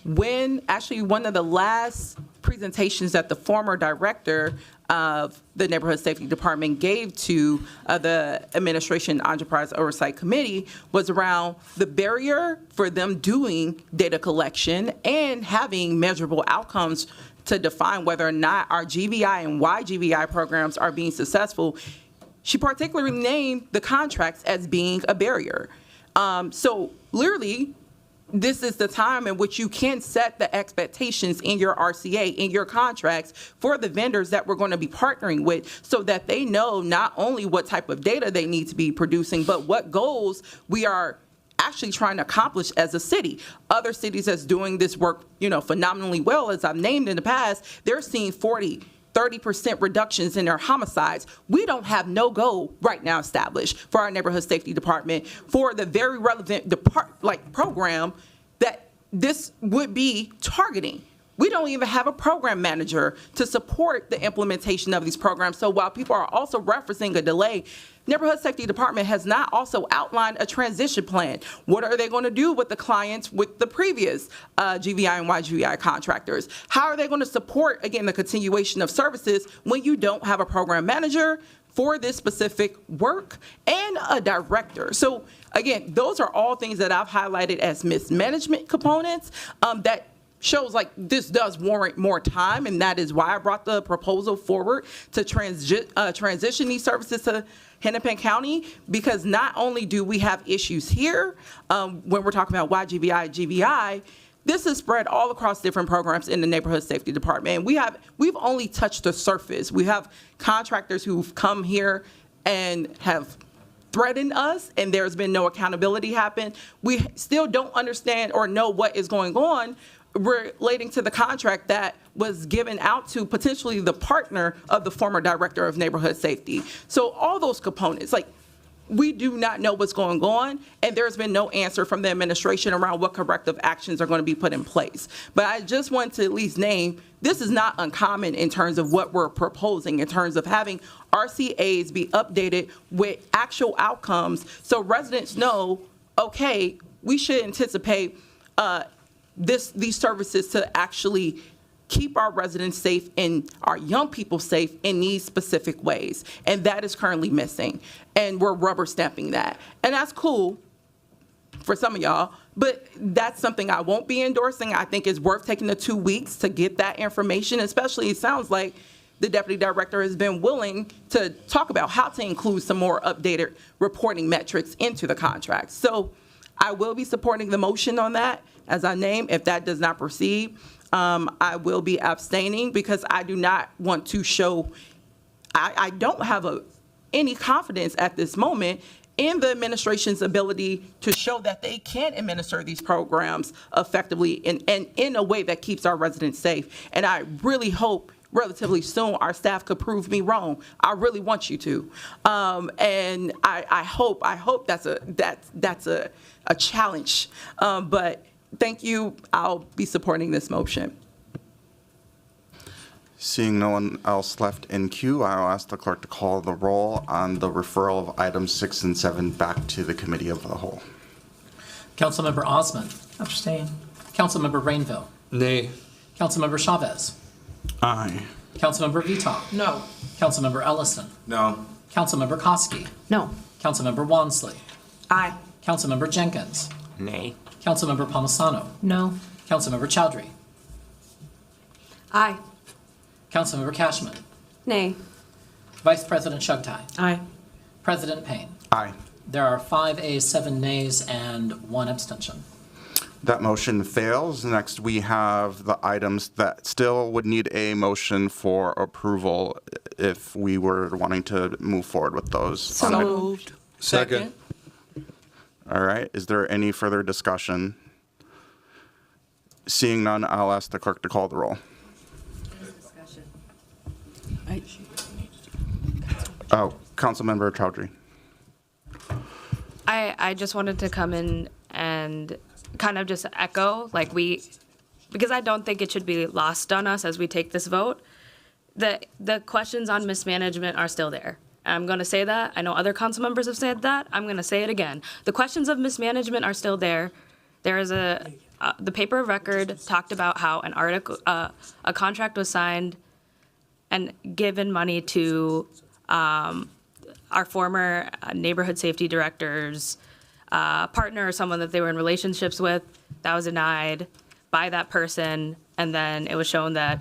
when actually one of the last presentations that the former director of the Neighborhood Safety Department gave to the Administration Enterprise Oversight Committee was around the barrier for them doing data collection and having measurable outcomes to define whether or not our GVI and YGVI programs are being successful. She particularly named the contracts as being a barrier. So literally, this is the time in which you can set the expectations in your RCA, in your contracts for the vendors that we're going to be partnering with so that they know not only what type of data they need to be producing, but what goals we are actually trying to accomplish as a city. Other cities that's doing this work, phenomenally well, as I've named in the past, they're seeing 30% reductions in their homicides. We don't have no goal right now established for our Neighborhood Safety Department for the very relevant program that this would be targeting. We don't even have a program manager to support the implementation of these programs. So while people are also referencing a delay, Neighborhood Safety Department has not also outlined a transition plan. What are they going to do with the clients with the previous GVI and YGVI contractors? How are they going to support, again, the continuation of services when you don't have a program manager for this specific work and a director? So again, those are all things that I've highlighted as mismanagement components that shows like this does warrant more time, and that is why I brought the proposal forward to transition these services to Hennepin County, because not only do we have issues here when we're talking about YGVI, GVI, this is spread all across different programs in the Neighborhood Safety Department. And we've only touched the surface. We have contractors who've come here and have threatened us, and there's been no accountability happen. We still don't understand or know what is going on relating to the contract that was given out to potentially the partner of the former director of neighborhood safety. So all those components, like we do not know what's going on, and there's been no answer from the administration around what corrective actions are going to be put in place. But I just want to at least name, this is not uncommon in terms of what we're proposing, in terms of having RCAs be updated with actual outcomes so residents know, okay, we should anticipate these services to actually keep our residents safe and our young people safe in these specific ways. And that is currently missing. And we're rubber stamping that. And that's cool for some of y'all, but that's something I won't be endorsing. I think it's worth taking the 2 weeks to get that information, especially it sounds like the deputy director has been willing to talk about how to include some more updated reporting metrics into the contract. So I will be supporting the motion on that as I name. If that does not proceed, I will be abstaining because I do not want to show, I don't have any confidence at this moment in the administration's ability to show that they can administer these programs effectively and in a way that keeps our residents safe. And I really hope relatively soon our staff could prove me wrong. I really want you to. And I hope that's a challenge. But thank you. I'll be supporting this motion. Seeing no one else left in queue, I will ask the clerk to call the roll on the referral of items 6 and 7 back to the committee of the whole. Councilmember Osmond. Abstain. Councilmember Rainville. Nay. Councilmember Chavez. Aye. Councilmember Veto. No. Councilmember Ellison. No. Councilmember Koski. No. Councilmember Wansley. Aye. Councilmember Jenkins. Nay. Councilmember Palmisano. No. Councilmember Chowdhury. Aye. Councilmember Cashman. Nay. Vice President Shugtai. Aye. President Payne. Aye. There are 5 ayes, 7 nays, and 1 abstention. That motion fails. Next, we have the items that still would need a motion for approval if we were wanting to move forward with those. So moved. Second. All right. Is there any further discussion? Seeing none, I'll ask the clerk to call the roll. Oh, Councilmember Chowdhury. I just wanted to come in and kind of just echo, because I don't think it should be lost on us as we take this vote. The questions on mismanagement are still there. I'm going to say that. I know other council members have said that. I'm going to say it again. The questions of mismanagement are still there. There is the paper of record talked about how a contract was signed and given money to our former neighborhood safety director's partner or someone that they were in relationships with. That was denied by that person, and then it was shown that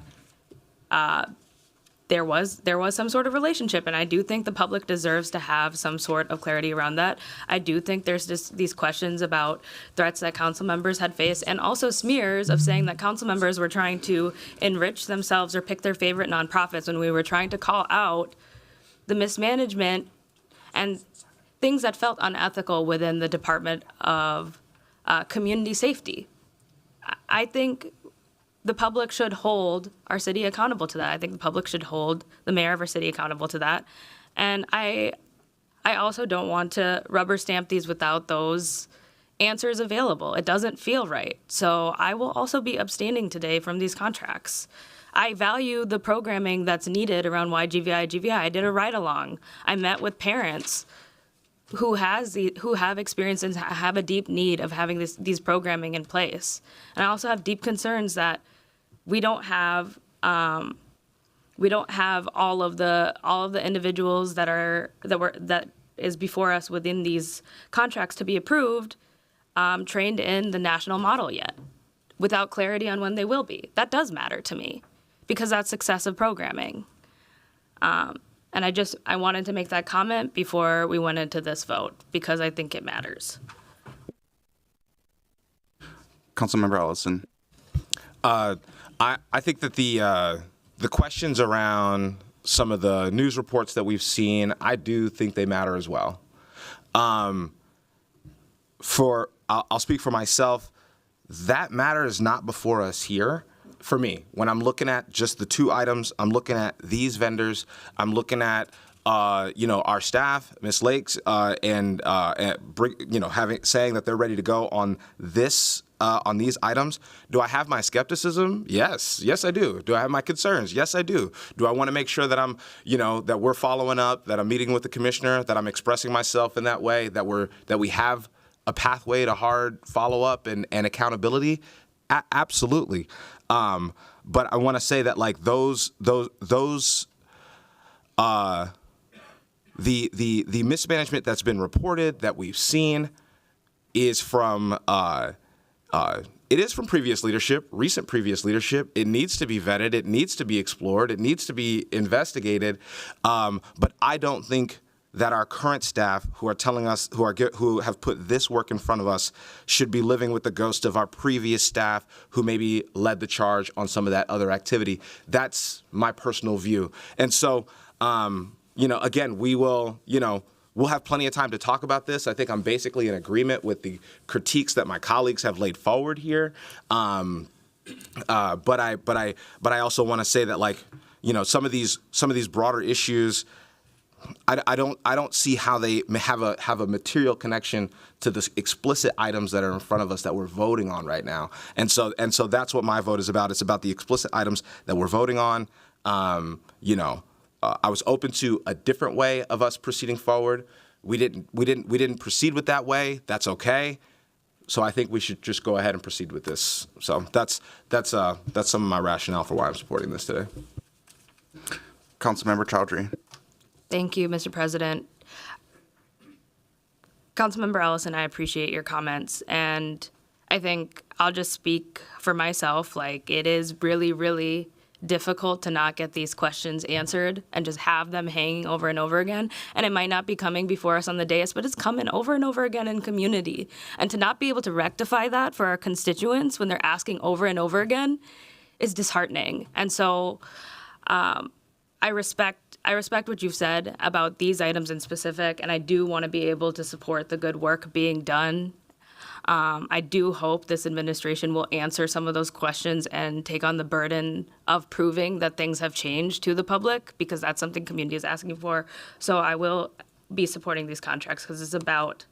there was some sort of relationship, and I do think the public deserves to have some sort of clarity around that. I do think there's just these questions about threats that council members had faced, and also smears of saying that council members were trying to enrich themselves or pick their favorite nonprofits when we were trying to call out the mismanagement and things that felt unethical within the Department of Community Safety. I think the public should hold our city accountable to that. I think the public should hold the mayor of our city accountable to that. And I also don't want to rubber stamp these without those answers available. It doesn't feel right. So I will also be abstaining today from these contracts. I value the programming that's needed around GVI. I did a ride-along. I met with parents who have experience and have a deep need of having these programming in place. And I also have deep concerns that we don't have all of the individuals that is before us within these contracts to be approved trained in the national model yet, without clarity on when they will be. That does matter to me, because that's successive programming. And I wanted to make that comment before we went into this vote, because I think it matters. Councilmember Ellison. I think that the questions around some of the news reports that we've seen, I do think they matter as well. I'll speak for myself. That matter is not before us here. For me, when I'm looking at just the 2 items, I'm looking at these vendors, I'm looking at our staff, Ms. Lakes, saying that they're ready to go on this. On these items, do I have my skepticism? Yes, I do. Do I have my concerns? Yes, I do. Do I want to make sure that I'm, that we're following up, that I'm meeting with the commissioner, that I'm expressing myself in that way, that we have a pathway to hard follow up and accountability? Absolutely. But I want to say that like the mismanagement that's been reported that we've seen is from. It is from previous leadership, recent previous leadership. It needs to be vetted. It needs to be explored. It needs to be investigated. But I don't think that our current staff, who are telling us, who have put this work in front of us, should be living with the ghost of our previous staff who maybe led the charge on some of that other activity. That's my personal view. And so, again, we will, we'll have plenty of time to talk about this. I think I'm basically in agreement with the critiques that my colleagues have laid forward here. But I also want to say that, like, some of these broader issues, I don't see how they have a material connection to the explicit items that are in front of us that we're voting on right now. And so that's what my vote is about. It's about the explicit items that we're voting on. I was open to a different way of us proceeding forward. We didn't proceed with that way. That's okay. So I think we should just go ahead and proceed with this. So that's some of my rationale for why I'm supporting this today. Councilmember Chowdhury. Thank you, Mr. President. Councilmember Ellison, I appreciate your comments, and I think I'll just speak for myself. Like, it is really, really difficult to not get these questions answered and just have them hanging over and over again. And it might not be coming before us on the dais, but it's coming over and over again in community. And to not be able to rectify that for our constituents when they're asking over and over again is disheartening. And so I respect what you've said about these items in specific, and I do want to be able to support the good work being done. I do hope this administration will answer some of those questions and take on the burden of proving that things have changed to the public, because that's something community is asking for. So I will be supporting these contracts because it's about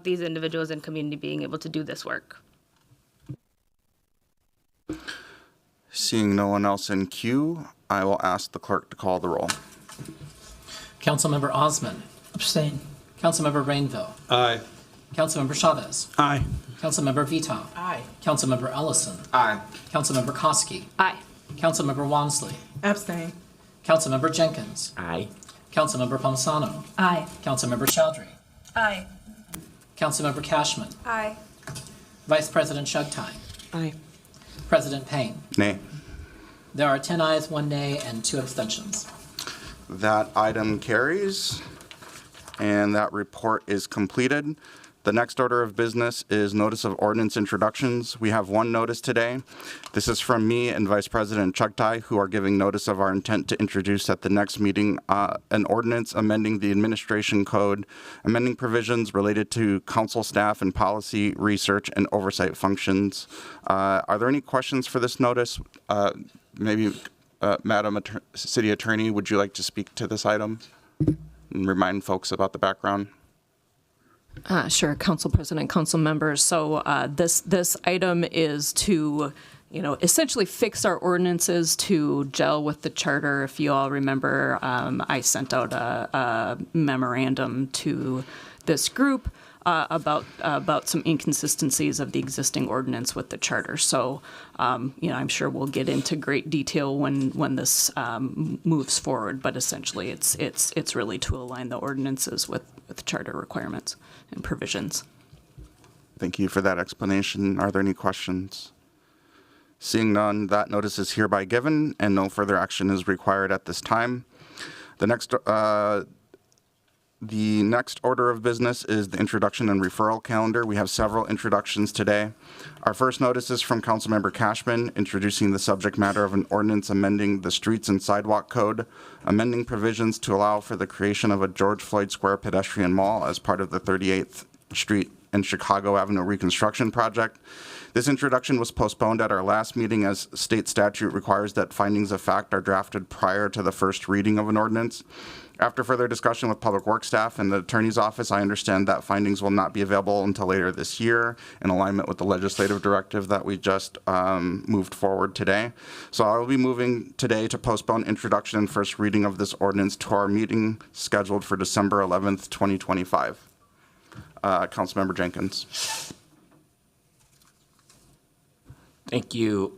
these individuals and community being able to do this work. Seeing no one else in queue, I will ask the clerk to call the roll. Councilmember Osman. Abstain. Councilmember Rainville. Aye. Councilmember Chavez. Aye. Councilmember Veto. Aye. Councilmember Ellison. Aye. Councilmember Koski. Aye. Councilmember Walmsley. Abstain. Councilmember Jenkins. Aye. Councilmember Palmisano. Aye. Councilmember Chowdhury. Aye. Councilmember Cashman. Aye. Vice President Shugtai. Aye. President Payne. Nay. There are 10 ayes, 1 nay, and 2 abstentions. That item carries, and that report is completed. The next order of business is notice of ordinance introductions. We have one notice today. This is from me and Vice President Chugtai, who are giving notice of our intent to introduce at the next meeting an ordinance amending the administration code, amending provisions related to council staff and policy, research, and oversight functions. Are there any questions for this notice? Maybe, Madam City Attorney, would you like to speak to this item and remind folks about the background? Sure, Council President, Council members. So this item is to, essentially fix our ordinances to gel with the charter. If you all remember, I sent out a memorandum to this group about some inconsistencies of the existing ordinance with the charter. So, I'm sure we'll get into great detail when this moves forward. But essentially, it's really to align the ordinances with charter requirements and provisions. Thank you for that explanation. Are there any questions? Seeing none, that notice is hereby given, and no further action is required at this time. The next order of business is the introduction and referral calendar. We have several introductions today. Our first notice is from Councilmember Cashman, introducing the subject matter of an ordinance amending the Streets and Sidewalk Code, amending provisions to allow for the creation of a George Floyd Square pedestrian mall as part of the 38th Street and Chicago Avenue reconstruction project. This introduction was postponed at our last meeting as state statute requires that findings of fact are drafted prior to the first reading of an ordinance. After further discussion with Public Works staff and the Attorney's Office, I understand that findings will not be available until later this year in alignment with the legislative directive that we just moved forward today. So I will be moving today to postpone introduction and first reading of this ordinance to our meeting scheduled for December 11th, 2025. Councilmember Jenkins. Thank you,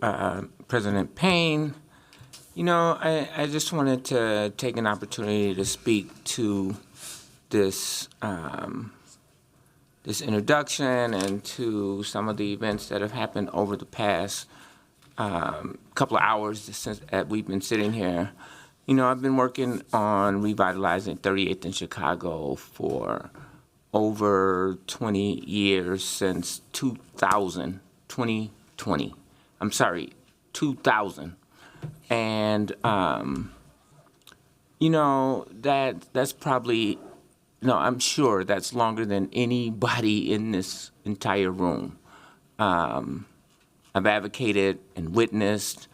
President Payne. You know, I just wanted to take an opportunity to speak to this this introduction and to some of the events that have happened over the past couple of hours since we've been sitting here. You know, I've been working on revitalizing 38th in Chicago for over 20 years, since 2000. And, you know, that's probably, no, I'm sure that's longer than anybody in this entire room. I've advocated and witnessed,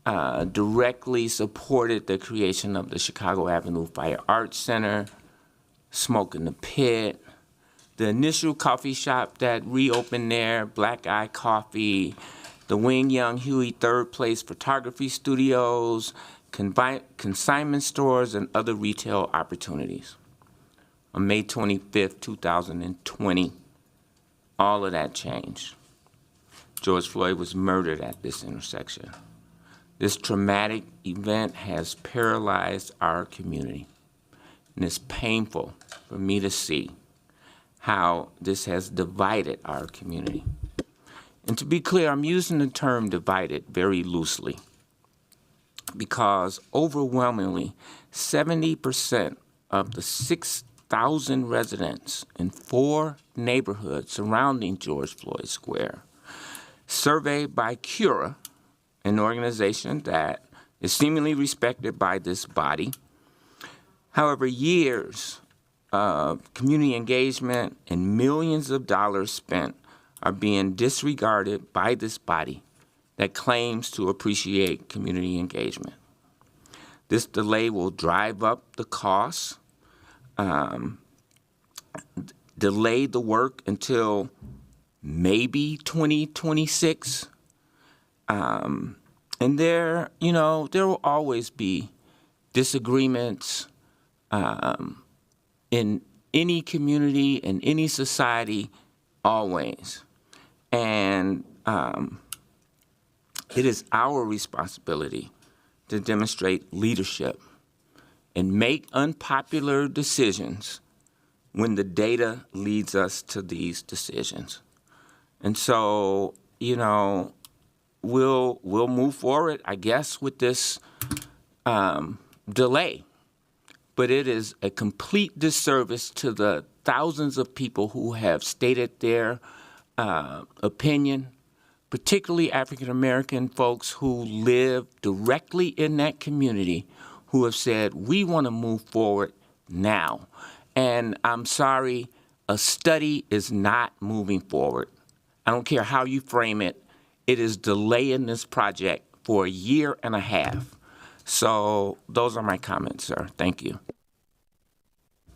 directly supported the creation of the Chicago Avenue Fire Arts Center, Smoke in the Pit, the initial coffee shop that reopened there, Black Eye Coffee, the Wing Young Huey Third Place Photography Studios, consignment stores, and other retail opportunities. On May 25th, 2020, all of that changed. George Floyd was murdered at this intersection. This traumatic event has paralyzed our community, and it's painful for me to see how this has divided our community. And to be clear, I'm using the term divided very loosely, because overwhelmingly 70% of the 6,000 residents in 4 neighborhoods surrounding George Floyd Square, surveyed by Cura, an organization that is seemingly respected by this body. However, years of community engagement and millions of dollars spent are being disregarded by this body that claims to appreciate community engagement. This delay will drive up the costs, delay the work until maybe 2026. And there will always be disagreements in any community, in any society, always. And it is our responsibility to demonstrate leadership and make unpopular decisions when the data leads us to these decisions. And so, you know, we'll move forward, I guess, with this delay. But it is a complete disservice to the thousands of people who have stated their opinion, particularly African American folks who live directly in that community, who have said, we want to move forward now. And I'm sorry, a study is not moving forward. I don't care how you frame it. It is delaying this project for a year and a half. So those are my comments, sir. Thank you.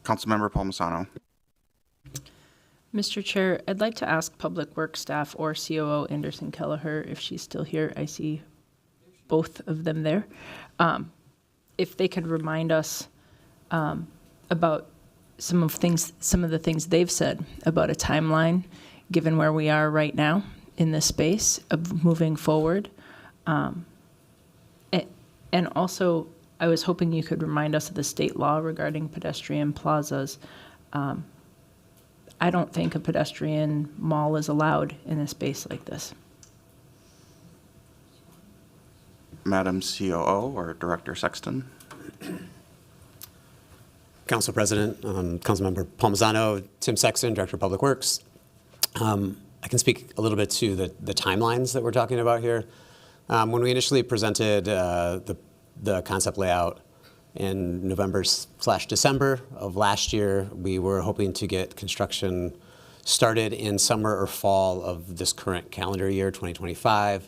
Councilmember Palmisano. Mr. Chair, I'd like to ask Public Works staff or COO Anderson Kelleher, if she's still here. I see both of them there. If they could remind us about some of the things they've said about a timeline, given where we are right now in this space of moving forward. And also, I was hoping you could remind us of the state law regarding pedestrian plazas. I don't think a pedestrian mall is allowed in a space like this. Madam COO or Director Sexton. Council President, Councilmember Palmisano, Tim Sexton, Director of Public Works. I can speak a little bit to the timelines that we're talking about here. When we initially presented the concept layout in November/December of last year, we were hoping to get construction started in summer or fall of this current calendar year, 2025.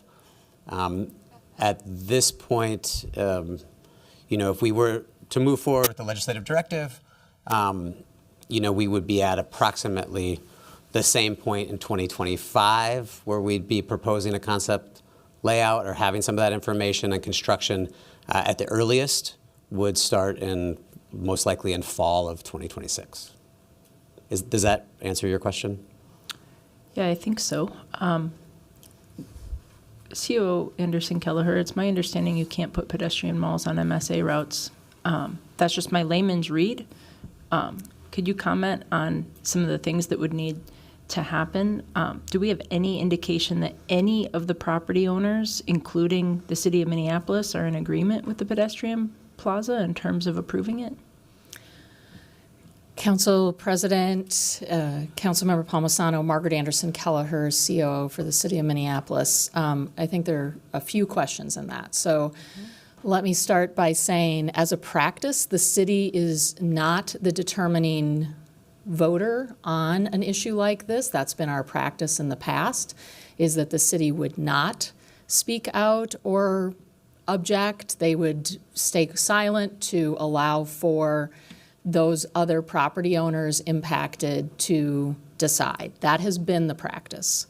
At this point, if we were to move forward with the legislative directive, we would be at approximately the same point in 2025 where we'd be proposing a concept layout or having some of that information, and construction at the earliest would start most likely in fall of 2026. Does that answer your question? Yeah, I think so. COO Anderson Kelleher, it's my understanding you can't put pedestrian malls on MSA routes. That's just my layman's read. Could you comment on some of the things that would need to happen? Do we have any indication that any of the property owners, including the city of Minneapolis, are in agreement with the pedestrian plaza in terms of approving it? Council President, Councilmember Palmisano, Margaret Anderson Kelleher, COO for the City of Minneapolis. I think there are a few questions in that. So let me start by saying, as a practice, the city is not the determining voter on an issue like this. That's been our practice in the past, is that the city would not speak out or object. They would stay silent to allow for those other property owners impacted to decide. That has been the practice.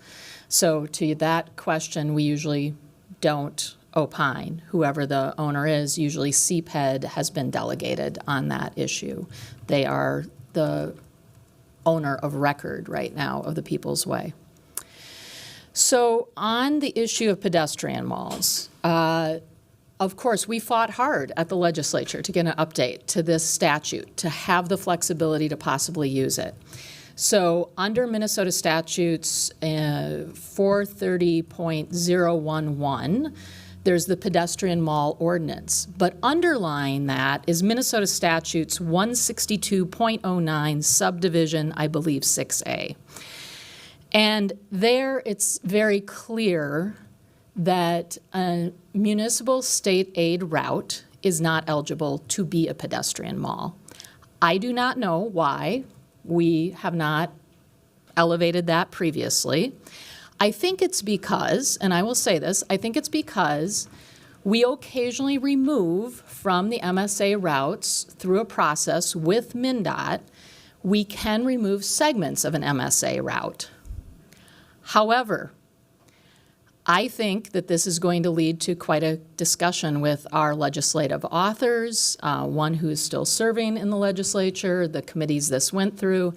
So to that question, we usually don't opine. Whoever the owner is, usually CPED has been delegated on that issue. They are the owner of record right now of the People's Way. So on the issue of pedestrian malls, of course, we fought hard at the legislature to get an update to this statute, to have the flexibility to possibly use it. So under Minnesota statutes 430.011, there's the pedestrian mall ordinance. But underlying that is Minnesota statutes 162.09 subdivision, I believe 6A. And there it's very clear that a municipal state aid route is not eligible to be a pedestrian mall. I do not know why we have not elevated that previously. I think it's because, and I will say this, I think it's because we occasionally remove from the MSA routes through a process with MnDOT, we can remove segments of an MSA route. However, I think that this is going to lead to quite a discussion with our legislative authors, one who is still serving in the legislature, the committees this went through.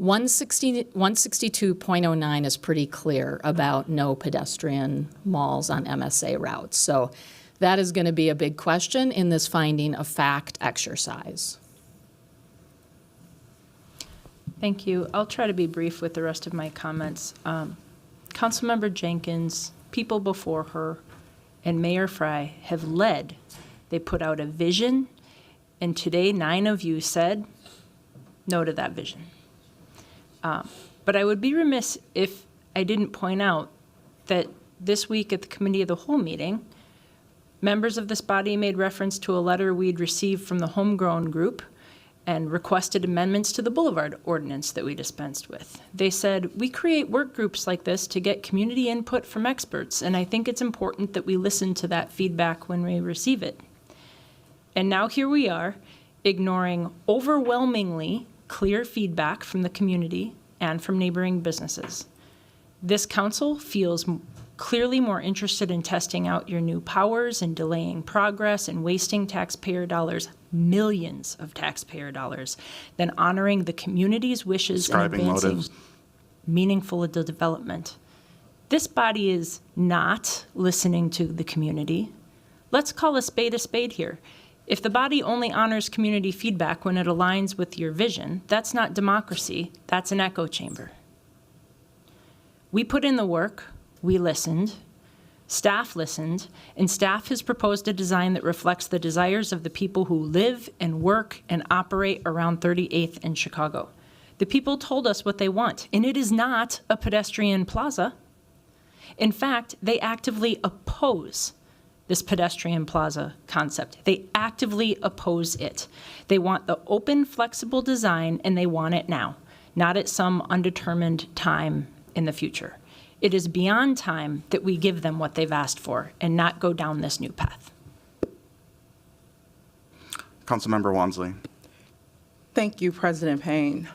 162.09 is pretty clear about no pedestrian malls on MSA routes. So that is going to be a big question in this finding of fact exercise. Thank you. I'll try to be brief with the rest of my comments. Councilmember Jenkins, people before her, and Mayor Fry have led. They put out a vision, and today 9 of you said no to that vision. But I would be remiss if I didn't point out that this week at the Committee of the Whole meeting, members of this body made reference to a letter we'd received from the Homegrown Group and requested amendments to the Boulevard Ordinance that we dispensed with. They said, we create work groups like this to get community input from experts, and I think it's important that we listen to that feedback when we receive it. And now here we are, ignoring overwhelmingly clear feedback from the community and from neighboring businesses. This council feels clearly more interested in testing out your new powers and delaying progress and wasting taxpayer dollars, millions of taxpayer dollars, than honoring the community's wishes and advancing meaningful development. This body is not listening to the community. Let's call a spade here. If the body only honors community feedback when it aligns with your vision, that's not democracy, that's an echo chamber. We put in the work, we listened, staff listened, and staff has proposed a design that reflects the desires of the people who live and work and operate around 38th and Chicago. The people told us what they want, and it is not a pedestrian plaza. In fact, they actively oppose this pedestrian plaza concept. They actively oppose it. They want the open, flexible design, and they want it now, not at some undetermined time in the future. It is beyond time that we give them what they've asked for and not go down this new path. Councilmember Wansley. Thank you, President Payne.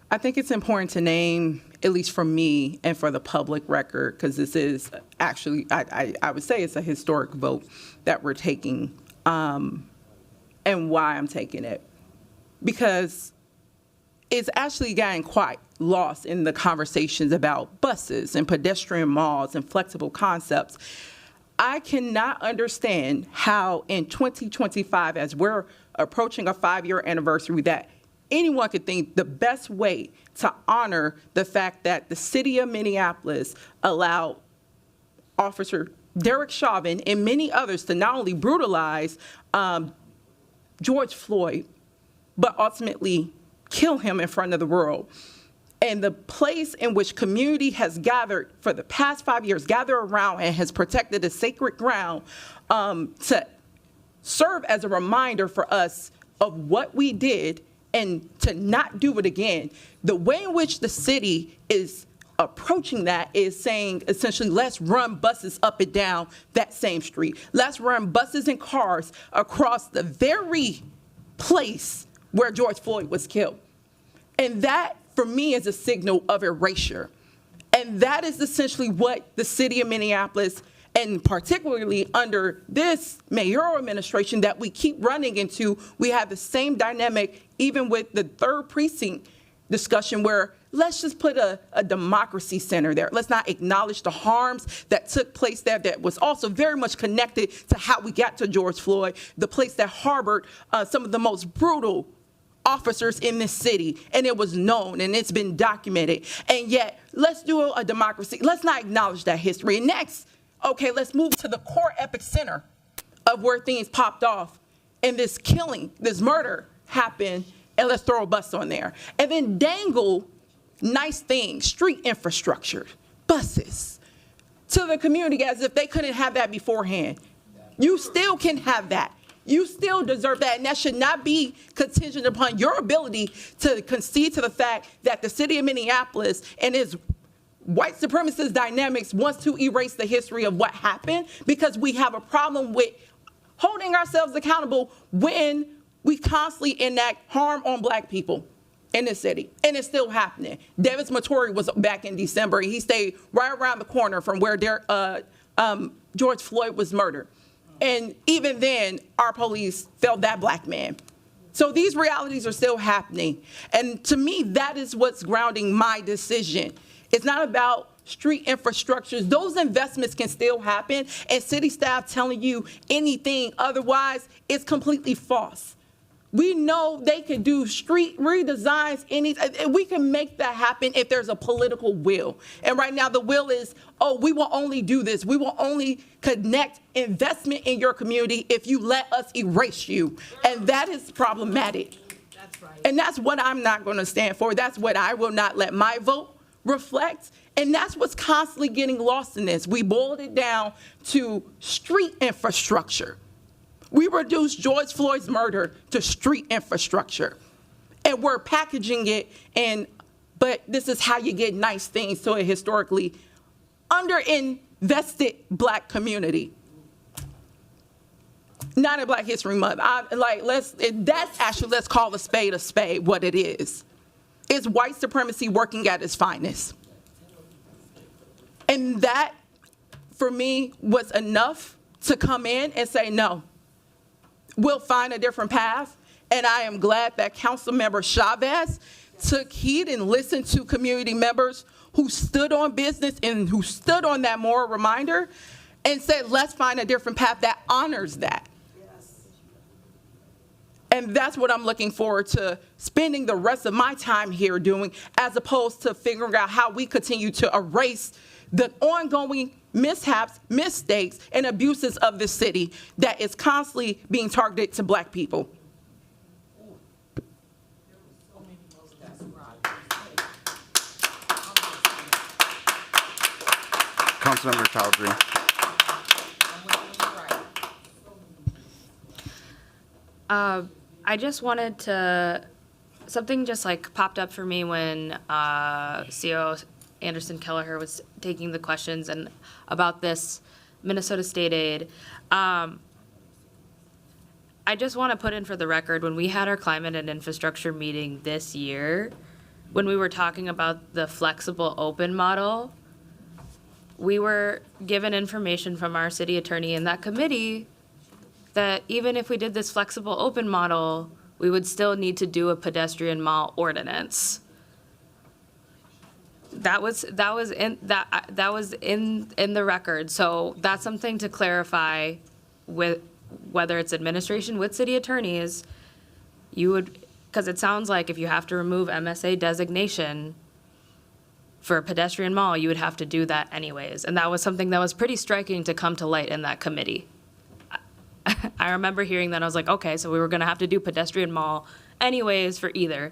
I think it's important to name, at least for me and for the public record, because this is actually, I would say it's a historic vote that we're taking, and why I'm taking it. Because it's actually gotten quite lost in the conversations about buses and pedestrian malls and flexible concepts. I cannot understand how in 2025, as we're approaching a 5-year anniversary, that anyone could think the best way to honor the fact that the city of Minneapolis allowed Officer Derek Chauvin and many others to not only brutalize George Floyd, but ultimately kill him in front of the world. And the place in which community has gathered for the past 5 years, gathered around and has protected the sacred ground to serve as a reminder for us of what we did and to not do it again. The way in which the city is approaching that is saying, essentially, let's run buses up and down that same street. Let's run buses and cars across the very place where George Floyd was killed. And that, for me, is a signal of erasure. And that is essentially what the city of Minneapolis, and particularly under this mayoral administration that we keep running into, we have the same dynamic even with the 3rd precinct discussion, where let's just put a democracy center there. Let's not acknowledge the harms that took place there that was also very much connected to how we got to George Floyd, the place that harbored some of the most brutal officers in this city, and it was known and it's been documented. And yet, let's do a democracy. Let's not acknowledge that history. And next, okay, let's move to the core epicenter of where things popped off and this killing, this murder happened, and let's throw a bus on there. And then dangle nice things, street infrastructure, buses, to the community as if they couldn't have that beforehand. You still can have that. You still deserve that, and that should not be contingent upon your ability to concede to the fact that the city of Minneapolis and its white supremacist dynamics wants to erase the history of what happened, because we have a problem with holding ourselves accountable when we constantly enact harm on Black people in this city, and it's still happening. Davis Mattori was back in December, and he stayed right around the corner from where George Floyd was murdered. And even then, our police failed that Black man. So these realities are still happening. And to me, that is what's grounding my decision. It's not about street infrastructures. Those investments can still happen, and city staff telling you anything otherwise is completely false. We know they could do street redesigns, and we can make that happen if there's a political will. And right now the will is, oh, we will only do this. We will only connect investment in your community if you let us erase you. And that is problematic. That's right. And that's what I'm not going to stand for. That's what I will not let my vote reflect. And that's what's constantly getting lost in this. We boiled it down to street infrastructure. We reduced George Floyd's murder to street infrastructure, and we're packaging it but this is how you get nice things to a historically underinvested Black community. Not in Black History Month. Let's call a spade what it is. It's white supremacy working at its finest. And that, for me, was enough to come in and say, no, we'll find a different path. And I am glad that Councilmember Chavez took heed and listened to community members who stood on business and who stood on that moral reminder and said, let's find a different path that honors that. Yes. And that's what I'm looking forward to spending the rest of my time here doing, as opposed to figuring out how we continue to erase the ongoing mishaps, mistakes, and abuses of this city that is constantly being targeted to Black people. Councilmember Chowdhury. I just wanted to, something just like popped up for me when CO Anderson Kelleher was taking the questions and about this Minnesota state aid. I just want to put in for the record, when we had our climate and infrastructure meeting this year, when we were talking about the flexible open model, we were given information from our city attorney in that committee that even if we did this flexible open model, we would still need to do a pedestrian mall ordinance. That was in the record. So that's something to clarify with whether it's administration with city attorneys. You would, because it sounds like if you have to remove MSA designation for a pedestrian mall, you would have to do that anyways. And that was something that was pretty striking to come to light in that committee. I remember hearing that. I was like, okay, so we were going to have to do pedestrian mall anyways for either.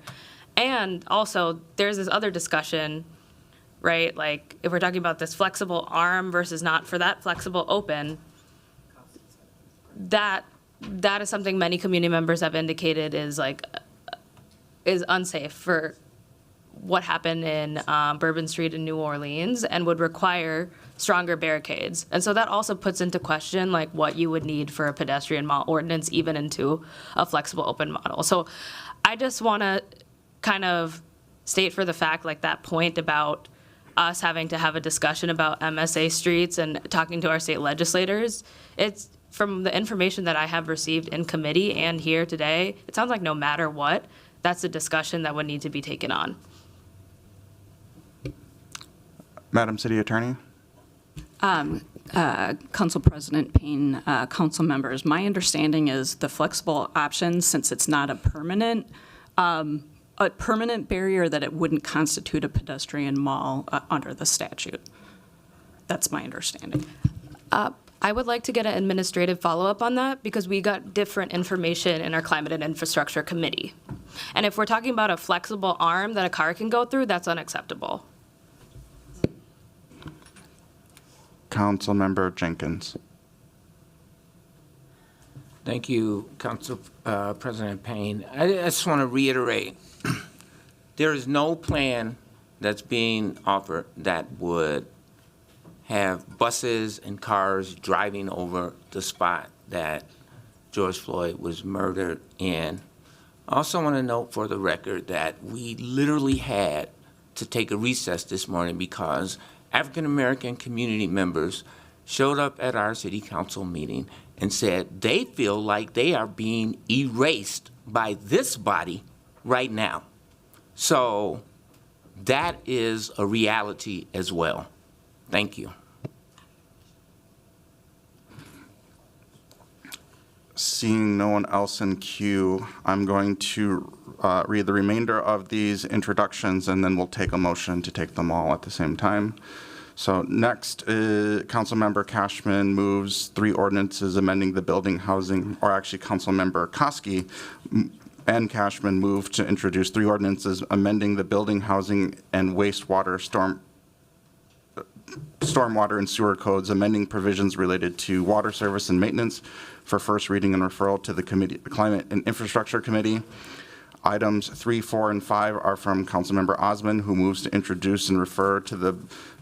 And also, there's this other discussion, right? Like, if we're talking about this flexible arm versus not, for that flexible open, that is something many community members have indicated is unsafe for what happened in Bourbon Street in New Orleans and would require stronger barricades. And so that also puts into question like what you would need for a pedestrian mall ordinance, even into a flexible open model. So I just want to kind of state for the fact, like that point about us having to have a discussion about MSA streets and talking to our state legislators, it's from the information that I have received in committee and here today, it sounds like no matter what, that's a discussion that would need to be taken on. Madam City Attorney? Council President Payne, council members, my understanding is the flexible option, since it's not a permanent barrier, that it wouldn't constitute a pedestrian mall under the statute. That's my understanding. I would like to get an administrative follow-up on that because we got different information in our Climate and Infrastructure Committee. And if we're talking about a flexible arm that a car can go through, that's unacceptable. Councilmember Jenkins. Thank you, Council President Payne. I just want to reiterate, there is no plan that's being offered that would have buses and cars driving over the spot that George Floyd was murdered in. I also want to note for the record that we literally had to take a recess this morning because African-American community members showed up at our city council meeting and said they feel like they are being erased by this body right now. So that is a reality as well. Thank you. Seeing no one else in queue, I'm going to read the remainder of these introductions, and then we'll take a motion to take them all at the same time. So next, Councilmember Cashman moves 3 ordinances amending the building housing, or actually Councilmember Koski and Cashman moved to introduce 3 ordinances amending the building housing and wastewater stormwater and sewer codes, amending provisions related to water service and maintenance for first reading and referral to the Climate and Infrastructure Committee. Items 3, 4, and 5 are from Councilmember Osmond, who moves to introduce and refer to the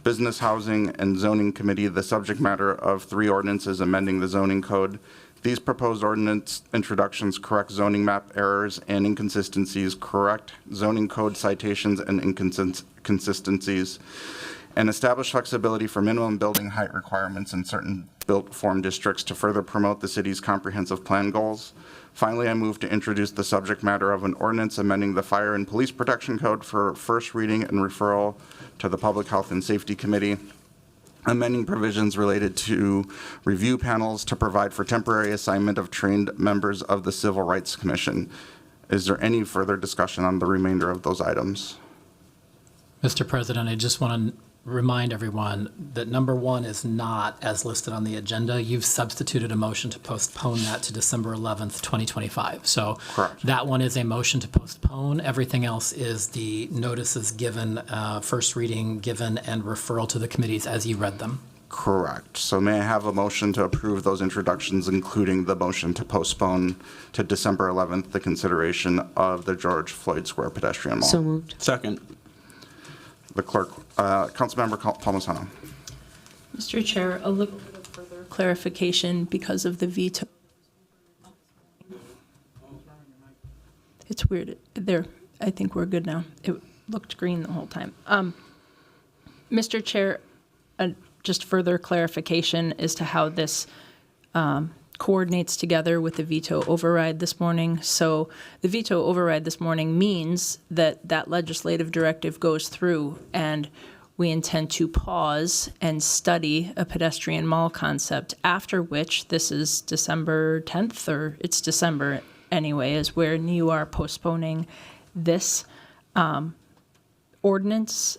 Business Housing and Zoning Committee the subject matter of 3 ordinances amending the zoning code. These proposed ordinance introductions correct zoning map errors and inconsistencies, correct zoning code citations and inconsistencies, and establish flexibility for minimum building height requirements in certain built form districts to further promote the city's comprehensive plan goals. Finally, I move to introduce the subject matter of an ordinance amending the Fire and Police Protection Code for first reading and referral to the Public Health and Safety Committee, amending provisions related to review panels to provide for temporary assignment of trained members of the Civil Rights Commission. Is there any further discussion on the remainder of those items? Mr. President, I just want to remind everyone that number 1 is not as listed on the agenda. You've substituted a motion to postpone that to December 11th, 2025. So correct. That one is a motion to postpone. Everything else is the notices given, first reading given, and referral to the committees as you read them. Correct. So may I have a motion to approve those introductions, including the motion to postpone to December 11th the consideration of the George Floyd Square pedestrian mall? So moved. Second. The clerk, Councilmember Palmisano. Mr. Chair, a little bit of further clarification because of the veto. It's weird. There, I think we're good now. It looked green the whole time. Mr. Chair, just further clarification as to how this coordinates together with the veto override this morning. So the veto override this morning means that that legislative directive goes through, and we intend to pause and study a pedestrian mall concept, after which, this is December 10th, or it's December anyway, is when you are postponing this ordinance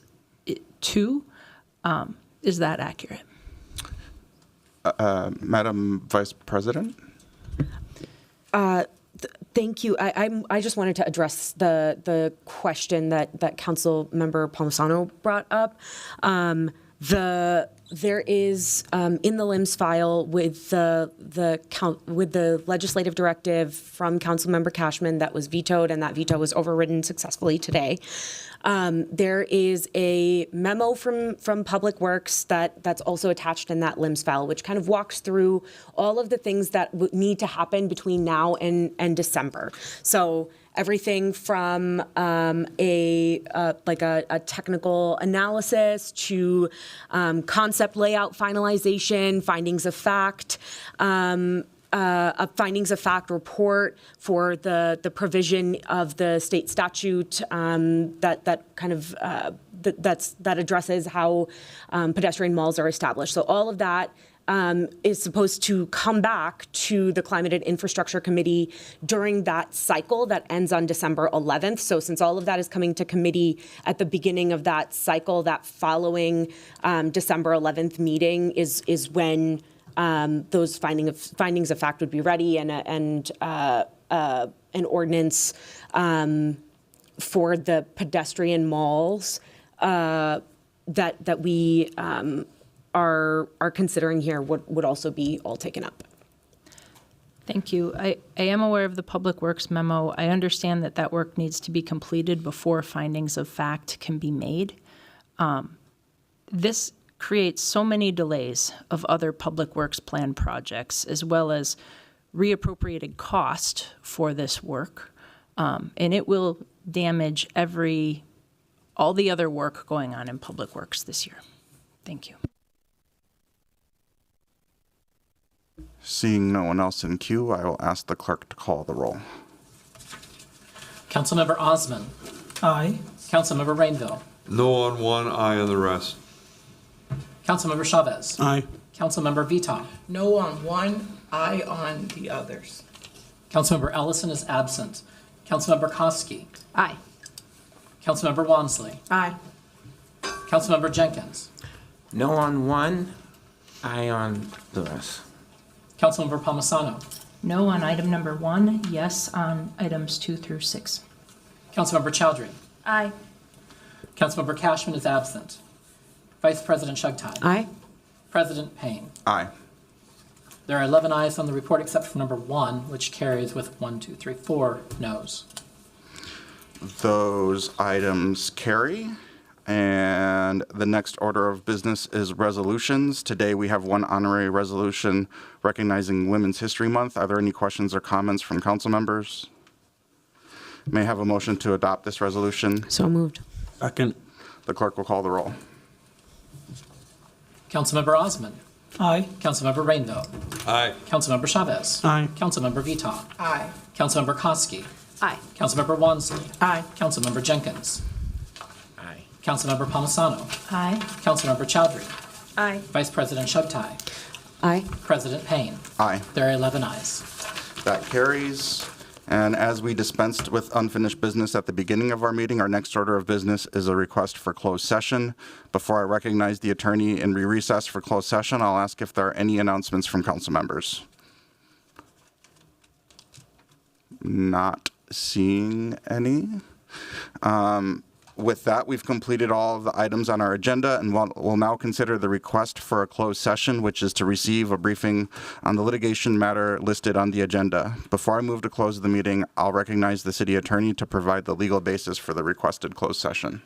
to. Is that accurate? Madam Vice President? Thank you. I just wanted to address the question that Council Member Palmisano brought up. There is in the LIMS file with the legislative directive from Councilmember Cashman that was vetoed, and that veto was overridden successfully today. There is a memo from Public Works that's also attached in that LIMS file, which kind of walks through all of the things that need to happen between now and December. So everything from a technical analysis to concept layout finalization, findings of fact, a findings of fact report for the provision of the state statute that addresses how pedestrian malls are established. So all of that is supposed to come back to the Climate and Infrastructure Committee during that cycle that ends on December 11th. So since all of that is coming to committee at the beginning of that cycle, that following December 11th meeting is when those findings of fact would be ready, and an ordinance for the pedestrian malls that we are considering here would also be all taken up. Thank you. I am aware of the Public Works memo. I understand that work needs to be completed before findings of fact can be made. This creates so many delays of other Public Works plan projects, as well as reappropriated cost for this work. And it will damage all the other work going on in Public Works this year. Thank you. Seeing no one else in queue, I will ask the clerk to call the roll. Councilmember Osman. Aye. Councilmember Rainville. No on one, aye on the rest. Councilmember Chavez. Aye. Councilmember Veto. No on one, aye on the others. Councilmember Ellison is absent. Councilmember Koski. Aye. Councilmember Wansley. Aye. Councilmember Jenkins. No on one, aye on the rest. Councilmember Palmisano. No on item number 1, yes on items 2 through 6. Councilmember Chowdhury. Aye. Councilmember Cashman is absent. Vice President Shugtai. Aye. President Payne. Aye. There are 11 ayes on the report except for number 1, which carries with 4 noes. Those items carry. And the next order of business is resolutions. Today we have one honorary resolution recognizing Women's History Month. Are there any questions or comments from council members? May I have a motion to adopt this resolution? So moved. Second. The clerk will call the roll. Councilmember Osman. Aye. Councilmember Rainville. Aye. Councilmember Chavez. Aye. Councilmember Vito. Aye. Councilmember Koski. Aye. Councilmember Wansley. Aye. Councilmember Jenkins. Aye. Councilmember Palmisano. Aye. Councilmember Chowdhury. Aye. Vice President Shugtai. Aye. President Payne. Aye. There are 11 ayes. That carries. And as we dispensed with unfinished business at the beginning of our meeting, our next order of business is a request for closed session. Before I recognize the attorney and recess for closed session, I'll ask if there are any announcements from council members. Not seeing any. With that, we've completed all of the items on our agenda, and we'll now consider the request for a closed session, which is to receive a briefing on the litigation matter listed on the agenda. Before I move to close the meeting, I'll recognize the city attorney to provide the legal basis for the requested closed session.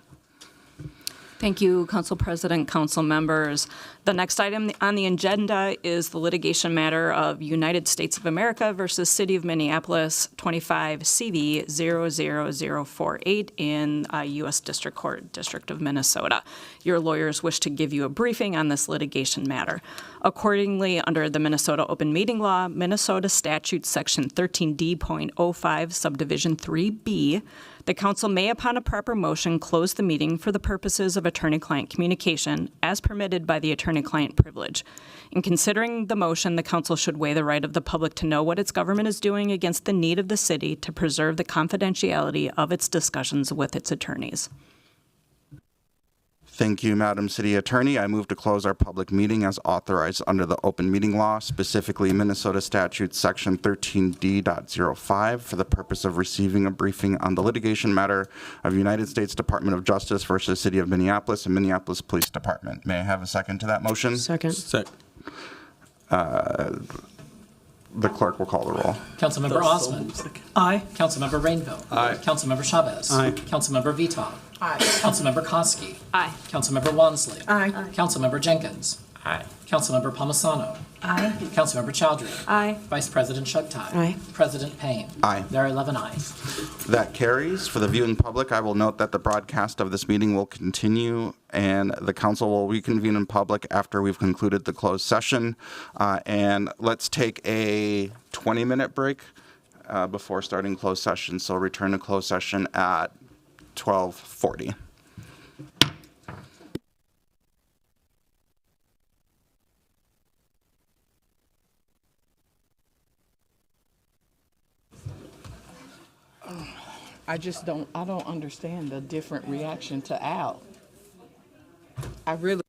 Thank you, Council President, council members. The next item on the agenda is the litigation matter of United States of America versus City of Minneapolis, 25 CV 00048 in U.S. District Court, District of Minnesota. Your lawyers wish to give you a briefing on this litigation matter. Accordingly, under the Minnesota Open Meeting Law, Minnesota Statute Section 13D.05, Subdivision 3B, the council may, upon a proper motion, close the meeting for the purposes of attorney-client communication, as permitted by the attorney-client privilege. In considering the motion, the council should weigh the right of the public to know what its government is doing against the need of the city to preserve the confidentiality of its discussions with its attorneys. Thank you, Madam City Attorney. I move to close our public meeting as authorized under the open meeting law, specifically Minnesota Statute Section 13D.05, for the purpose of receiving a briefing on the litigation matter of United States Department of Justice versus City of Minneapolis and Minneapolis Police Department. May I have a second to that motion? Second. The clerk will call the roll. Councilmember Osmond. Aye. Councilmember Rainville. Aye. Councilmember Chavez. Aye. Councilmember Veto. Aye. Councilmember Koski. Aye. Councilmember Wansley. Aye. Councilmember Jenkins. Aye. Councilmember Palmisano. Aye. Councilmember Chowdhury. Aye. Vice President Sugtai. Aye. President Payne. Aye. There are 11 ayes. That carries. For the viewing public, I will note that the broadcast of this meeting will continue and the council will reconvene in public after we've concluded the closed session. And let's take a 20-minute break before starting closed session. So return to closed session at 12:40. I don't understand the different reaction to Al. I really.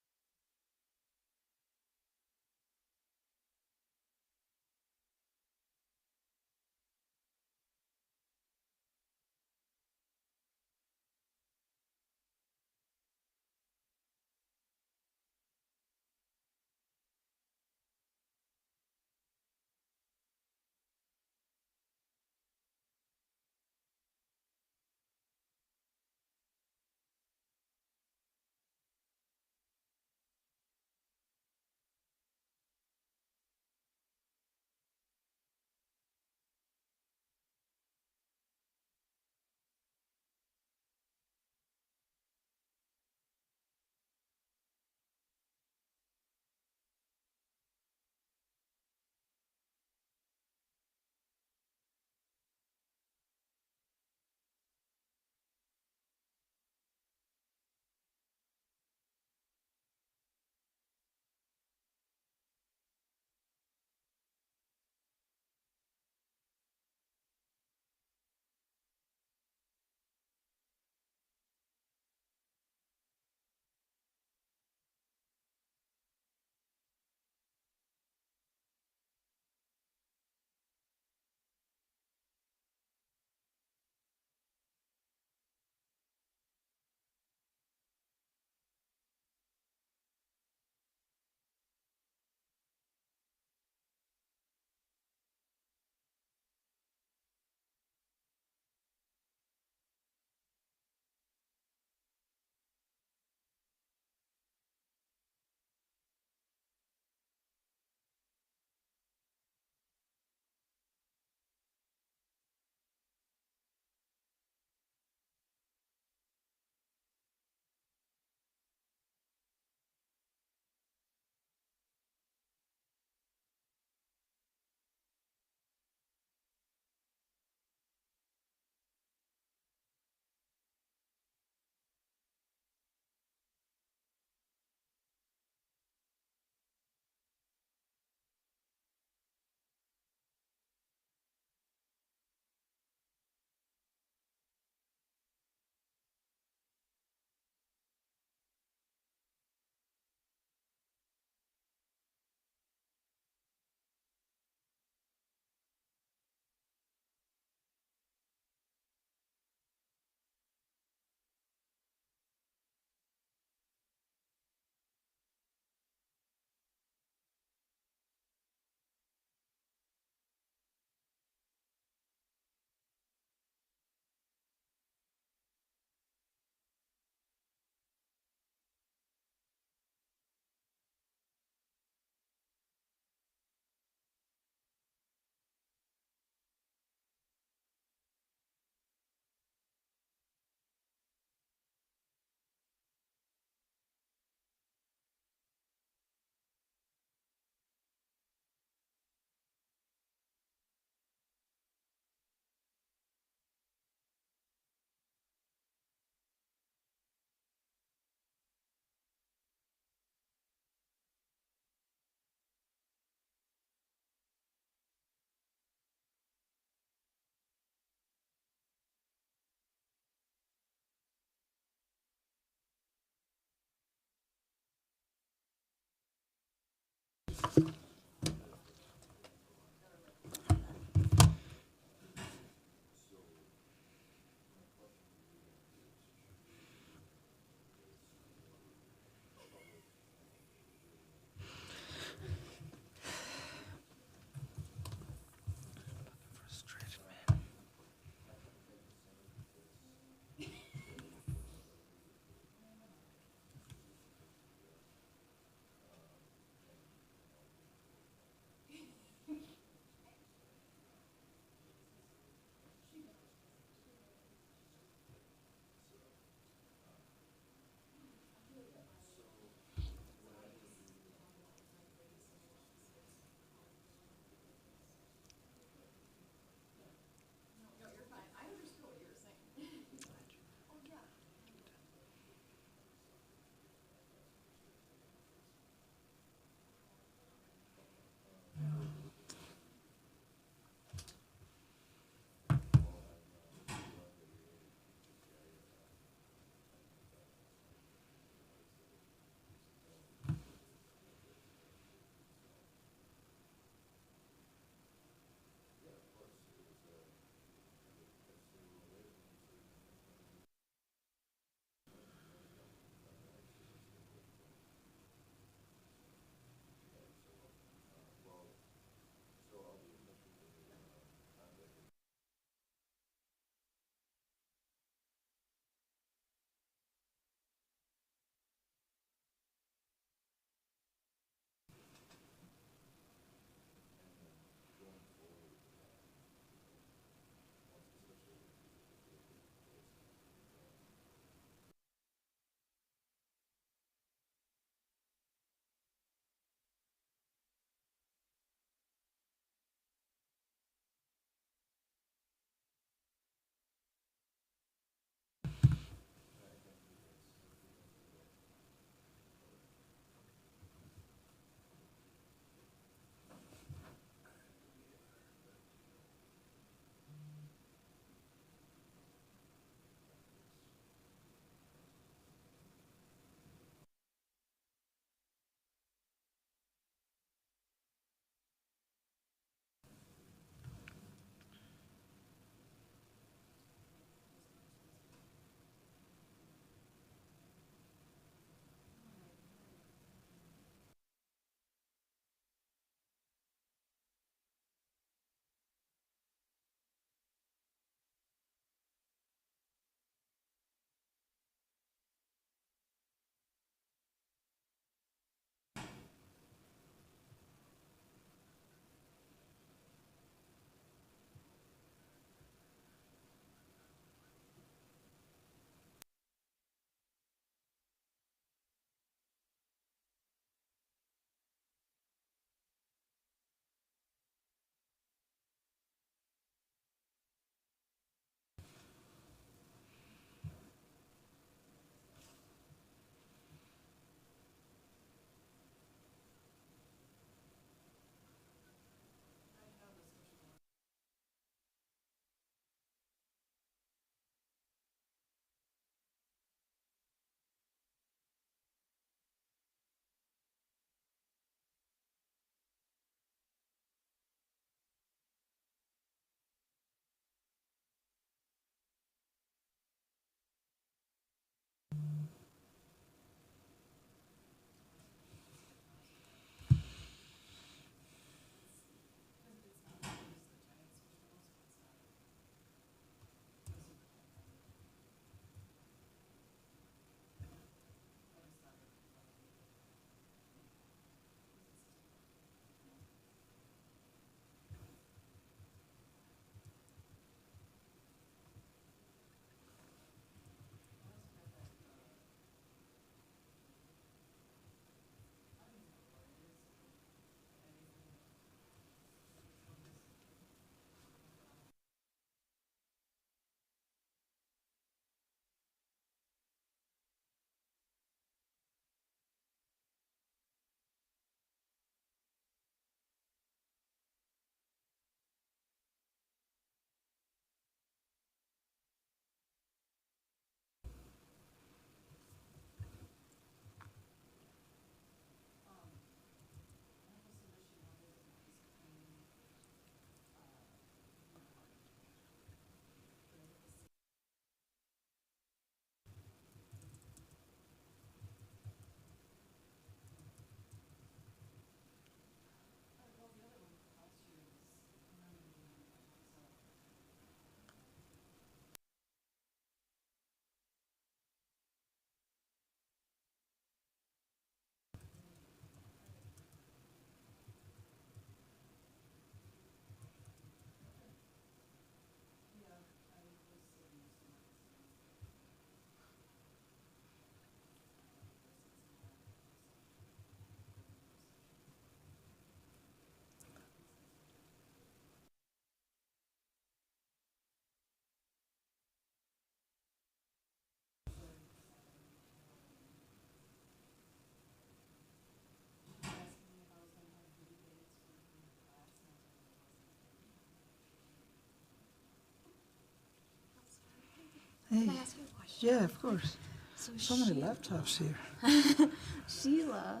Hey. Can I ask you a question? Yeah, of course. So many she- laptops here. Sheila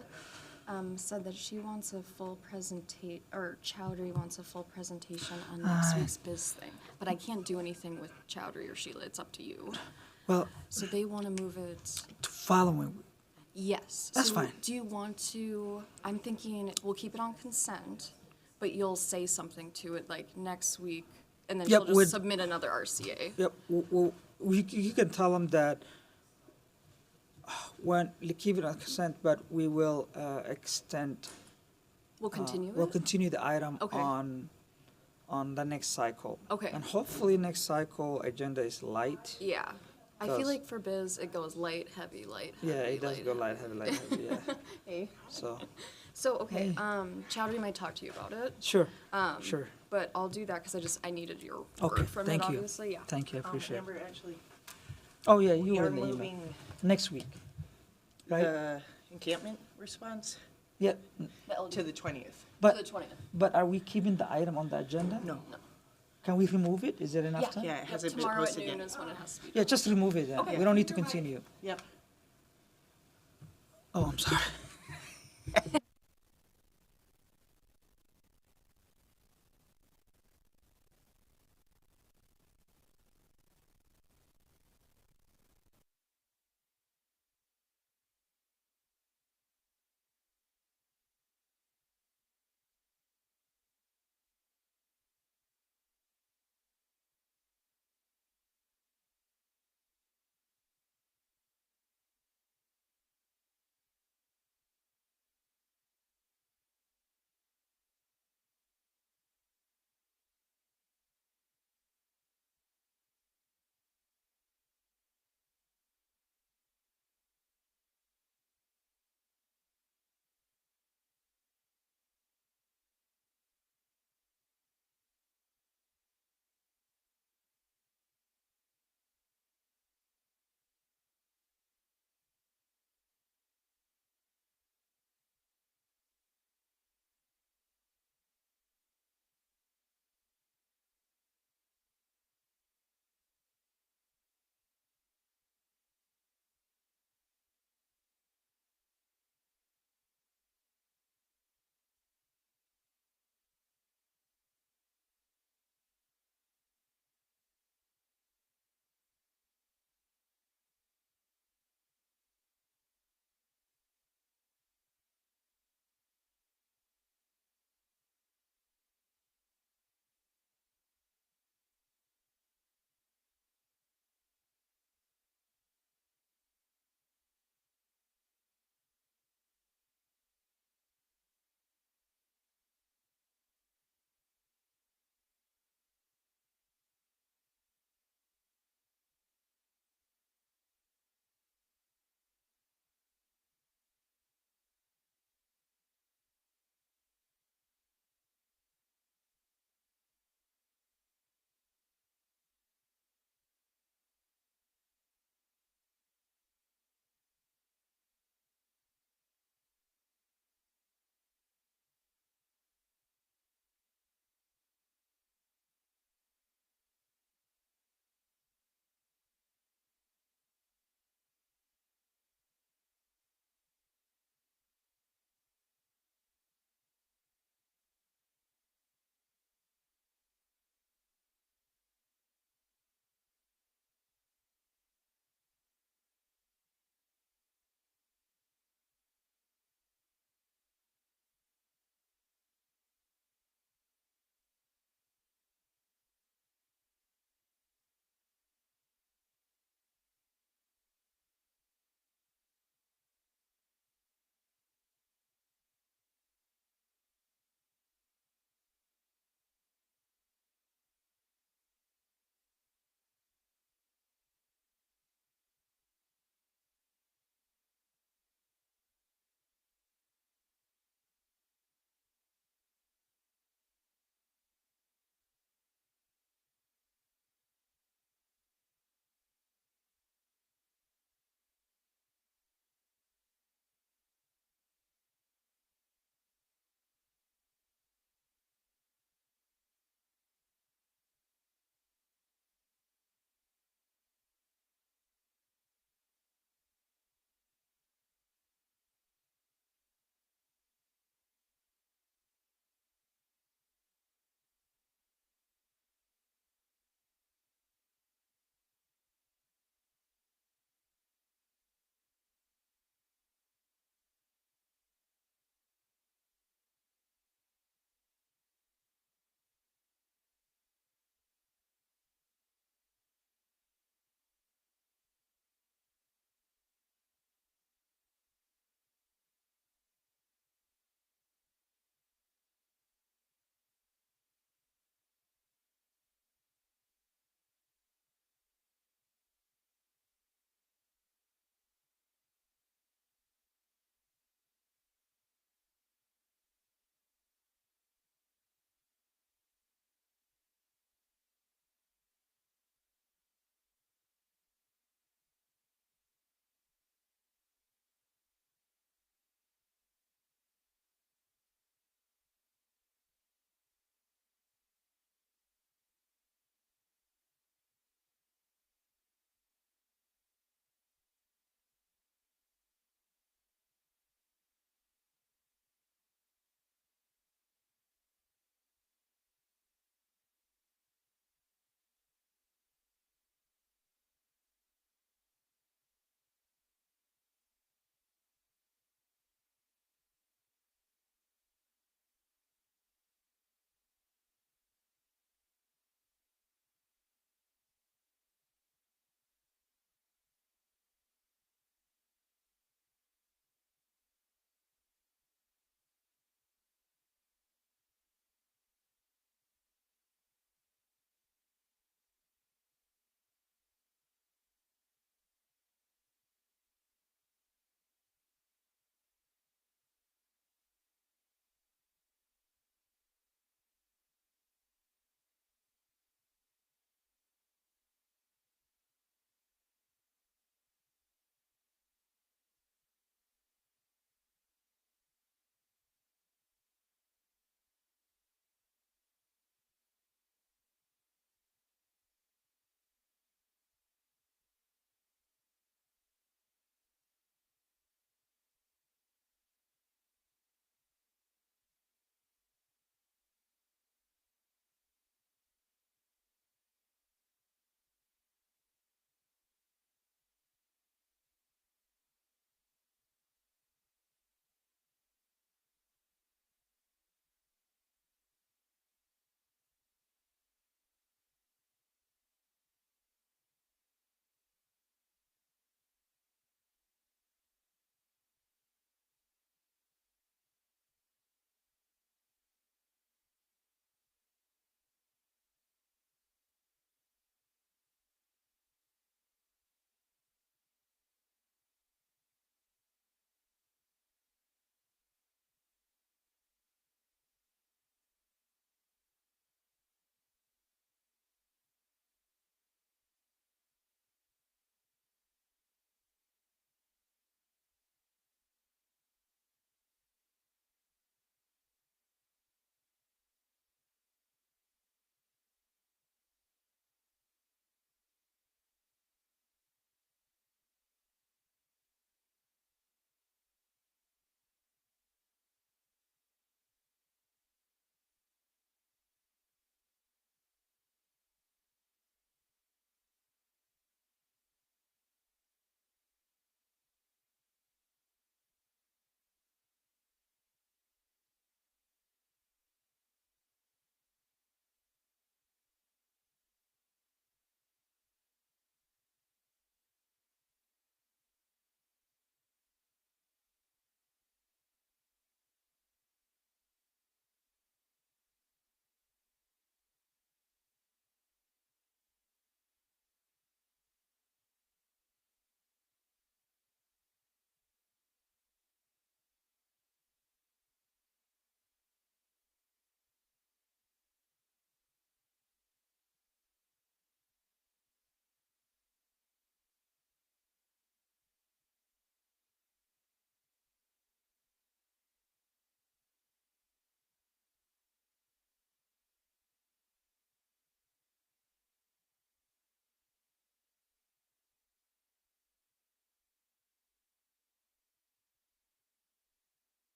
said that she wants a full presentation, or Chowdhury wants a full presentation on next week's biz thing. But I can't do anything with Chowdhury or Sheila. It's up to you. Well, So they want to move it. following. Yes. That's so fine. Do you want to? I'm thinking we'll keep it on consent, but you'll say something to it like next week, and then Yep, she'll just with- submit another RCA. Yep. Well, you can tell them that when keep it on consent, but we will extend. We'll continue We'll it? continue the item Okay. on the next cycle. Okay. And hopefully next cycle agenda is light. Yeah. I feel 'Cause- like for biz it goes light, heavy, light. Yeah, heavy, it does light, go light, heavy, light, heavy. Yeah. Hey. So. So okay, Hey. Chowdhury might talk to you about it. Sure. Um, Sure. But I'll do that because I needed your Okay. word from Thank it, you. obviously. Yeah. Thank you. I appreciate Amber, it. actually, Oh yeah, you we were are in the email. moving Next week. Right. the encampment response Yeah. to the 20th. But the 20th. But are we keeping the item on the agenda? No. Can we remove it? Is there enough Yeah. time? Yeah, it hasn't been Tomorrow at posted noon yet. is when it has to be. Yeah, just remove it then. Okay. We don't need to Either way. continue. Yep. Oh, I'm sorry.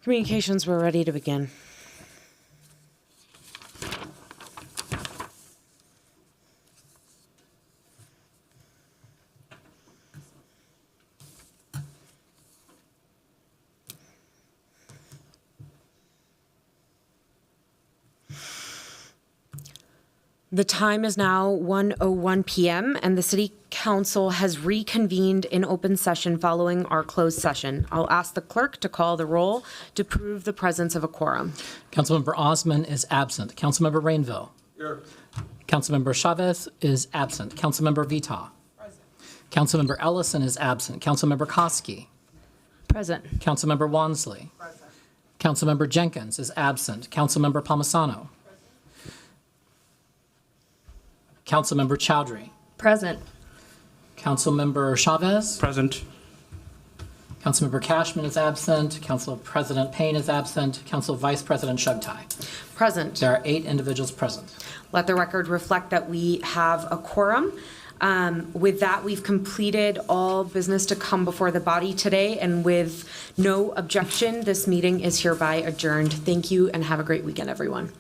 Communications, we're ready to begin. The time is now 1:01 p.m. and the City Council has reconvened in open session following our closed session. I'll ask the clerk to call the roll to prove the presence of a quorum. Councilmember Osman is absent. Councilmember Rainville. Here. Councilmember Chavez is absent. Councilmember Veto. Present. Councilmember Ellison is absent. Councilmember Koski. Present. Councilmember Wansley. Present. Councilmember Jenkins is absent. Councilmember Palmisano. Councilmember Chowdhury. Present. Councilmember Chavez. Present. Councilmember Cashman is absent. Council President Payne is absent. Council Vice President Shugtai. Present. There are 8 individuals present. Let the record reflect that we have a quorum. With that, we've completed all business to come before the body today, and with no objection, this meeting is hereby adjourned. Thank you and have a great weekend, everyone.